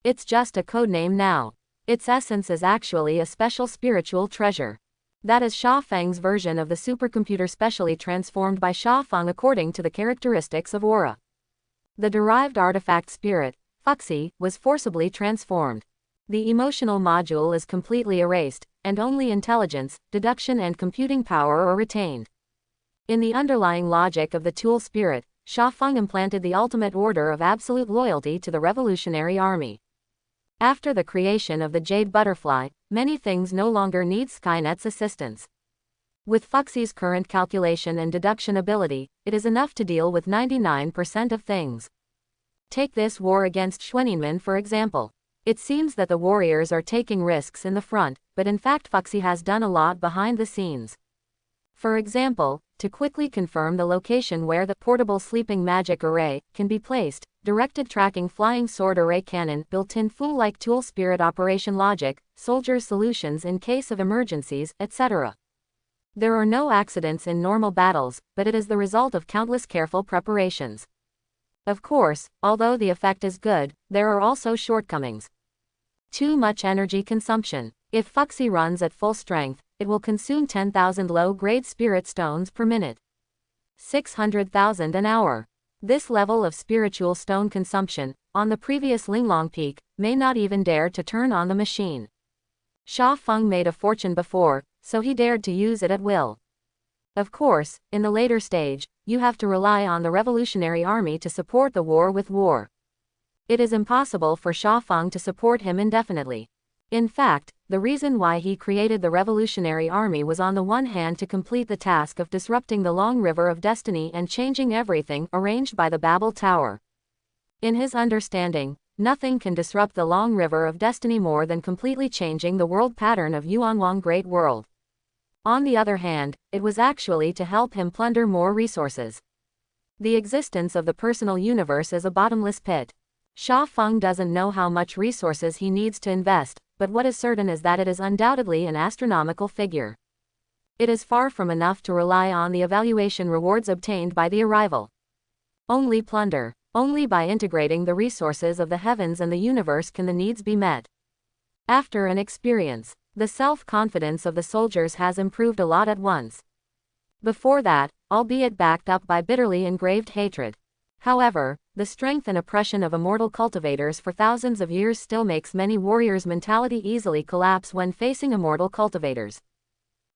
S1: It's just a codename now. Its essence is actually a special spiritual treasure. That is Sha Feng's version of the supercomputer specially transformed by Sha Feng according to the characteristics of aura. The derived artifact spirit, Fuxi, was forcibly transformed. The emotional module is completely erased, and only intelligence, deduction and computing power are retained. In the underlying logic of the tool spirit, Sha Feng implanted the ultimate order of absolute loyalty to the Revolutionary Army. After the creation of the Jade Butterfly, many things no longer need Skynet's assistance. With Fuxi's current calculation and deduction ability, it is enough to deal with 99% of things. Take this war against Xueninmen for example. It seems that the warriors are taking risks in the front, but in fact Fuxi has done a lot behind the scenes. For example, to quickly confirm the location where the portable sleeping magic array can be placed, directed tracking flying sword array cannon, built-in fool-like tool spirit operation logic, soldiers' solutions in case of emergencies, etc. There are no accidents in normal battles, but it is the result of countless careful preparations. Of course, although the effect is good, there are also shortcomings. Too much energy consumption. If Fuxi runs at full strength, it will consume 10,000 low-grade spirit stones per minute. 600,000 an hour. This level of spiritual stone consumption, on the previous Linglong Peak, may not even dare to turn on the machine. Sha Feng made a fortune before, so he dared to use it at will. Of course, in the later stage, you have to rely on the Revolutionary Army to support the war with war. It is impossible for Sha Feng to support him indefinitely. In fact, the reason why he created the Revolutionary Army was on the one hand to complete the task of disrupting the Long River of Destiny and changing everything arranged by the Babel Tower. In his understanding, nothing can disrupt the Long River of Destiny more than completely changing the world pattern of Yuanwang Great World. On the other hand, it was actually to help him plunder more resources. The existence of the personal universe is a bottomless pit. Sha Feng doesn't know how much resources he needs to invest, but what is certain is that it is undoubtedly an astronomical figure. It is far from enough to rely on the evaluation rewards obtained by the arrival. Only plunder. Only by integrating the resources of the heavens and the universe can the needs be met. After an experience, the self-confidence of the soldiers has improved a lot at once. Before that, albeit backed up by bitterly engraved hatred. However, the strength and oppression of immortal cultivators for thousands of years still makes many warriors' mentality easily collapse when facing immortal cultivators.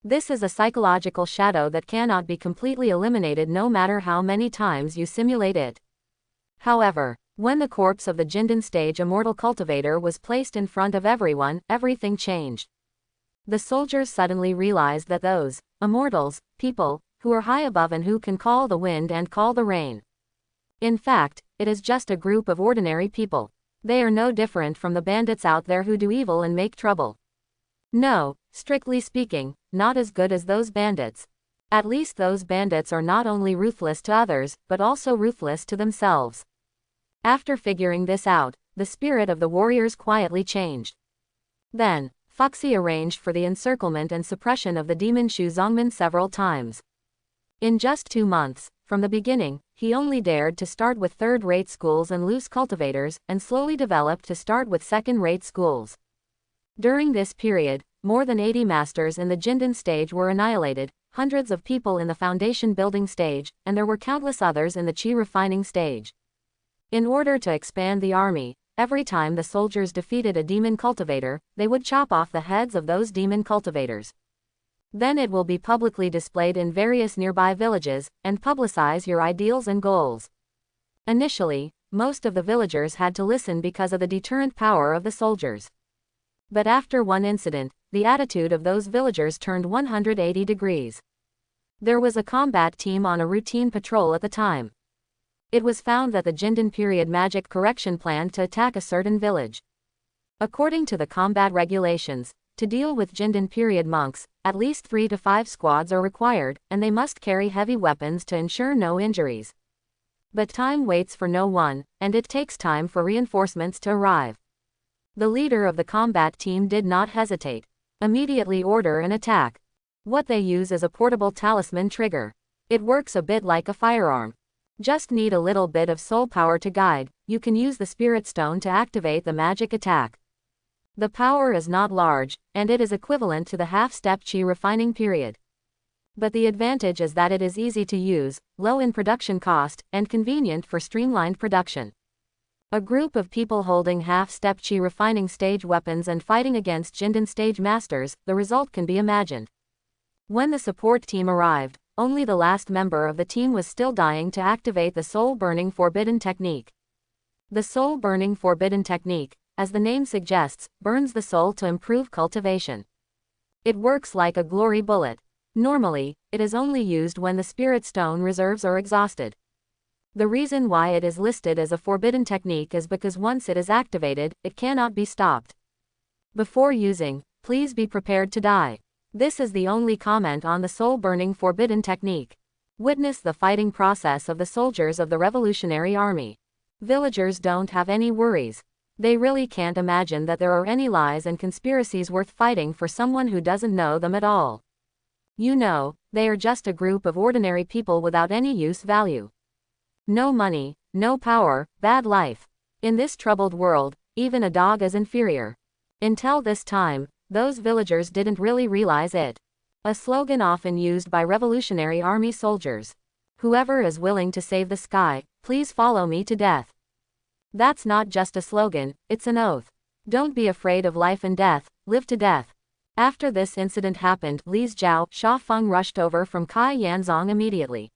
S1: This is a psychological shadow that cannot be completely eliminated no matter how many times you simulate it. However, when the corpse of the Jinden stage immortal cultivator was placed in front of everyone, everything changed. The soldiers suddenly realized that those immortals, people, who are high above and who can call the wind and call the rain. In fact, it is just a group of ordinary people. They are no different from the bandits out there who do evil and make trouble. No, strictly speaking, not as good as those bandits. At least those bandits are not only ruthless to others, but also ruthless to themselves. After figuring this out, the spirit of the warriors quietly changed. Then, Fuxi arranged for the encirclement and suppression of the demon Shu Zongmin several times. In just 2 months, from the beginning, he only dared to start with third-rate schools and loose cultivators, and slowly developed to start with second-rate schools. During this period, more than 80 masters in the Jindan stage were annihilated, hundreds of people in the foundation building stage, and there were countless others in the chi refining stage. In order to expand the army, every time the soldiers defeated a demon cultivator, they would chop off the heads of those demon cultivators. Then it will be publicly displayed in various nearby villages, and publicize your ideals and goals. Initially, most of the villagers had to listen because of the deterrent power of the soldiers. But after one incident, the attitude of those villagers turned 180 degrees. There was a combat team on a routine patrol at the time. It was found that the Jindan period magic correction planned to attack a certain village. According to the combat regulations, to deal with Jindan period monks, at least 3 to 5 squads are required, and they must carry heavy weapons to ensure no injuries. But time waits for no one, and it takes time for reinforcements to arrive. The leader of the combat team did not hesitate. Immediately order an attack. What they use is a portable talisman trigger. It works a bit like a firearm. Just need a little bit of soul power to guide. You can use the spirit stone to activate the magic attack. The power is not large, and it is equivalent to the half-step chi refining period. But the advantage is that it is easy to use, low in production cost, and convenient for streamlined production. A group of people holding half-step chi refining stage weapons and fighting against Jindan stage masters, the result can be imagined. When the support team arrived, only the last member of the team was still dying to activate the soul-burning forbidden technique. The soul-burning forbidden technique, as the name suggests, burns the soul to improve cultivation. It works like a glory bullet. Normally, it is only used when the spirit stone reserves are exhausted. The reason why it is listed as a forbidden technique is because once it is activated, it cannot be stopped. Before using, please be prepared to die. This is the only comment on the soul-burning forbidden technique. Witness the fighting process of the soldiers of the Revolutionary Army. Villagers don't have any worries. They really can't imagine that there are any lies and conspiracies worth fighting for someone who doesn't know them at all. You know, they are just a group of ordinary people without any use value. No money, no power, bad life. In this troubled world, even a dog is inferior. Until this time, those villagers didn't really realize it. A slogan often used by Revolutionary Army soldiers. Whoever is willing to save the sky, please follow me to death. That's not just a slogan, it's an oath. Don't be afraid of life and death, live to death. After this incident happened, Li Zhao, Sha Feng rushed over from Kai Yanzong immediately.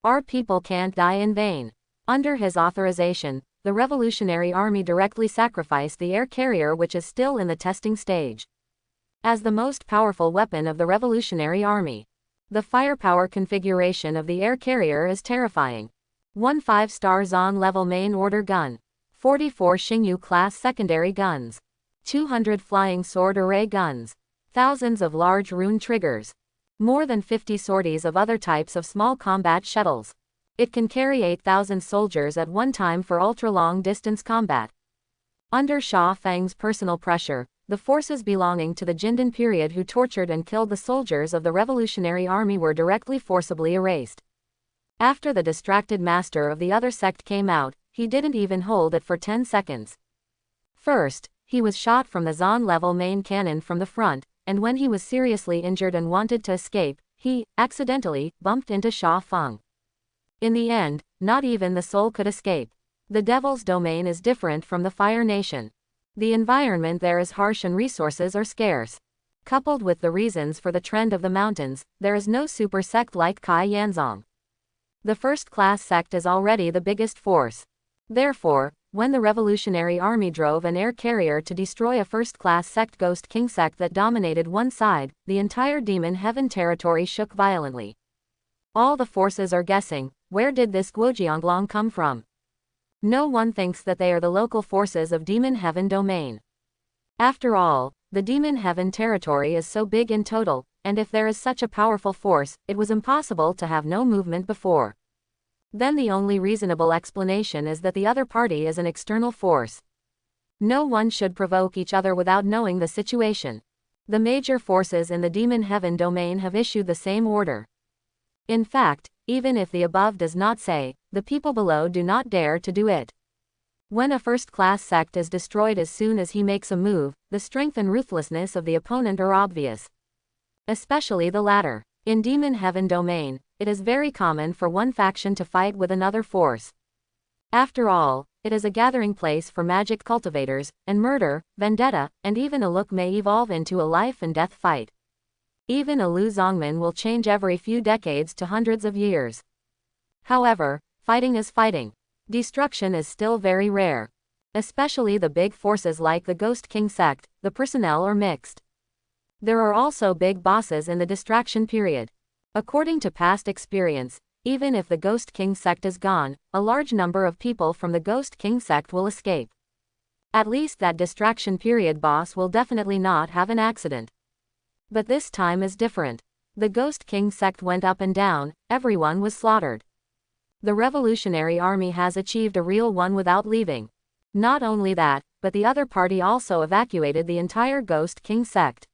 S1: Our people can't die in vain. Under his authorization, the Revolutionary Army directly sacrificed the air carrier, which is still in the testing stage. As the most powerful weapon of the Revolutionary Army, the firepower configuration of the air carrier is terrifying. 1 5-star Zon level main order gun, 44 Xingyu class secondary guns, 200 flying sword array guns, thousands of large rune triggers, more than 50 sorties of other types of small combat shuttles. It can carry 8,000 soldiers at one time for ultra-long distance combat. Under Sha Feng's personal pressure, the forces belonging to the Jindan period who tortured and killed the soldiers of the Revolutionary Army were directly forcibly erased. After the distracted master of the other sect came out, he didn't even hold it for 10 seconds. First, he was shot from the Zon level main cannon from the front, and when he was seriously injured and wanted to escape, he, accidentally, bumped into Sha Feng. In the end, not even the soul could escape. The Devil's Domain is different from the Fire Nation. The environment there is harsh and resources are scarce. Coupled with the reasons for the trend of the mountains, there is no super sect like Kai Yanzong. The first-class sect is already the biggest force. Therefore, when the Revolutionary Army drove an air carrier to destroy a first-class sect Ghost King sect that dominated one side, the entire Demon Heaven territory shook violently. All the forces are guessing, where did this Guojianglong come from? No one thinks that they are the local forces of Demon Heaven domain. After all, the Demon Heaven territory is so big in total, and if there is such a powerful force, it was impossible to have no movement before. Then the only reasonable explanation is that the other party is an external force. No one should provoke each other without knowing the situation. The major forces in the Demon Heaven domain have issued the same order. In fact, even if the above does not say, the people below do not dare to do it. When a first-class sect is destroyed as soon as he makes a move, the strength and ruthlessness of the opponent are obvious. Especially the latter. In Demon Heaven domain, it is very common for one faction to fight with another force. After all, it is a gathering place for magic cultivators, and murder, vendetta, and even a look may evolve into a life and death fight. Even a Lu Zongmin will change every few decades to hundreds of years. However, fighting is fighting. Destruction is still very rare. Especially the big forces like the Ghost King sect, the personnel are mixed. There are also big bosses in the distraction period. According to past experience, even if the Ghost King sect is gone, a large number of people from the Ghost King sect will escape. At least that distraction period boss will definitely not have an accident. But this time is different. The Ghost King sect went up and down, everyone was slaughtered. The Revolutionary Army has achieved a real one without leaving. Not only that, but the other party also evacuated the entire Ghost King sect.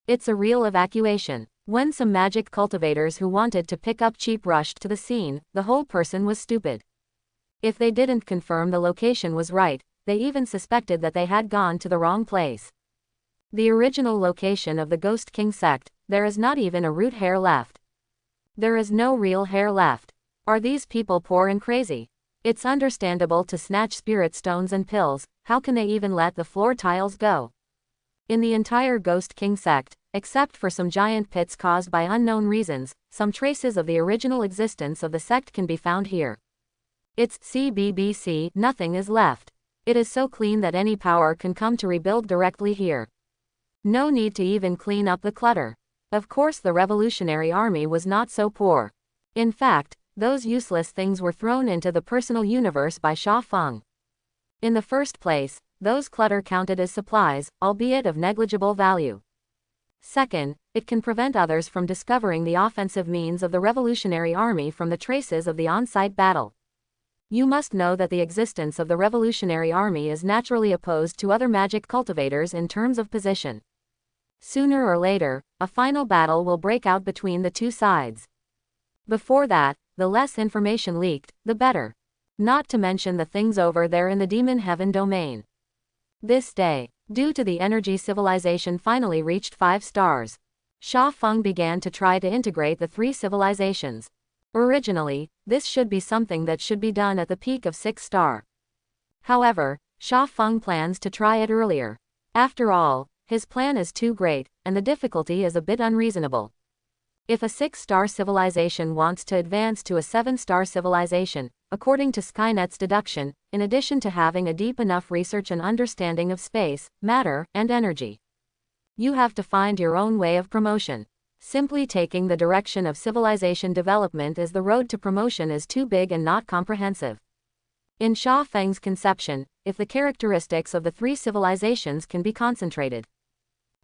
S1: It's a real evacuation. When some magic cultivators who wanted to pick up cheap rushed to the scene, the whole person was stupid. If they didn't confirm the location was right, they even suspected that they had gone to the wrong place. The original location of the Ghost King sect, there is not even a root hair left. There is no real hair left. Are these people poor and crazy? It's understandable to snatch spirit stones and pills, how can they even let the floor tiles go? In the entire Ghost King sect, except for some giant pits caused by unknown reasons, some traces of the original existence of the sect can be found here. It's CBBC, nothing is left. It is so clean that any power can come to rebuild directly here. No need to even clean up the clutter. Of course the Revolutionary Army was not so poor. In fact, those useless things were thrown into the personal universe by Sha Feng. In the first place, those clutter counted as supplies, albeit of negligible value. Second, it can prevent others from discovering the offensive means of the Revolutionary Army from the traces of the on-site battle. You must know that the existence of the Revolutionary Army is naturally opposed to other magic cultivators in terms of position. Sooner or later, a final battle will break out between the two sides. Before that, the less information leaked, the better. Not to mention the things over there in the Demon Heaven domain. This day, due to the energy civilization finally reached 5 stars. Sha Feng began to try to integrate the 3 civilizations. Originally, this should be something that should be done at the peak of 6 star. However, Sha Feng plans to try it earlier. After all, his plan is too great, and the difficulty is a bit unreasonable. If a 6-star civilization wants to advance to a 7-star civilization, according to Skynet's deduction, in addition to having a deep enough research and understanding of space, matter, and energy, you have to find your own way of promotion. Simply taking the direction of civilization development as the road to promotion is too big and not comprehensive. In Sha Feng's conception, if the characteristics of the 3 civilizations can be concentrated,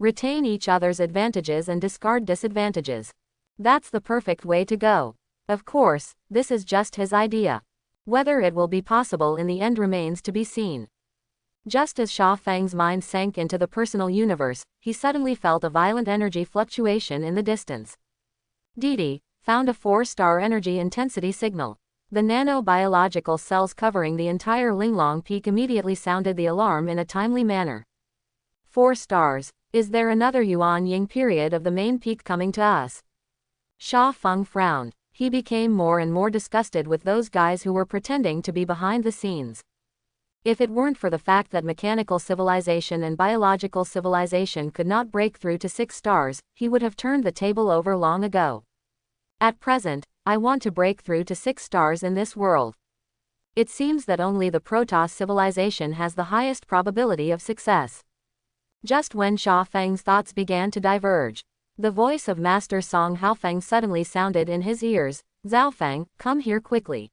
S1: retain each other's advantages and discard disadvantages, that's the perfect way to go. Of course, this is just his idea. Whether it will be possible in the end remains to be seen. Just as Sha Feng's mind sank into the personal universe, he suddenly felt a violent energy fluctuation in the distance. Didi found a 4-star energy intensity signal. The nanobiological cells covering the entire Linglong Peak immediately sounded the alarm in a timely manner. 4 stars. Is there another Yuan Ying period of the main peak coming to us? Sha Feng frowned. He became more and more disgusted with those guys who were pretending to be behind the scenes. If it weren't for the fact that mechanical civilization and biological civilization could not break through to 6 stars, he would have turned the table over long ago. At present, I want to break through to 6 stars in this world. It seems that only the Protoss civilization has the highest probability of success. Just when Sha Feng's thoughts began to diverge, the voice of Master Song Haofeng suddenly sounded in his ears. Zhaofeng, come here quickly.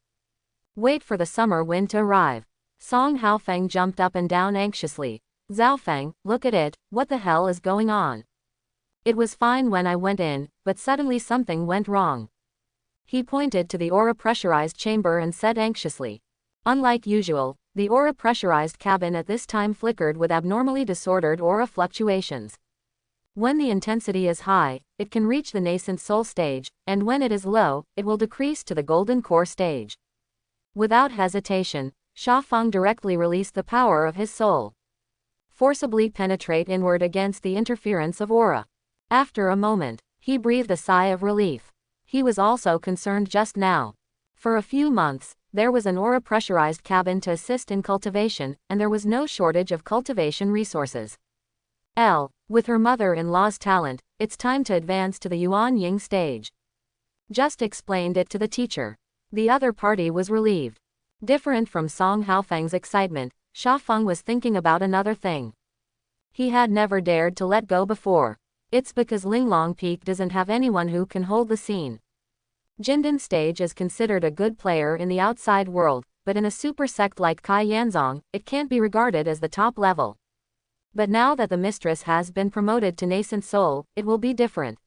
S1: Wait for the summer wind to arrive. Song Haofeng jumped up and down anxiously. Zhaofeng, look at it, what the hell is going on? It was fine when I went in, but suddenly something went wrong. He pointed to the aura pressurized chamber and said anxiously. Unlike usual, the aura pressurized cabin at this time flickered with abnormally disordered aura fluctuations. When the intensity is high, it can reach the nascent soul stage, and when it is low, it will decrease to the golden core stage. Without hesitation, Sha Feng directly released the power of his soul. Forcibly penetrate inward against the interference of aura. After a moment, he breathed a sigh of relief. He was also concerned just now. For a few months, there was an aura pressurized cabin to assist in cultivation, and there was no shortage of cultivation resources. With her mother-in-law's talent, it's time to advance to the Yuan Ying stage. Just explained it to the teacher. The other party was relieved. Different from Song Haofeng's excitement, Sha Feng was thinking about another thing. He had never dared to let go before. It's because Linglong Peak doesn't have anyone who can hold the scene. Jindan stage is considered a good player in the outside world, but in a super sect like Kai Yanzong, it can't be regarded as the top level. But now that the mistress has been promoted to nascent soul, it will be different.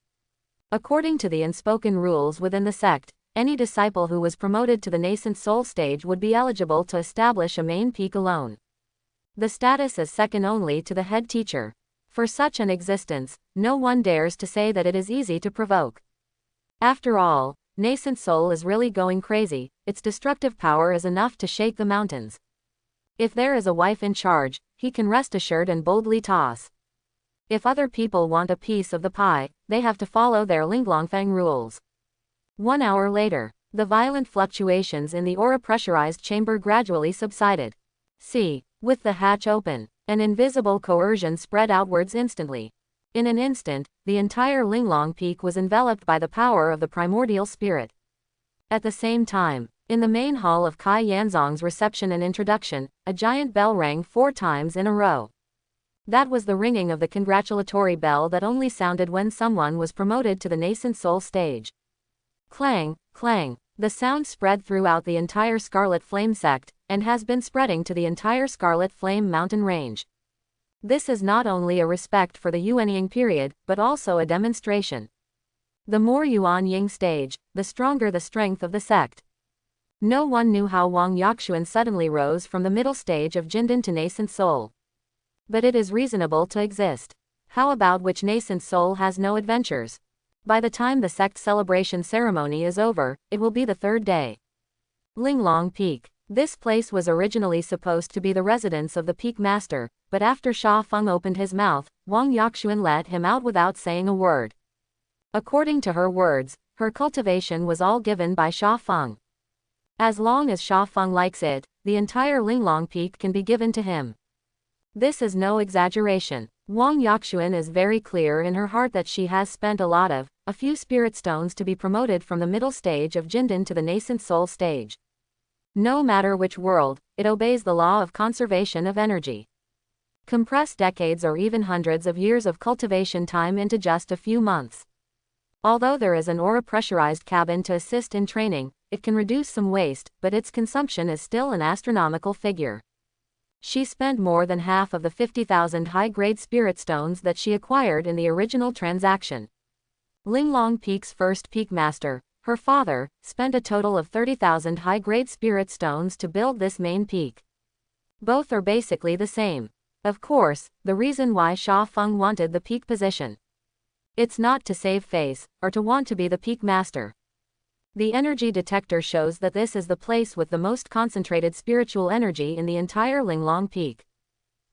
S1: According to the unspoken rules within the sect, any disciple who was promoted to the nascent soul stage would be eligible to establish a main peak alone. The status is second only to the head teacher. For such an existence, no one dares to say that it is easy to provoke. After all, nascent soul is really going crazy, its destructive power is enough to shake the mountains. If there is a wife in charge, he can rest assured and boldly toss. If other people want a piece of the pie, they have to follow their Linglongfeng rules. 1 hour later, the violent fluctuations in the aura pressurized chamber gradually subsided. With the hatch open, an invisible coercion spread outwards instantly. In an instant, the entire Linglong Peak was enveloped by the power of the primordial spirit. At the same time, in the main hall of Kai Yanzong's reception and introduction, a giant bell rang 4 times in a row. That was the ringing of the congratulatory bell that only sounded when someone was promoted to the nascent soul stage. Clang, clang. The sound spread throughout the entire Scarlet Flame sect, and has been spreading to the entire Scarlet Flame mountain range. This is not only a respect for the Yuanying period, but also a demonstration. The more Yuan Ying stage, the stronger the strength of the sect. No one knew how Wang Yakshuan suddenly rose from the middle stage of Jindan to nascent soul. But it is reasonable to exist. How about which nascent soul has no adventures? By the time the sect celebration ceremony is over, it will be the 3rd day. Linglong Peak. This place was originally supposed to be the residence of the Peak Master, but after Sha Feng opened his mouth, Wang Yakshuan let him out without saying a word. According to her words, her cultivation was all given by Sha Feng. As long as Sha Feng likes it, the entire Linglong Peak can be given to him. This is no exaggeration. Wang Yakshuan is very clear in her heart that she has spent a few spirit stones to be promoted from the middle stage of Jindan to the nascent soul stage. No matter which world, it obeys the law of conservation of energy. Compress decades or even hundreds of years of cultivation time into just a few months. Although there is an aura pressurized cabin to assist in training, it can reduce some waste, but its consumption is still an astronomical figure. She spent more than half of the 50,000 high-grade spirit stones that she acquired in the original transaction. Linglong Peak's first peak master, her father, spent a total of 30,000 high-grade spirit stones to build this main peak. Both are basically the same. Of course, the reason why Sha Feng wanted the peak position. It's not to save face, or to want to be the peak master. The energy detector shows that this is the place with the most concentrated spiritual energy in the entire Linglong Peak.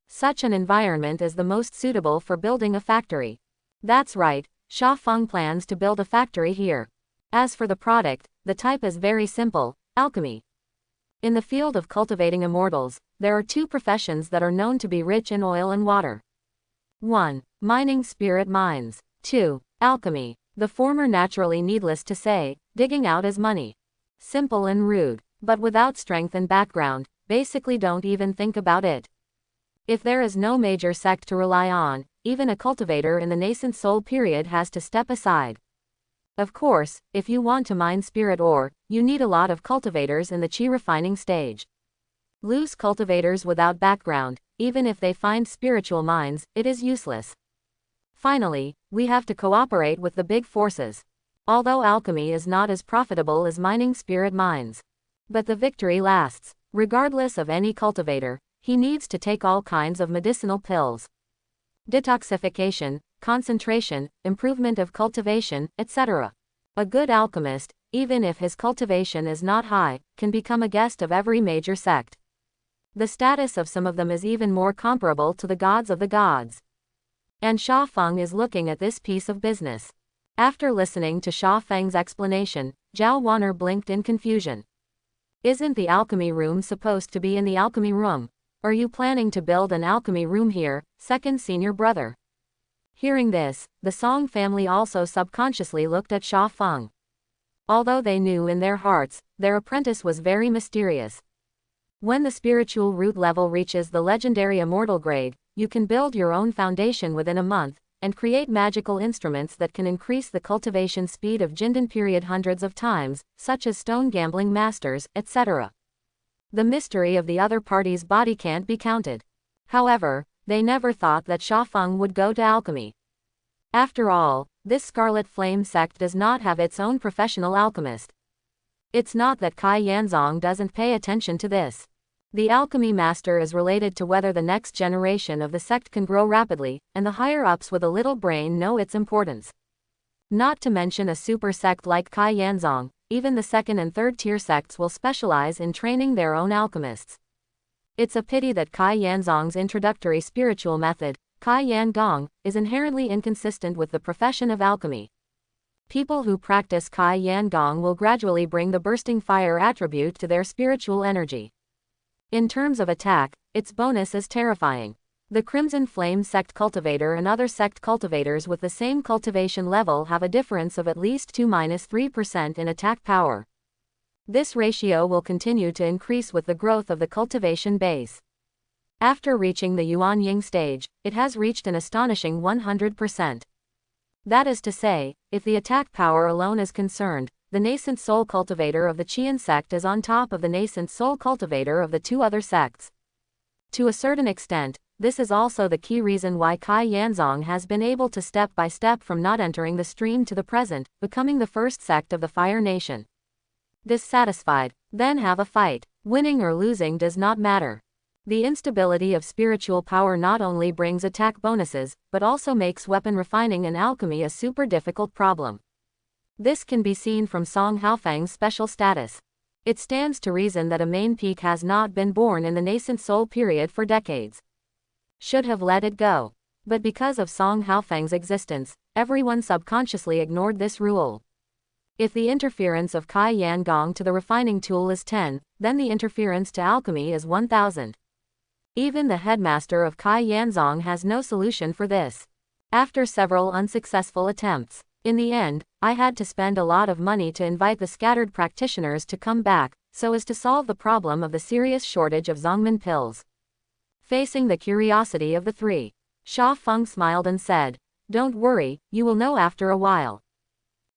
S1: Such an environment is the most suitable for building a factory. That's right, Sha Feng plans to build a factory here. As for the product, the type is very simple, alchemy. In the field of cultivating immortals, there are 2 professions that are known to be rich in oil and water. 1. Mining spirit mines. 2. Alchemy. The former naturally needless to say, digging out as money. Simple and rude, but without strength and background, basically don't even think about it. If there is no major sect to rely on, even a cultivator in the nascent soul period has to step aside. Of course, if you want to mine spirit ore, you need a lot of cultivators in the chi refining stage. Loose cultivators without background, even if they find spiritual mines, it is useless. Finally, we have to cooperate with the big forces. Although alchemy is not as profitable as mining spirit mines. But the victory lasts. Regardless of any cultivator, he needs to take all kinds of medicinal pills. Detoxification, concentration, improvement of cultivation, etc. A good alchemist, even if his cultivation is not high, can become a guest of every major sect. The status of some of them is even more comparable to the gods of the gods. And Sha Feng is looking at this piece of business. After listening to Sha Feng's explanation, Zhao Wan'er blinked in confusion. Isn't the alchemy room supposed to be in the alchemy room? Are you planning to build an alchemy room here, second senior brother? Hearing this, the Song family also subconsciously looked at Sha Feng. Although they knew in their hearts, their apprentice was very mysterious. When the spiritual root level reaches the legendary immortal grade, you can build your own foundation within a month, and create magical instruments that can increase the cultivation speed of Jindan period hundreds of times, such as stone gambling masters, etc. The mystery of the other party's body can't be counted. However, they never thought that Sha Feng would go to alchemy. After all, this Scarlet Flame sect does not have its own professional alchemist. It's not that Kai Yanzong doesn't pay attention to this. The alchemy master is related to whether the next generation of the sect can grow rapidly, and the higher-ups with a little brain know its importance. Not to mention a super sect like Kai Yanzong, even the second and third tier sects will specialize in training their own alchemists. It's a pity that Kai Yanzong's introductory spiritual method, Kai Yan Gong, is inherently inconsistent with the profession of alchemy. People who practice Kai Yan Gong will gradually bring the bursting fire attribute to their spiritual energy. In terms of attack, its bonus is terrifying. The Crimson Flame sect cultivator and other sect cultivators with the same cultivation level have a difference of at least 2–3% in attack power. This ratio will continue to increase with the growth of the cultivation base. After reaching the Yuan Ying stage, it has reached an astonishing 100%. That is to say, if the attack power alone is concerned, the nascent soul cultivator of the Qian sect is on top of the nascent soul cultivator of the two other sects. To a certain extent, this is also the key reason why Kai Yanzong has been able to step by step from not entering the stream to the present, becoming the first sect of the Fire Nation. Dissatisfied, then have a fight. Winning or losing does not matter. The instability of spiritual power not only brings attack bonuses, but also makes weapon refining and alchemy a super difficult problem. This can be seen from Song Haofeng's special status. It stands to reason that a main peak has not been born in the nascent soul period for decades. Should have let it go. But because of Song Haofeng's existence, everyone subconsciously ignored this rule. If the interference of Kai Yan Gong to the refining tool is 10, then the interference to alchemy is 1000. Even the headmaster of Kai Yanzong has no solution for this. After several unsuccessful attempts, in the end, I had to spend a lot of money to invite the scattered practitioners to come back, so as to solve the problem of the serious shortage of Zongmin pills. Facing the curiosity of the three, Sha Feng smiled and said, "Don't worry, you will know after a while.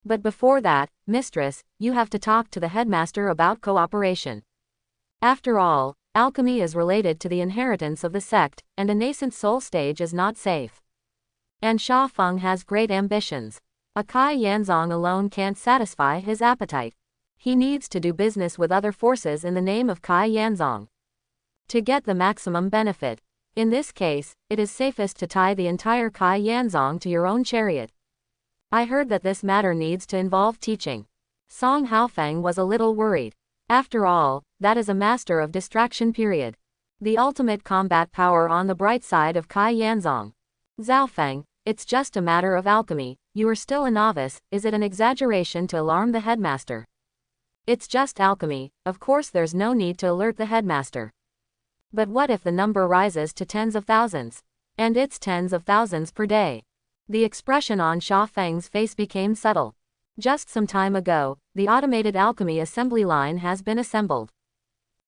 S1: But before that, mistress, you have to talk to the headmaster about cooperation. After all, alchemy is related to the inheritance of the sect, and a nascent soul stage is not safe. And Sha Feng has great ambitions. A Kai Yanzong alone can't satisfy his appetite. He needs to do business with other forces in the name of Kai Yanzong to get the maximum benefit. In this case, it is safest to tie the entire Kai Yanzong to your own chariot. I heard that this matter needs to involve teaching." Song Haofeng was a little worried. After all, that is a master of distraction period. The ultimate combat power on the bright side of Kai Yanzong. "Zhao Feng, it's just a matter of alchemy, you are still a novice, is it an exaggeration to alarm the headmaster?" "It's just alchemy, of course there's no need to alert the headmaster. But what if the number rises to tens of thousands? And it's tens of thousands per day." The expression on Sha Feng's face became subtle. Just some time ago, the automated alchemy assembly line has been assembled.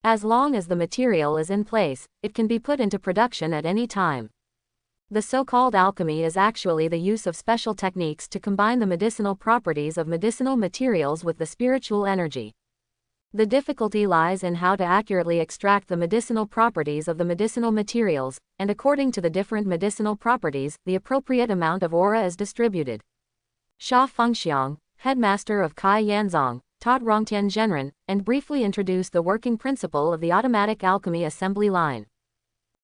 S1: As long as the material is in place, it can be put into production at any time. The so-called alchemy is actually the use of special techniques to combine the medicinal properties of medicinal materials with the spiritual energy. The difficulty lies in how to accurately extract the medicinal properties of the medicinal materials, and according to the different medicinal properties, the appropriate amount of aura is distributed. Sha Fengxiang, headmaster of Kai Yanzong, taught Rongtian Zhenren, and briefly introduced the working principle of the automatic alchemy assembly line.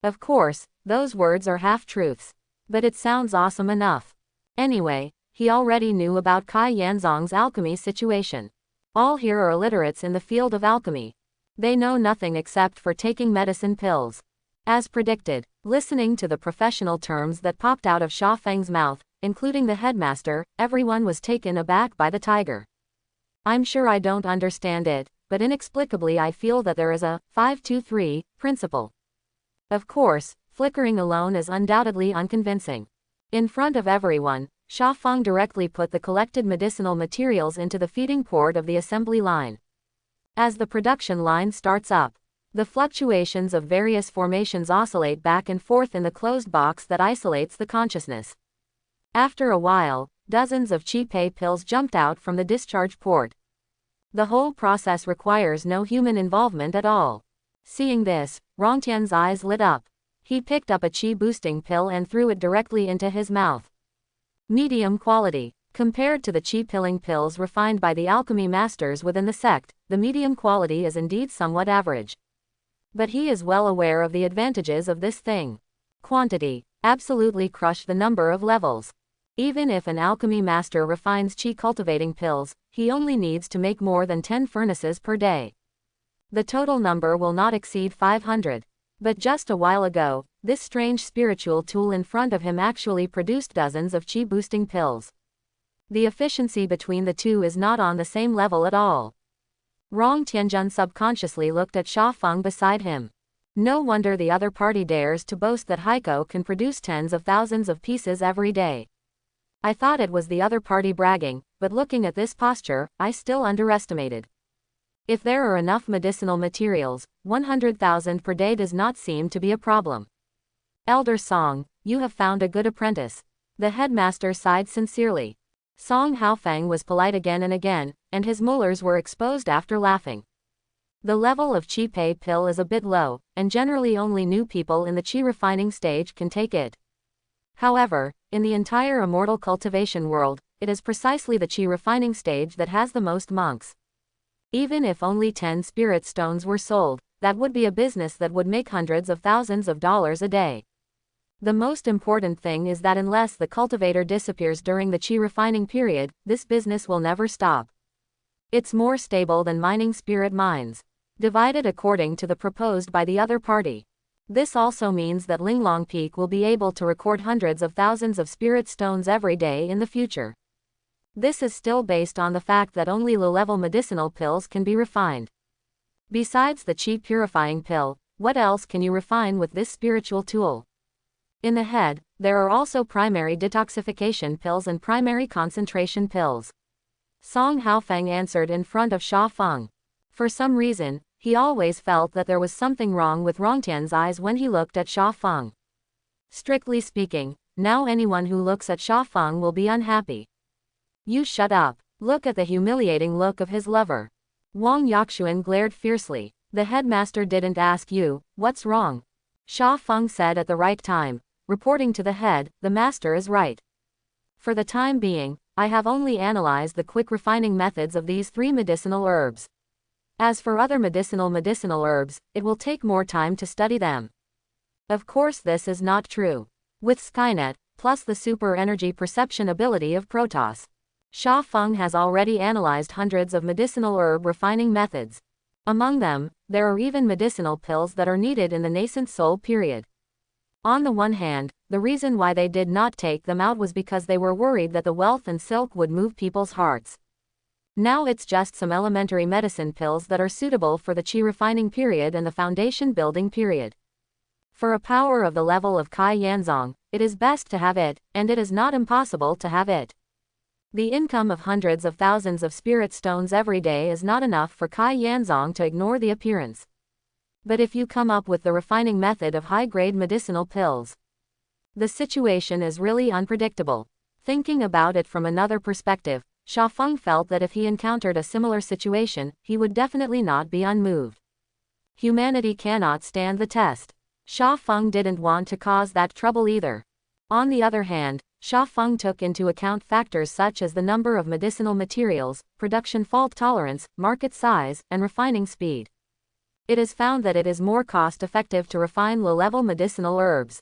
S1: Of course, those words are half-truths. But it sounds awesome enough. Anyway, he already knew about Kai Yanzong's alchemy situation. All here are illiterates in the field of alchemy. They know nothing except for taking medicine pills. As predicted, listening to the professional terms that popped out of Sha Feng's mouth, including the headmaster, everyone was taken aback by the tiger. I'm sure I don't understand it, but inexplicably I feel that there is a 5-2-3 principle. Of course, flickering alone is undoubtedly unconvincing. In front of everyone, Sha Feng directly put the collected medicinal materials into the feeding port of the assembly line. As the production line starts up, the fluctuations of various formations oscillate back and forth in the closed box that isolates the consciousness. After a while, dozens of Qi Pei pills jumped out from the discharge port. The whole process requires no human involvement at all. Seeing this, Rongtian's eyes lit up. He picked up a Qi boosting pill and threw it directly into his mouth. Medium quality. Compared to the Qi pilling pills refined by the alchemy masters within the sect, the medium quality is indeed somewhat average. But he is well aware of the advantages of this thing. Quantity. Absolutely crush the number of levels. Even if an alchemy master refines Qi cultivating pills, he only needs to make more than 10 furnaces per day. The total number will not exceed 500. But just a while ago, this strange spiritual tool in front of him actually produced dozens of Qi boosting pills. The efficiency between the two is not on the same level at all. Rong Tianjun subconsciously looked at Sha Feng beside him. No wonder the other party dares to boast that Heiko can produce tens of thousands of pieces every day. I thought it was the other party bragging, but looking at this posture, I still underestimated. If there are enough medicinal materials, 100,000 per day does not seem to be a problem. Elder Song, you have found a good apprentice. The headmaster sighed sincerely. Song Haofeng was polite again and again, and his molars were exposed after laughing. The level of Qi Pei pill is a bit low, and generally only new people in the Qi refining stage can take it. However, in the entire immortal cultivation world, it is precisely the Qi refining stage that has the most monks. Even if only 10 spirit stones were sold, that would be a business that would make hundreds of thousands of dollars a day. The most important thing is that unless the cultivator disappears during the Qi refining period, this business will never stop. It's more stable than mining spirit mines. Divided according to the proposed by the other party. This also means that Linglong Peak will be able to record hundreds of thousands of spirit stones every day in the future. This is still based on the fact that only low-level medicinal pills can be refined. Besides the Qi purifying pill, what else can you refine with this spiritual tool? In the head, there are also primary detoxification pills and primary concentration pills. Song Haofeng answered in front of Sha Feng. For some reason, he always felt that there was something wrong with Rongtian's eyes when he looked at Sha Feng. Strictly speaking, now anyone who looks at Sha Feng will be unhappy. You shut up. Look at the humiliating look of his lover. Wang Yaxuan glared fiercely. The headmaster didn't ask you, what's wrong? Sha Feng said at the right time, reporting to the head, the master is right. For the time being, I have only analyzed the quick refining methods of these 3 medicinal herbs. As for other medicinal herbs, it will take more time to study them. Of course this is not true. With Skynet, plus the super energy perception ability of Protoss, Sha Feng has already analyzed hundreds of medicinal herb refining methods. Among them, there are even medicinal pills that are needed in the nascent soul period. On the one hand, the reason why they did not take them out was because they were worried that the wealth and silk would move people's hearts. Now it's just some elementary medicine pills that are suitable for the Qi refining period and the foundation building period. For a power of the level of Kai Yanzong, it is best to have it, and it is not impossible to have it. The income of hundreds of thousands of spirit stones every day is not enough for Kai Yanzong to ignore the appearance. But if you come up with the refining method of high-grade medicinal pills, the situation is really unpredictable. Thinking about it from another perspective, Sha Feng felt that if he encountered a similar situation, he would definitely not be unmoved. Humanity cannot stand the test. Sha Feng didn't want to cause that trouble either. On the other hand, Sha Feng took into account factors such as the number of medicinal materials, production fault tolerance, market size, and refining speed. It is found that it is more cost-effective to refine low-level medicinal herbs.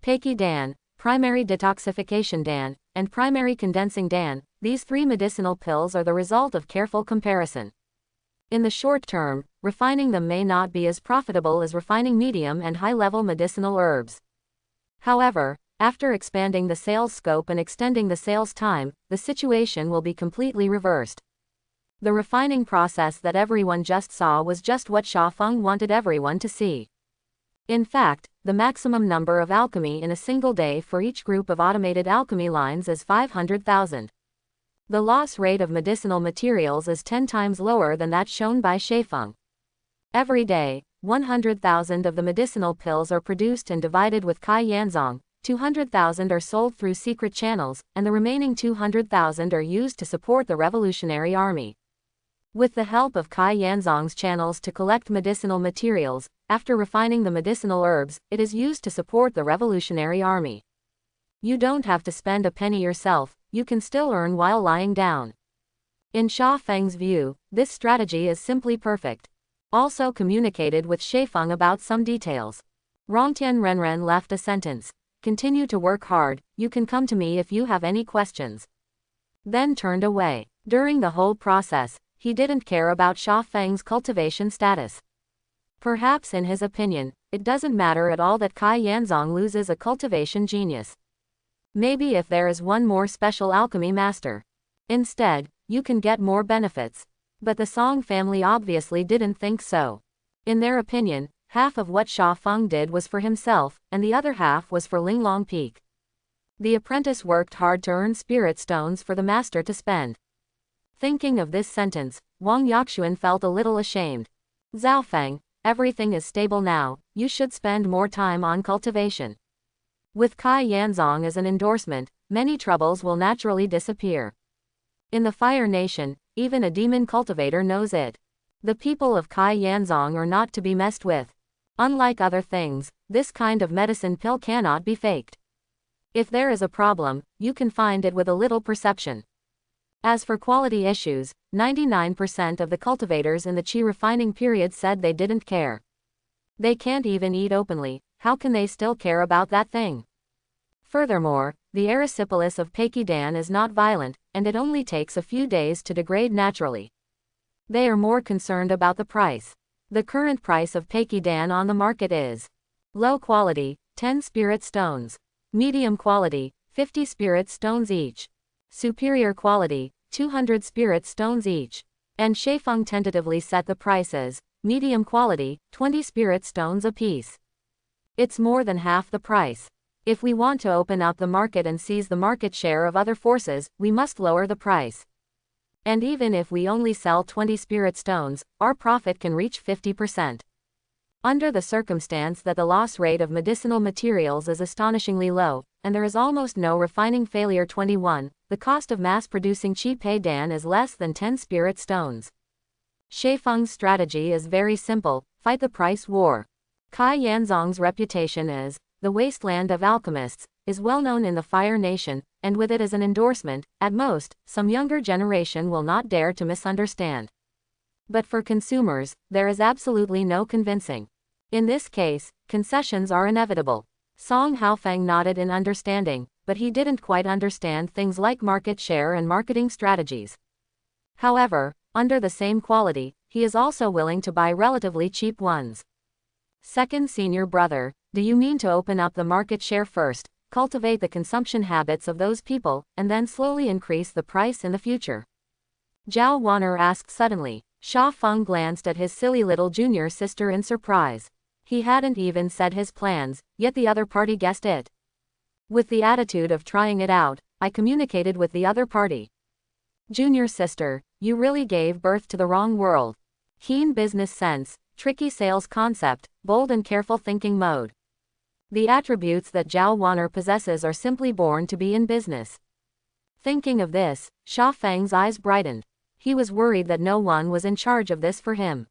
S1: Peiki Dan, primary detoxification Dan, and primary condensing Dan, these three medicinal pills are the result of careful comparison. In the short term, refining them may not be as profitable as refining medium and high-level medicinal herbs. However, after expanding the sales scope and extending the sales time, the situation will be completely reversed. The refining process that everyone just saw was just what Xiaofeng wanted everyone to see. In fact, the maximum number of alchemy in a single day for each group of automated alchemy lines is 500,000. The loss rate of medicinal materials is 10 times lower than that shown by Xiaofeng. Every day, 100,000 of the medicinal pills are produced and divided with Kai Yanzong, 200,000 are sold through secret channels, and the remaining 200,000 are used to support the Revolutionary Army. With the help of Kai Yanzong's channels to collect medicinal materials, after refining the medicinal herbs, it is used to support the Revolutionary Army. You don't have to spend a penny yourself, you can still earn while lying down. In Xiaofeng's view, this strategy is simply perfect. Also communicated with Xiaofeng about some details. Rongtian Renren left a sentence. Continue to work hard, you can come to me if you have any questions. Then turned away. During the whole process, he didn't care about Xiaofeng's cultivation status. Perhaps in his opinion, it doesn't matter at all that Kai Yanzong loses a cultivation genius. Maybe if there is one more special alchemy master. Instead, you can get more benefits. But the Song family obviously didn't think so. In their opinion, half of what Xiaofeng did was for himself, and the other half was for Linglong Peak. The apprentice worked hard to earn spirit stones for the master to spend. Thinking of this sentence, Wang Yaxuan felt a little ashamed. Zhaofeng, everything is stable now, you should spend more time on cultivation. With Kai Yanzong as an endorsement, many troubles will naturally disappear. In the Fire Nation, even a demon cultivator knows it. The people of Kai Yanzong are not to be messed with. Unlike other things, this kind of medicine pill cannot be faked. If there is a problem, you can find it with a little perception. As for quality issues, 99% of the cultivators in the Qi refining period said they didn't care. They can't even eat openly, how can they still care about that thing? Furthermore, the erysipelas of Peiqidan is not violent, and it only takes a few days to degrade naturally. They are more concerned about the price. The current price of Peiqidan on the market is low quality, 10 spirit stones. Medium quality, 50 spirit stones each. Superior quality, 200 spirit stones each. And Xiaofeng tentatively set the prices, medium quality, 20 spirit stones apiece. It's more than half the price. If we want to open up the market and seize the market share of other forces, we must lower the price. And even if we only sell 20 spirit stones, our profit can reach 50%. Under the circumstance that the loss rate of medicinal materials is astonishingly low, and there is almost no refining failure. 21, the cost of mass-producing Qi Pei Dan is less than 10 spirit stones. Xiaofeng's strategy is very simple, fight the price war. Kai Yanzong's reputation as the wasteland of alchemists is well known in the Fire Nation, and with it as an endorsement, at most, some younger generation will not dare to misunderstand. But for consumers, there is absolutely no convincing. In this case, concessions are inevitable. Song Haofeng nodded in understanding, but he didn't quite understand things like market share and marketing strategies. However, under the same quality, he is also willing to buy relatively cheap ones. Second senior brother, do you mean to open up the market share first, cultivate the consumption habits of those people, and then slowly increase the price in the future? Zhao Wan'er asked suddenly. Xiaofeng glanced at his silly little junior sister in surprise. He hadn't even said his plans, yet the other party guessed it. With the attitude of trying it out, I communicated with the other party. Junior sister, you really gave birth to the wrong world. Keen business sense, tricky sales concept, bold and careful thinking mode. The attributes that Zhao Wan'er possesses are simply born to be in business. Thinking of this, Xiaofeng's eyes brightened. He was worried that no one was in charge of this for him.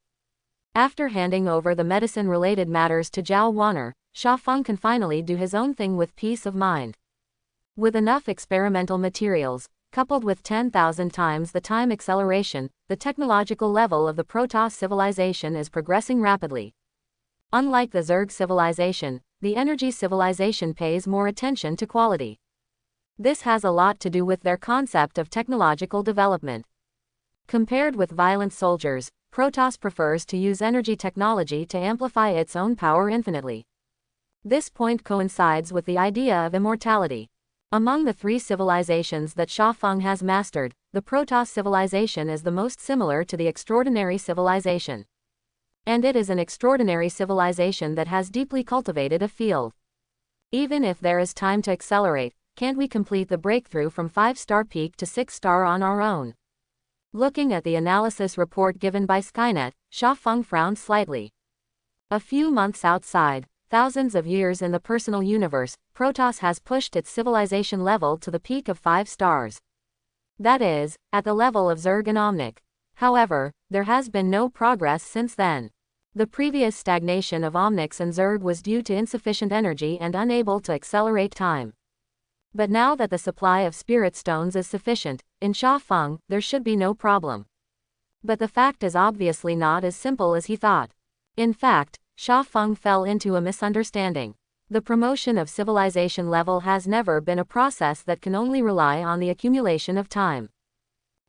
S1: After handing over the medicine-related matters to Zhao Wan'er, Xiaofeng can finally do his own thing with peace of mind. With enough experimental materials, coupled with 10,000 times the time acceleration, the technological level of the Protoss civilization is progressing rapidly. Unlike the Zerg civilization, the energy civilization pays more attention to quality. This has a lot to do with their concept of technological development. Compared with violent soldiers, Protoss prefers to use energy technology to amplify its own power infinitely. This point coincides with the idea of immortality. Among the three civilizations that Sha Feng has mastered, the Protoss civilization is the most similar to the extraordinary civilization. And it is an extraordinary civilization that has deeply cultivated a field. Even if there is time to accelerate, can't we complete the breakthrough from 5-star peak to 6-star on our own? Looking at the analysis report given by Skynet, Sha Feng frowned slightly. A few months outside, thousands of years in the personal universe, Protoss has pushed its civilization level to the peak of 5 stars. That is, at the level of Zerg and Omnic. However, there has been no progress since then. The previous stagnation of Omnics and Zerg was due to insufficient energy and unable to accelerate time. But now that the supply of spirit stones is sufficient, in Sha Feng, there should be no problem. But the fact is obviously not as simple as he thought. In fact, Sha Feng fell into a misunderstanding. The promotion of civilization level has never been a process that can only rely on the accumulation of time.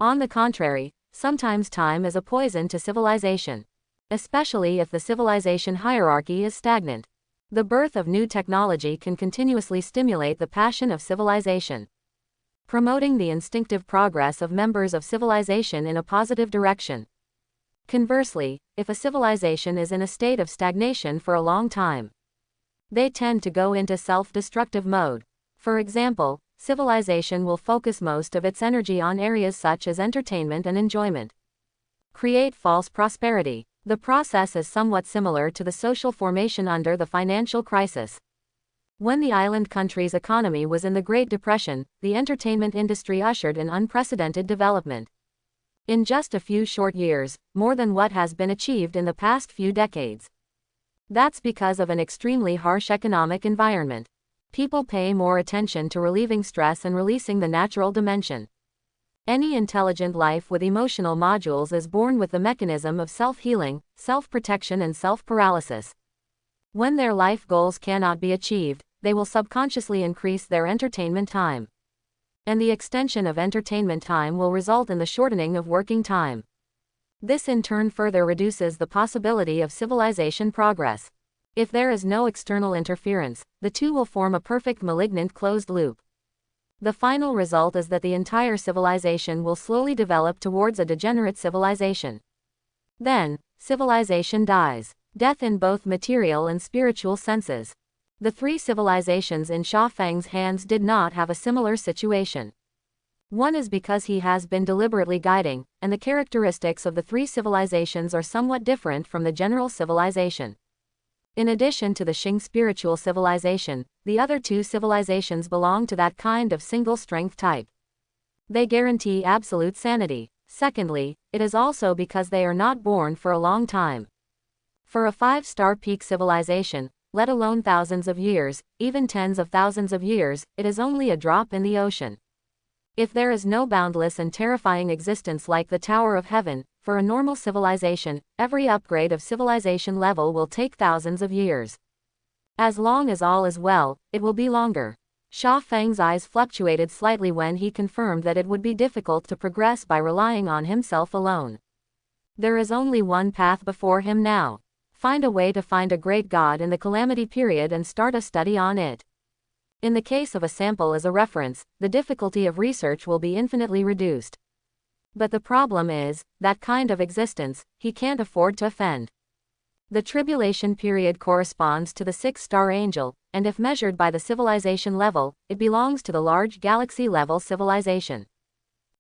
S1: On the contrary, sometimes time is a poison to civilization. Especially if the civilization hierarchy is stagnant. The birth of new technology can continuously stimulate the passion of civilization, promoting the instinctive progress of members of civilization in a positive direction. Conversely, if a civilization is in a state of stagnation for a long time, they tend to go into self-destructive mode. For example, civilization will focus most of its energy on areas such as entertainment and enjoyment. Create false prosperity. The process is somewhat similar to the social formation under the financial crisis. When the island country's economy was in the Great Depression, the entertainment industry ushered in unprecedented development. In just a few short years, more than what has been achieved in the past few decades. That's because of an extremely harsh economic environment. People pay more attention to relieving stress and releasing the natural dimension. Any intelligent life with emotional modules is born with the mechanism of self-healing, self-protection and self-paralysis. When their life goals cannot be achieved, they will subconsciously increase their entertainment time. And the extension of entertainment time will result in the shortening of working time. This in turn further reduces the possibility of civilization progress. If there is no external interference, the two will form a perfect malignant closed loop. The final result is that the entire civilization will slowly develop towards a degenerate civilization. Then, civilization dies. Death in both material and spiritual senses. The three civilizations in Sha Feng's hands did not have a similar situation. One is because he has been deliberately guiding, and the characteristics of the three civilizations are somewhat different from the general civilization. In addition to the Xing spiritual civilization, the other two civilizations belong to that kind of single-strength type. They guarantee absolute sanity. Secondly, it is also because they are not born for a long time. For a 5-star peak civilization, let alone thousands of years, even tens of thousands of years, it is only a drop in the ocean. If there is no boundless and terrifying existence like the Tower of Heaven, for a normal civilization, every upgrade of civilization level will take thousands of years. As long as all is well, it will be longer. Sha Feng's eyes fluctuated slightly when he confirmed that it would be difficult to progress by relying on himself alone. There is only one path before him now. Find a way to find a great god in the calamity period and start a study on it. In the case of a sample as a reference, the difficulty of research will be infinitely reduced. But the problem is, that kind of existence, he can't afford to offend. The tribulation period corresponds to the 6-star angel, and if measured by the civilization level, it belongs to the large galaxy-level civilization.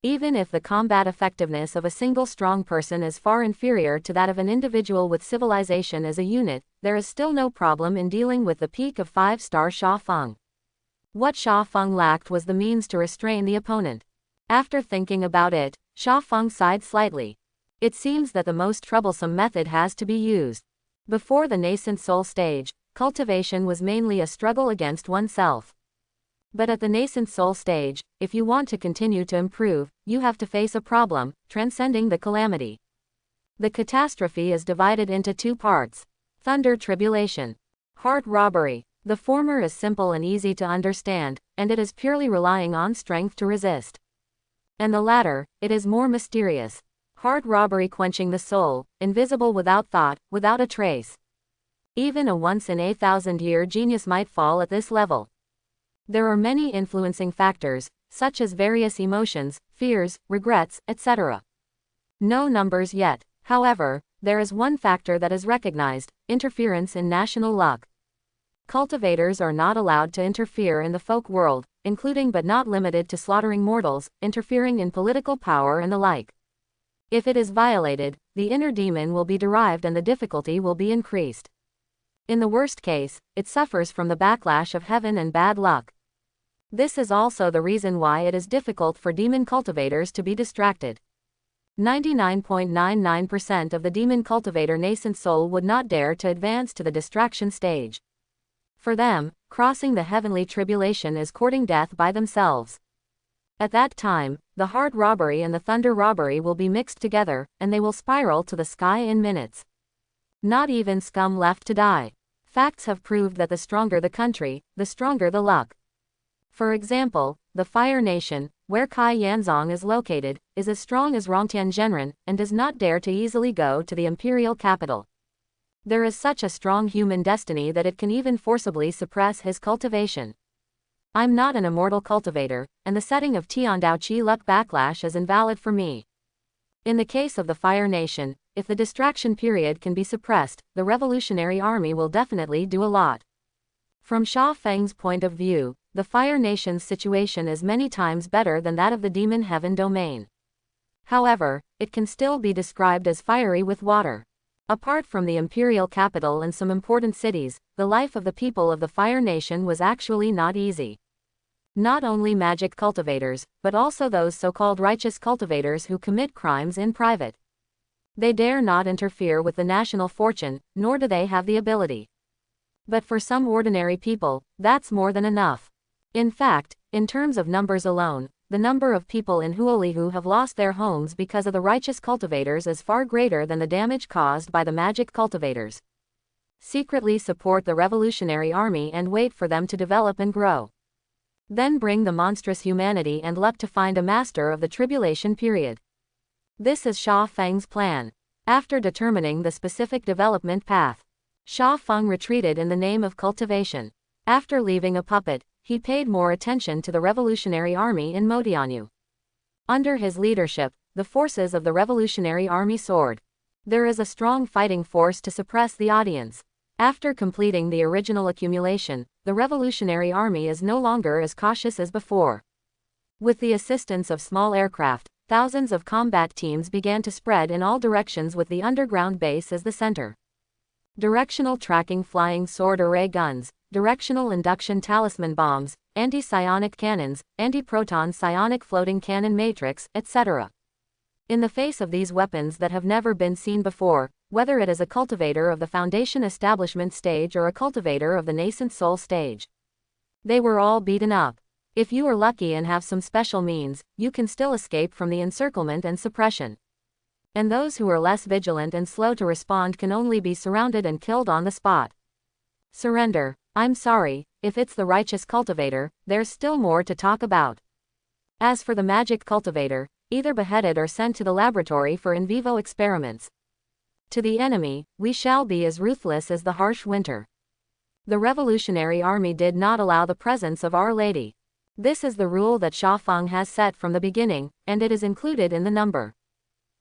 S1: Even if the combat effectiveness of a single strong person is far inferior to that of an individual with civilization as a unit, there is still no problem in dealing with the peak of 5-star Sha Feng. What Sha Feng lacked was the means to restrain the opponent. After thinking about it, Sha Feng sighed slightly. It seems that the most troublesome method has to be used. Before the nascent soul stage, cultivation was mainly a struggle against oneself. But at the nascent soul stage, if you want to continue to improve, you have to face a problem, transcending the calamity. The catastrophe is divided into two parts. Thunder tribulation. Heart robbery. The former is simple and easy to understand, and it is purely relying on strength to resist. And the latter, it is more mysterious. Hard robbery quenching the soul, invisible without thought, without a trace. Even a once-in-a-thousand-year genius might fall at this level. There are many influencing factors, such as various emotions, fears, regrets, etc. No numbers yet. However, there is one factor that is recognized: interference in national luck. Cultivators are not allowed to interfere in the folk world, including but not limited to slaughtering mortals, interfering in political power and the like. If it is violated, the inner demon will be derived and the difficulty will be increased. In the worst case, it suffers from the backlash of heaven and bad luck. This is also the reason why it is difficult for demon cultivators to be distracted. 99.99% of the demon cultivator nascent soul would not dare to advance to the distraction stage. For them, crossing the heavenly tribulation is courting death by themselves. At that time, the hard robbery and the thunder robbery will be mixed together, and they will spiral to the sky in minutes. Not even scum left to die. Facts have proved that the stronger the country, the stronger the luck. For example, the Fire Nation, where Kai Yanzong is located, is as strong as Rongtian Zhenren, and does not dare to easily go to the imperial capital. There is such a strong human destiny that it can even forcibly suppress his cultivation. I'm not an immortal cultivator, and the setting of Tiandao Qi luck backlash is invalid for me. In the case of the Fire Nation, if the distraction period can be suppressed, the Revolutionary Army will definitely do a lot. From Sha Feng's point of view, the Fire Nation's situation is many times better than that of the Demon Heaven domain. However, it can still be described as fiery with water. Apart from the imperial capital and some important cities, the life of the people of the Fire Nation was actually not easy. Not only magic cultivators, but also those so-called righteous cultivators who commit crimes in private. They dare not interfere with the national fortune, nor do they have the ability. But for some ordinary people, that's more than enough. In fact, in terms of numbers alone, the number of people in Huoli who have lost their homes because of the righteous cultivators is far greater than the damage caused by the magic cultivators. Secretly support the Revolutionary Army and wait for them to develop and grow. Then bring the monstrous humanity and luck to find a master of the tribulation period. This is Sha Feng's plan. After determining the specific development path, Sha Feng retreated in the name of cultivation. After leaving a puppet, he paid more attention to the Revolutionary Army in Modianyu. Under his leadership, the forces of the Revolutionary Army soared. There is a strong fighting force to suppress the audience. After completing the original accumulation, the Revolutionary Army is no longer as cautious as before. With the assistance of small aircraft, thousands of combat teams began to spread in all directions with the underground base as the center. Directional tracking flying sword array guns, directional induction talisman bombs, anti-psionic cannons, anti-proton psionic floating cannon matrix, etc. In the face of these weapons that have never been seen before, whether it is a cultivator of the Foundation establishment stage or a cultivator of the nascent soul stage, they were all beaten up. If you are lucky and have some special means, you can still escape from the encirclement and suppression. And those who are less vigilant and slow to respond can only be surrounded and killed on the spot. Surrender. I'm sorry, if it's the righteous cultivator, there's still more to talk about. As for the magic cultivator, either beheaded or sent to the laboratory for in vivo experiments. To the enemy, we shall be as ruthless as the harsh winter. The Revolutionary Army did not allow the presence of Our Lady. This is the rule that Sha Feng has set from the beginning, and it is included in the number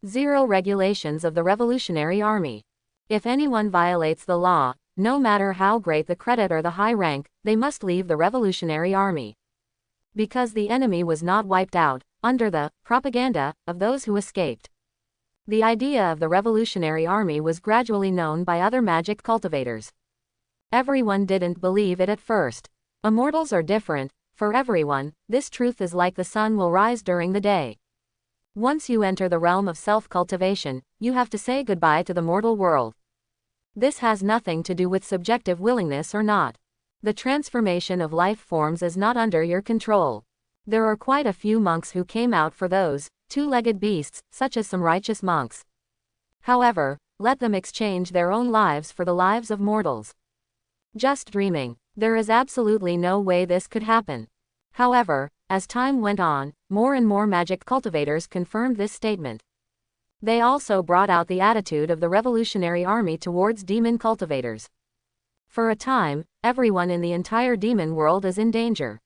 S1: 0 regulations of the Revolutionary Army. If anyone violates the law, no matter how great the credit or the high rank, they must leave the Revolutionary Army. Because the enemy was not wiped out, under the propaganda of those who escaped. The idea of the Revolutionary Army was gradually known by other magic cultivators. Everyone didn't believe it at first. Immortals are different. For everyone, this truth is like the sun will rise during the day. Once you enter the realm of self-cultivation, you have to say goodbye to the mortal world. This has nothing to do with subjective willingness or not. The transformation of life forms is not under your control. There are quite a few monks who came out for those two-legged beasts, such as some righteous monks. However, let them exchange their own lives for the lives of mortals. Just dreaming. There is absolutely no way this could happen. However, as time went on, more and more magic cultivators confirmed this statement. They also brought out the attitude of the Revolutionary Army towards demon cultivators. For a time, everyone in the entire demon world is in danger.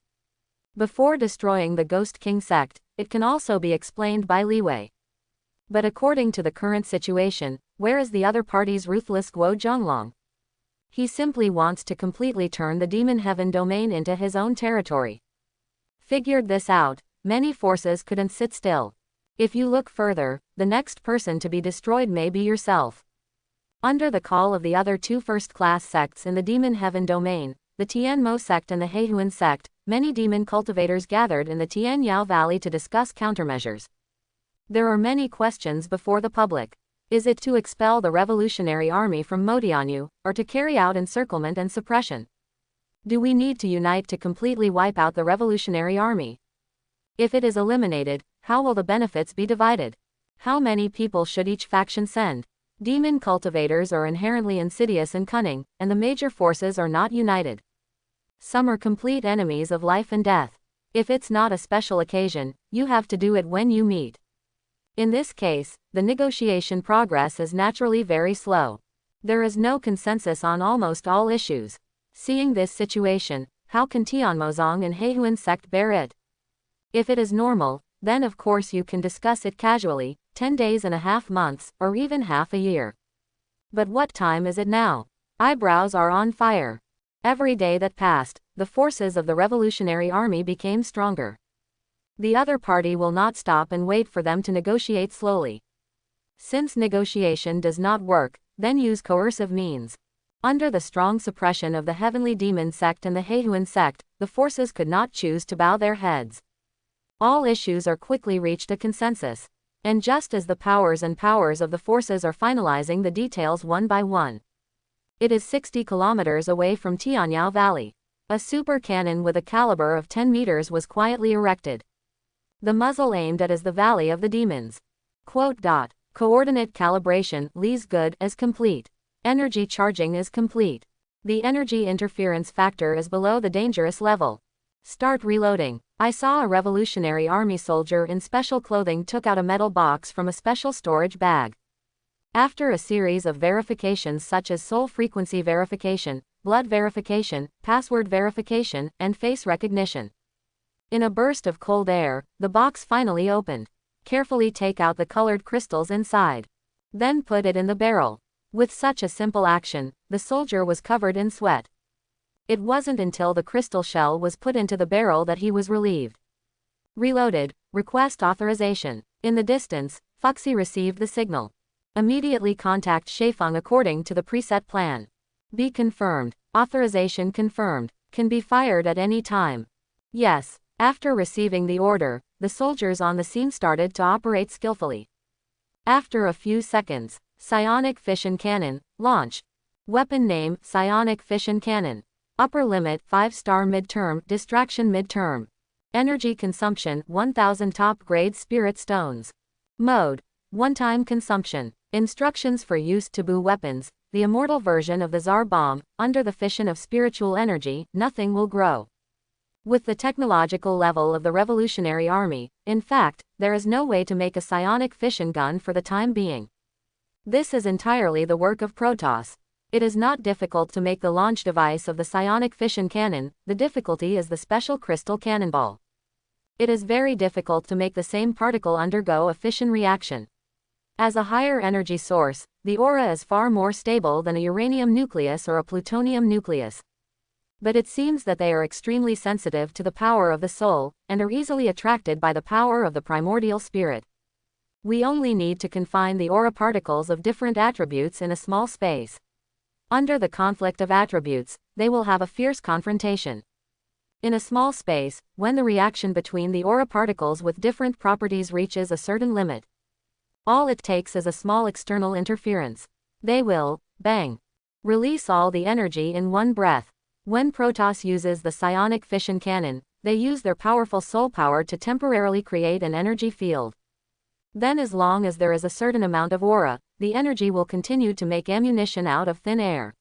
S1: Before destroying the Ghost King sect, it can also be explained by leeway. But according to the current situation, where is the other party's ruthless Guo Zhonglong? He simply wants to completely turn the demon heaven domain into his own territory. Figured this out, many forces couldn't sit still. If you look further, the next person to be destroyed may be yourself. Under the call of the other two first-class sects in the demon heaven domain, the Tianmo sect and the Heihuan sect, many demon cultivators gathered in the Tianyao Valley to discuss countermeasures. There are many questions before the public. Is it to expel the Revolutionary Army from Modianyu, or to carry out encirclement and suppression? Do we need to unite to completely wipe out the Revolutionary Army? If it is eliminated, how will the benefits be divided? How many people should each faction send? Demon cultivators are inherently insidious and cunning, and the major forces are not united. Some are complete enemies of life and death. If it's not a special occasion, you have to do it when you meet. In this case, the negotiation progress is naturally very slow. There is no consensus on almost all issues. Seeing this situation, how can Tianmozong and Heihuan sect bear it? If it is normal, then of course you can discuss it casually, 10 days and a half months, or even half a year. But what time is it now? Eyebrows are on fire. Every day that passed, the forces of the Revolutionary Army became stronger. The other party will not stop and wait for them to negotiate slowly. Since negotiation does not work, then use coercive means. Under the strong suppression of the Heavenly Demon sect and the Heihuan sect, the forces could not choose to bow their heads. All issues are quickly reached a consensus. And just as the powers of the forces are finalizing the details one by one. It is 60 kilometers away from Tianyao Valley. A super cannon with a caliber of 10 meters was quietly erected. The muzzle aimed at is the Valley of the Demons. Coordinate calibration, Lee's good, is complete. Energy charging is complete. The energy interference factor is below the dangerous level. Start reloading. I saw a Revolutionary Army soldier in special clothing took out a metal box from a special storage bag. After a series of verifications such as soul frequency verification, blood verification, password verification, and face recognition. In a burst of cold air, the box finally opened. Carefully take out the colored crystals inside. Then put it in the barrel. With such a simple action, the soldier was covered in sweat. It wasn't until the crystal shell was put into the barrel that he was relieved. Reloaded, request authorization. In the distance, Foxy received the signal. Immediately contact Shaifeng according to the preset plan. Be confirmed. Authorization confirmed. Can be fired at any time. Yes. After receiving the order, the soldiers on the scene started to operate skillfully. After a few seconds, Psionic Fission Cannon, launch. Weapon name, Psionic Fission Cannon. Upper limit, 5-star midterm, distraction midterm. Energy consumption, 1000 top-grade spirit stones. Mode, one-time consumption. Instructions for use taboo weapons, the immortal version of the Tsar bomb, under the fission of spiritual energy, nothing will grow. With the technological level of the Revolutionary Army, in fact, there is no way to make a psionic fission gun for the time being. This is entirely the work of Protoss. It is not difficult to make the launch device of the psionic fission cannon, the difficulty is the special crystal cannonball. It is very difficult to make the same particle undergo a fission reaction. As a higher energy source, the aura is far more stable than a uranium nucleus or a plutonium nucleus. But it seems that they are extremely sensitive to the power of the soul, and are easily attracted by the power of the primordial spirit. We only need to confine the aura particles of different attributes in a small space. Under the conflict of attributes, they will have a fierce confrontation. In a small space, when the reaction between the aura particles with different properties reaches a certain limit, all it takes is a small external interference. They will, bang, release all the energy in one breath. When Protoss uses the psionic fission cannon, they use their powerful soul power to temporarily create an energy field. Then as long as there is a certain amount of aura, the energy will continue to make ammunition out of thin air.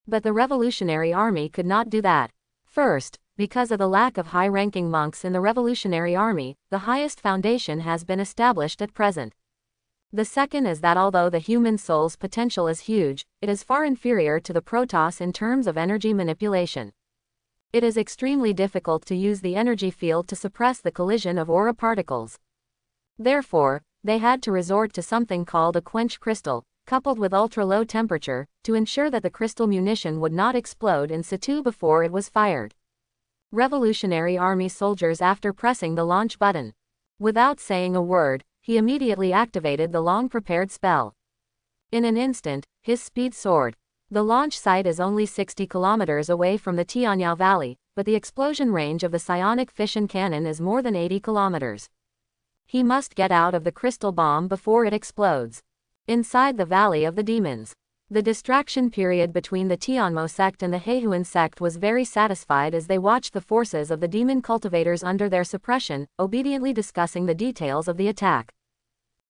S1: But the Revolutionary Army could not do that. First, because of the lack of high-ranking monks in the Revolutionary Army, the highest foundation has been established at present. The second is that although the human soul's potential is huge, it is far inferior to the Protoss in terms of energy manipulation. It is extremely difficult to use the energy field to suppress the collision of aura particles. Therefore, they had to resort to something called a quench crystal, coupled with ultra-low temperature, to ensure that the crystal munition would not explode in situ before it was fired. Revolutionary Army soldiers after pressing the launch button. Without saying a word, he immediately activated the long-prepared spell. In an instant, his speed soared. The launch site is only 60 kilometers away from the Tianyao Valley, but the explosion range of the psionic fission cannon is more than 80 kilometers. He must get out of the crystal bomb before it explodes. Inside the Valley of the Demons. The distraction period between the Tianmo sect and the Heihuan sect was very satisfied as they watched the forces of the demon cultivators under their suppression, obediently discussing the details of the attack.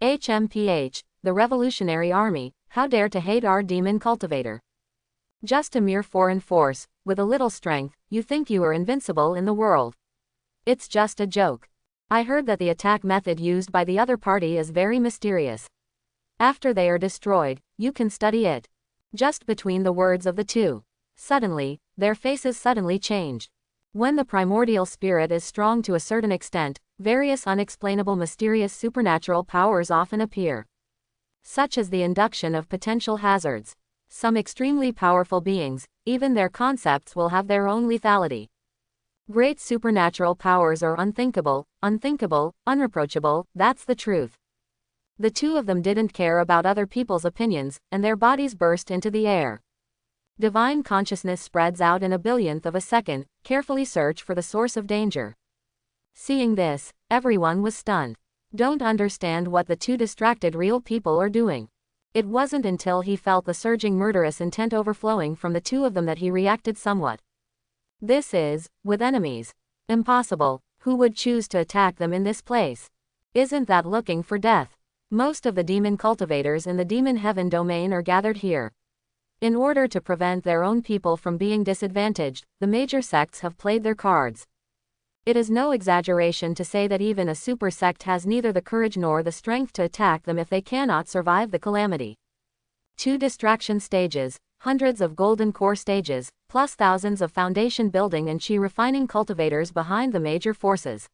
S1: HMPH, the Revolutionary Army, how dare to hate our demon cultivator? Just a mere foreign force, with a little strength, you think you are invincible in the world. It's just a joke. I heard that the attack method used by the other party is very mysterious. After they are destroyed, you can study it. Just between the words of the two. Suddenly, their faces suddenly changed. When the primordial spirit is strong to a certain extent, various unexplainable mysterious supernatural powers often appear. Such as the induction of potential hazards. Some extremely powerful beings, even their concepts will have their own lethality. Great supernatural powers are unthinkable, unreproachable, that's the truth. The two of them didn't care about other people's opinions, and their bodies burst into the air. Divine consciousness spreads out in a billionth of a second, carefully search for the source of danger. Seeing this, everyone was stunned. Don't understand what the two distracted real people are doing. It wasn't until he felt the surging murderous intent overflowing from the two of them that he reacted somewhat. This is, with enemies. Impossible. Who would choose to attack them in this place? Isn't that looking for death? Most of the demon cultivators in the demon heaven domain are gathered here. In order to prevent their own people from being disadvantaged, the major sects have played their cards. It is no exaggeration to say that even a super sect has neither the courage nor the strength to attack them if they cannot survive the calamity. 2 distraction stages, hundreds of golden core stages, plus thousands of foundation building and chi refining cultivators behind the major forces.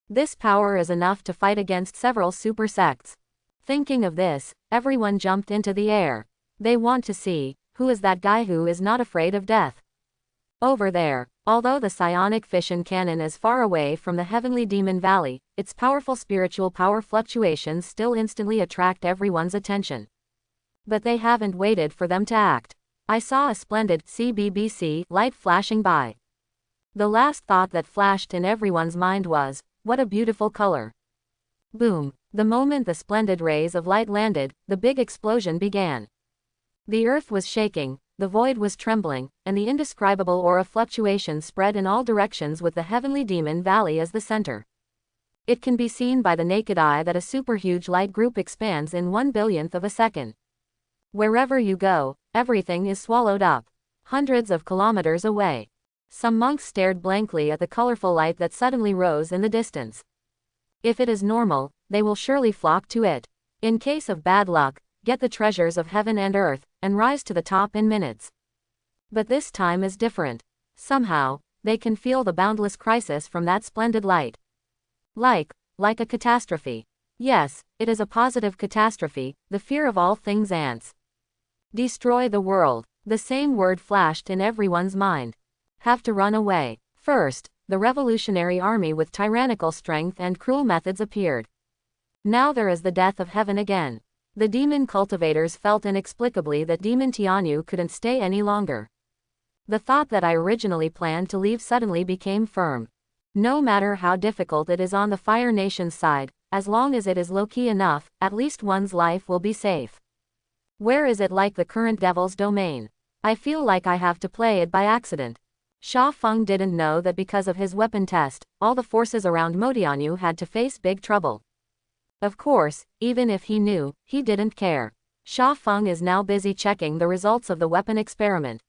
S1: This power is enough to fight against several super sects. Thinking of this, everyone jumped into the air. They want to see, who is that guy who is not afraid of death? Over there, although the psionic fission cannon is far away from the heavenly demon valley, its powerful spiritual power fluctuations still instantly attract everyone's attention. But they haven't waited for them to act. I saw a splendid CBBC light flashing by. The last thought that flashed in everyone's mind was, what a beautiful color. Boom. The moment the splendid rays of light landed, the big explosion began. The earth was shaking, the void was trembling, and the indescribable aura fluctuations spread in all directions with the heavenly demon valley as the center. It can be seen by the naked eye that a superhuge light group expands in 1/1000th of a second. Wherever you go, everything is swallowed up. Hundreds of kilometers away. Some monks stared blankly at the colorful light that suddenly rose in the distance. If it is normal, they will surely flock to it. In case of bad luck, get the treasures of heaven and earth, and rise to the top in minutes. But this time is different. Somehow, they can feel the boundless crisis from that splendid light. Like a catastrophe. Yes, it is a positive catastrophe, the fear of all things ants. Destroy the world. The same word flashed in everyone's mind. Have to run away. First, the Revolutionary Army with tyrannical strength and cruel methods appeared. Now there is the death of heaven again. The demon cultivators felt inexplicably that Demon Tianyu couldn't stay any longer. The thought that I originally planned to leave suddenly became firm. No matter how difficult it is on the Fire Nation's side, as long as it is low-key enough, at least one's life will be safe. Where is it like the current Devil's Domain? I feel like I have to play it by accident. Sha Feng didn't know that because of his weapon test, all the forces around Modianyu had to face big trouble. Of course, even if he knew, he didn't care. Sha Feng is now busy checking the results of the weapon experiment.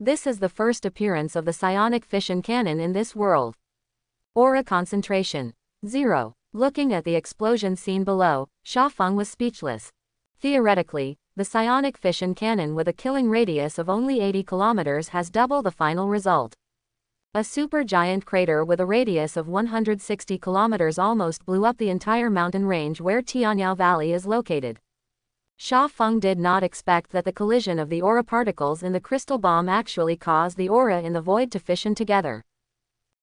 S1: This is the first appearance of the psionic fission cannon in this world. Aura concentration. 0. Looking at the explosion scene below, Xiaofeng was speechless. Theoretically, the psionic fission cannon with a killing radius of only 80 kilometers has double the final result. A supergiant crater with a radius of 160 kilometers almost blew up the entire mountain range where Tianyao Valley is located. Xiaofeng did not expect that the collision of the aura particles in the crystal bomb actually caused the aura in the void to fission together.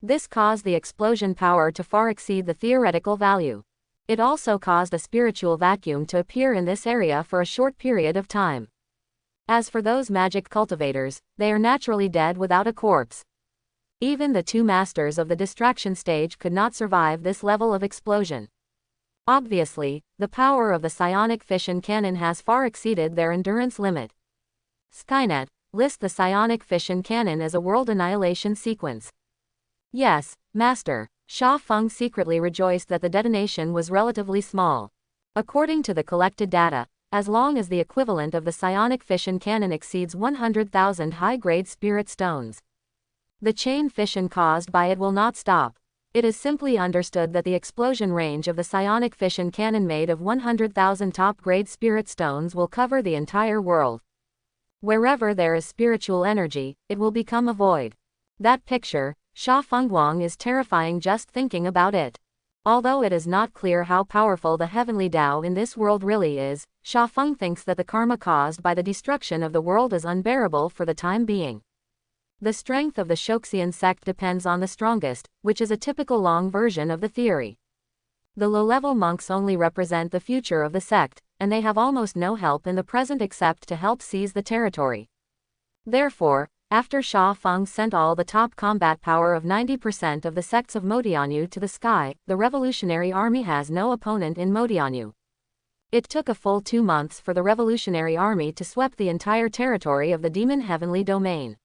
S1: This caused the explosion power to far exceed the theoretical value. It also caused a spiritual vacuum to appear in this area for a short period of time. As for those magic cultivators, they are naturally dead without a corpse. Even the two masters of the distraction stage could not survive this level of explosion. Obviously, the power of the psionic fission cannon has far exceeded their endurance limit. Skynet, list the psionic fission cannon as a world annihilation sequence. Yes, Master. Xiaofeng secretly rejoiced that the detonation was relatively small. According to the collected data, as long as the equivalent of the psionic fission cannon exceeds 100,000 high-grade spirit stones, the chain fission caused by it will not stop. It is simply understood that the explosion range of the psionic fission cannon made of 100,000 top-grade spirit stones will cover the entire world. Wherever there is spiritual energy, it will become a void. That picture, Xiaofeng is terrifying just thinking about it. Although it is not clear how powerful the heavenly Tao in this world really is, Xiaofeng thinks that the karma caused by the destruction of the world is unbearable for the time being. The strength of the Shoxian sect depends on the strongest, which is a typical long version of the theory. The low-level monks only represent the future of the sect, and they have almost no help in the present except to help seize the territory. Therefore, after Xiaofeng sent all the top combat power of 90% of the sects of Modianyu to the sky, the revolutionary army has no opponent in Modianyu. It took a full 2 months for the revolutionary army to sweep the entire territory of the demon heavenly domain.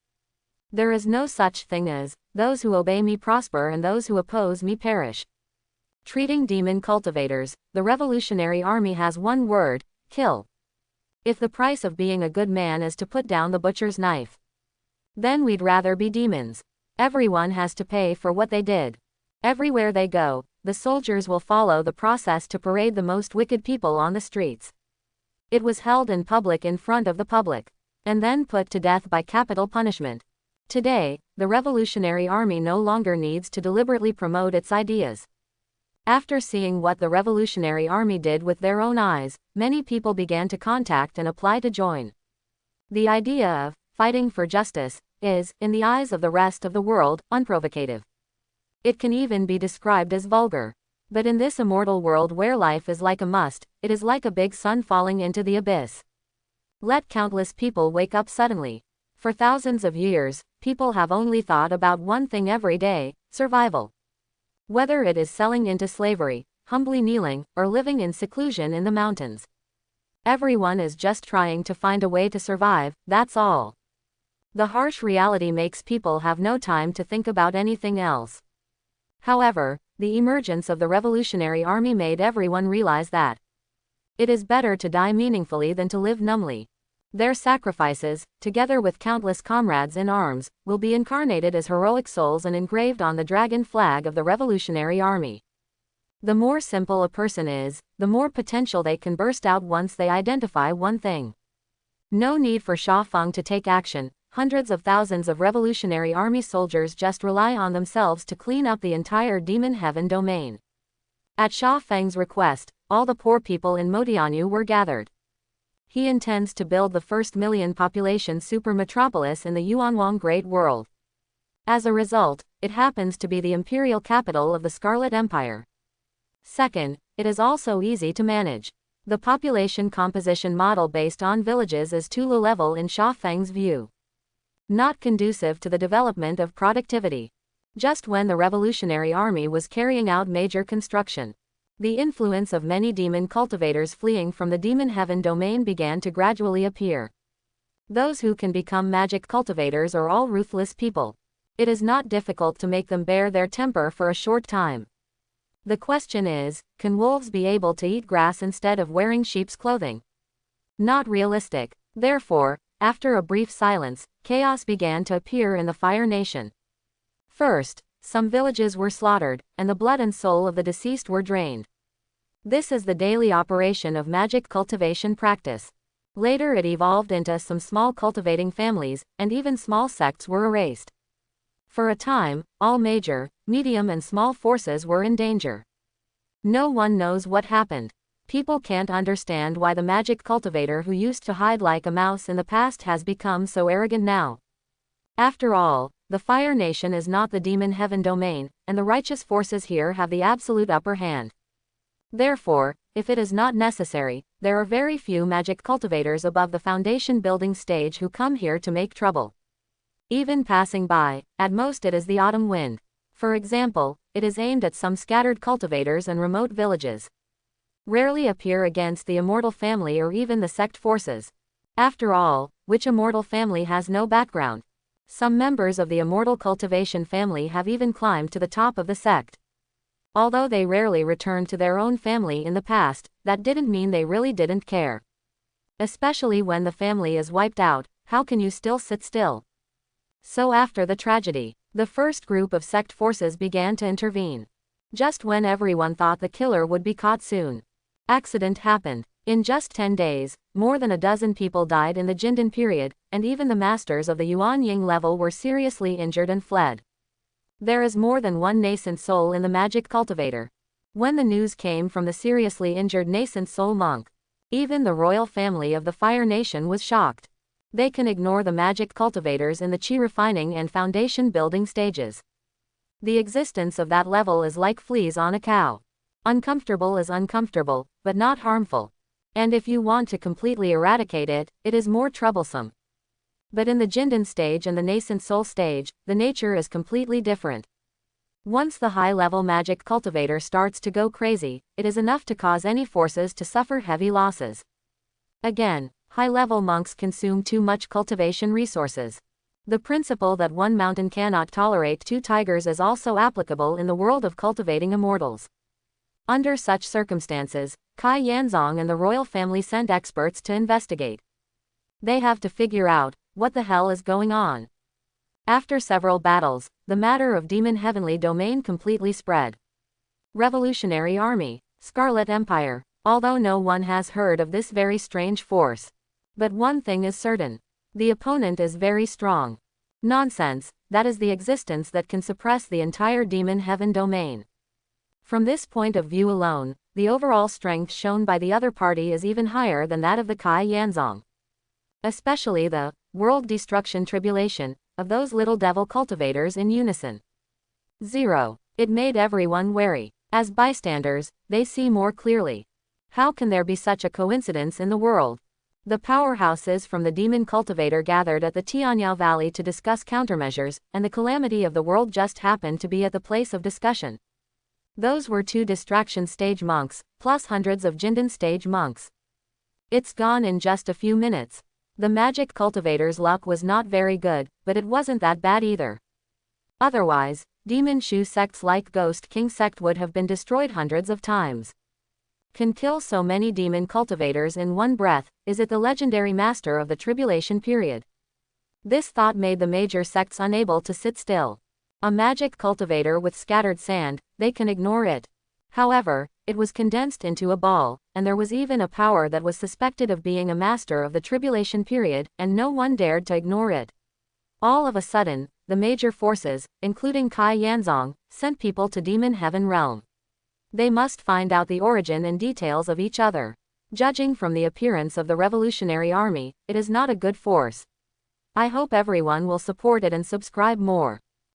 S1: There is no such thing as, those who obey me prosper and those who oppose me perish. Treating demon cultivators, the revolutionary army has one word: kill. If the price of being a good man is to put down the butcher's knife, then we'd rather be demons. Everyone has to pay for what they did. Everywhere they go, the soldiers will follow the process to parade the most wicked people on the streets. It was held in public in front of the public, and then put to death by capital punishment. Today, the revolutionary army no longer needs to deliberately promote its ideas. After seeing what the revolutionary army did with their own eyes, many people began to contact and apply to join. The idea of fighting for justice is, in the eyes of the rest of the world, unprovocative. It can even be described as vulgar. But in this immortal world where life is like a must, it is like a big sun falling into the abyss. Let countless people wake up suddenly. For thousands of years, people have only thought about one thing every day: survival. Whether it is selling into slavery, humbly kneeling, or living in seclusion in the mountains, everyone is just trying to find a way to survive, that's all. The harsh reality makes people have no time to think about anything else. However, the emergence of the revolutionary army made everyone realize that it is better to die meaningfully than to live numbly. Their sacrifices, together with countless comrades in arms, will be incarnated as heroic souls and engraved on the dragon flag of the revolutionary army. The more simple a person is, the more potential they can burst out once they identify one thing. No need for Xiaofeng to take action. Hundreds of thousands of revolutionary army soldiers just rely on themselves to clean up the entire demon heaven domain. At Xiaofeng's request, all the poor people in Modianyu were gathered. He intends to build the first million-population super metropolis in the Yuanwang Great World. As a result, it happens to be the imperial capital of the Scarlet Empire. Second, it is also easy to manage. The population composition model based on villages is too low-level in Xiaofeng's view. Not conducive to the development of productivity. Just when the revolutionary army was carrying out major construction, the influence of many demon cultivators fleeing from the demon heaven domain began to gradually appear. Those who can become magic cultivators are all ruthless people. It is not difficult to make them bear their temper for a short time. The question is, can wolves be able to eat grass instead of wearing sheep's clothing? Not realistic. Therefore, After a brief silence, chaos began to appear in the Fire Nation. First, some villages were slaughtered, and the blood and soul of the deceased were drained. This is the daily operation of magic cultivation practice. Later it evolved into some small cultivating families, and even small sects were erased. For a time, all major, medium and small forces were in danger. No one knows what happened. People can't understand why the magic cultivator who used to hide like a mouse in the past has become so arrogant now. After all, the Fire Nation is not the demon heaven domain, and the righteous forces here have the absolute upper hand. Therefore, if it is not necessary, there are very few magic cultivators above the foundation building stage who come here to make trouble. Even passing by, at most it is the autumn wind. For example, it is aimed at some scattered cultivators and remote villages. Rarely appear against the immortal family or even the sect forces. After all, which immortal family has no background? Some members of the immortal cultivation family have even climbed to the top of the sect. Although they rarely returned to their own family in the past, that didn't mean they really didn't care. Especially when the family is wiped out, how can you still sit still? So after the tragedy, the first group of sect forces began to intervene. Just when everyone thought the killer would be caught soon. Accident happened. In just 10 days, more than a dozen people died in the Jindan period, and even the masters of the Yuan Ying level were seriously injured and fled. There is more than one nascent soul in the magic cultivator. When the news came from the seriously injured nascent soul monk, even the royal family of the Fire Nation was shocked. They can ignore the magic cultivators in the chi refining and foundation building stages. The existence of that level is like fleas on a cow. Uncomfortable is uncomfortable, but not harmful. And if you want to completely eradicate it, it is more troublesome. But in the Jindan stage and the nascent soul stage, the nature is completely different. Once the high-level magic cultivator starts to go crazy, it is enough to cause any forces to suffer heavy losses. Again, high-level monks consume too much cultivation resources. The principle that one mountain cannot tolerate two tigers is also applicable in the world of cultivating immortals. Under such circumstances, Kai Yanzong and the royal family sent experts to investigate. They have to figure out what the hell is going on. After several battles, the matter of demon heavenly domain completely spread. Revolutionary Army, Scarlet Empire, although no one has heard of this very strange force. But one thing is certain. The opponent is very strong. Nonsense, that is the existence that can suppress the entire demon heaven domain. From this point of view alone, the overall strength shown by the other party is even higher than that of the Kai Yanzong. Especially the world destruction tribulation of those little devil cultivators in unison. 0. It made everyone wary. As bystanders, they see more clearly. How can there be such a coincidence in the world? The powerhouses from the demon cultivator gathered at the Tianyao Valley to discuss countermeasures, and the calamity of the world just happened to be at the place of discussion. Those were 2 distraction stage monks, plus hundreds of Jindan stage monks. It's gone in just a few minutes. The magic cultivator's luck was not very good, but it wasn't that bad either. Otherwise, demon Shu sects like Ghost King sect would have been destroyed hundreds of times. Can kill so many demon cultivators in one breath, is it the legendary master of the tribulation period? This thought made the major sects unable to sit still. A magic cultivator with scattered sand, they can ignore it. However, it was condensed into a ball, and there was even a power that was suspected of being a master of the tribulation period, and no one dared to ignore it. All of a sudden, the major forces, including Kai Yanzong, sent people to Demon Heaven Realm. They must find out the origin and details of each other. Judging from the appearance of the Revolutionary Army, it is not a good force. I hope everyone will support it and subscribe more.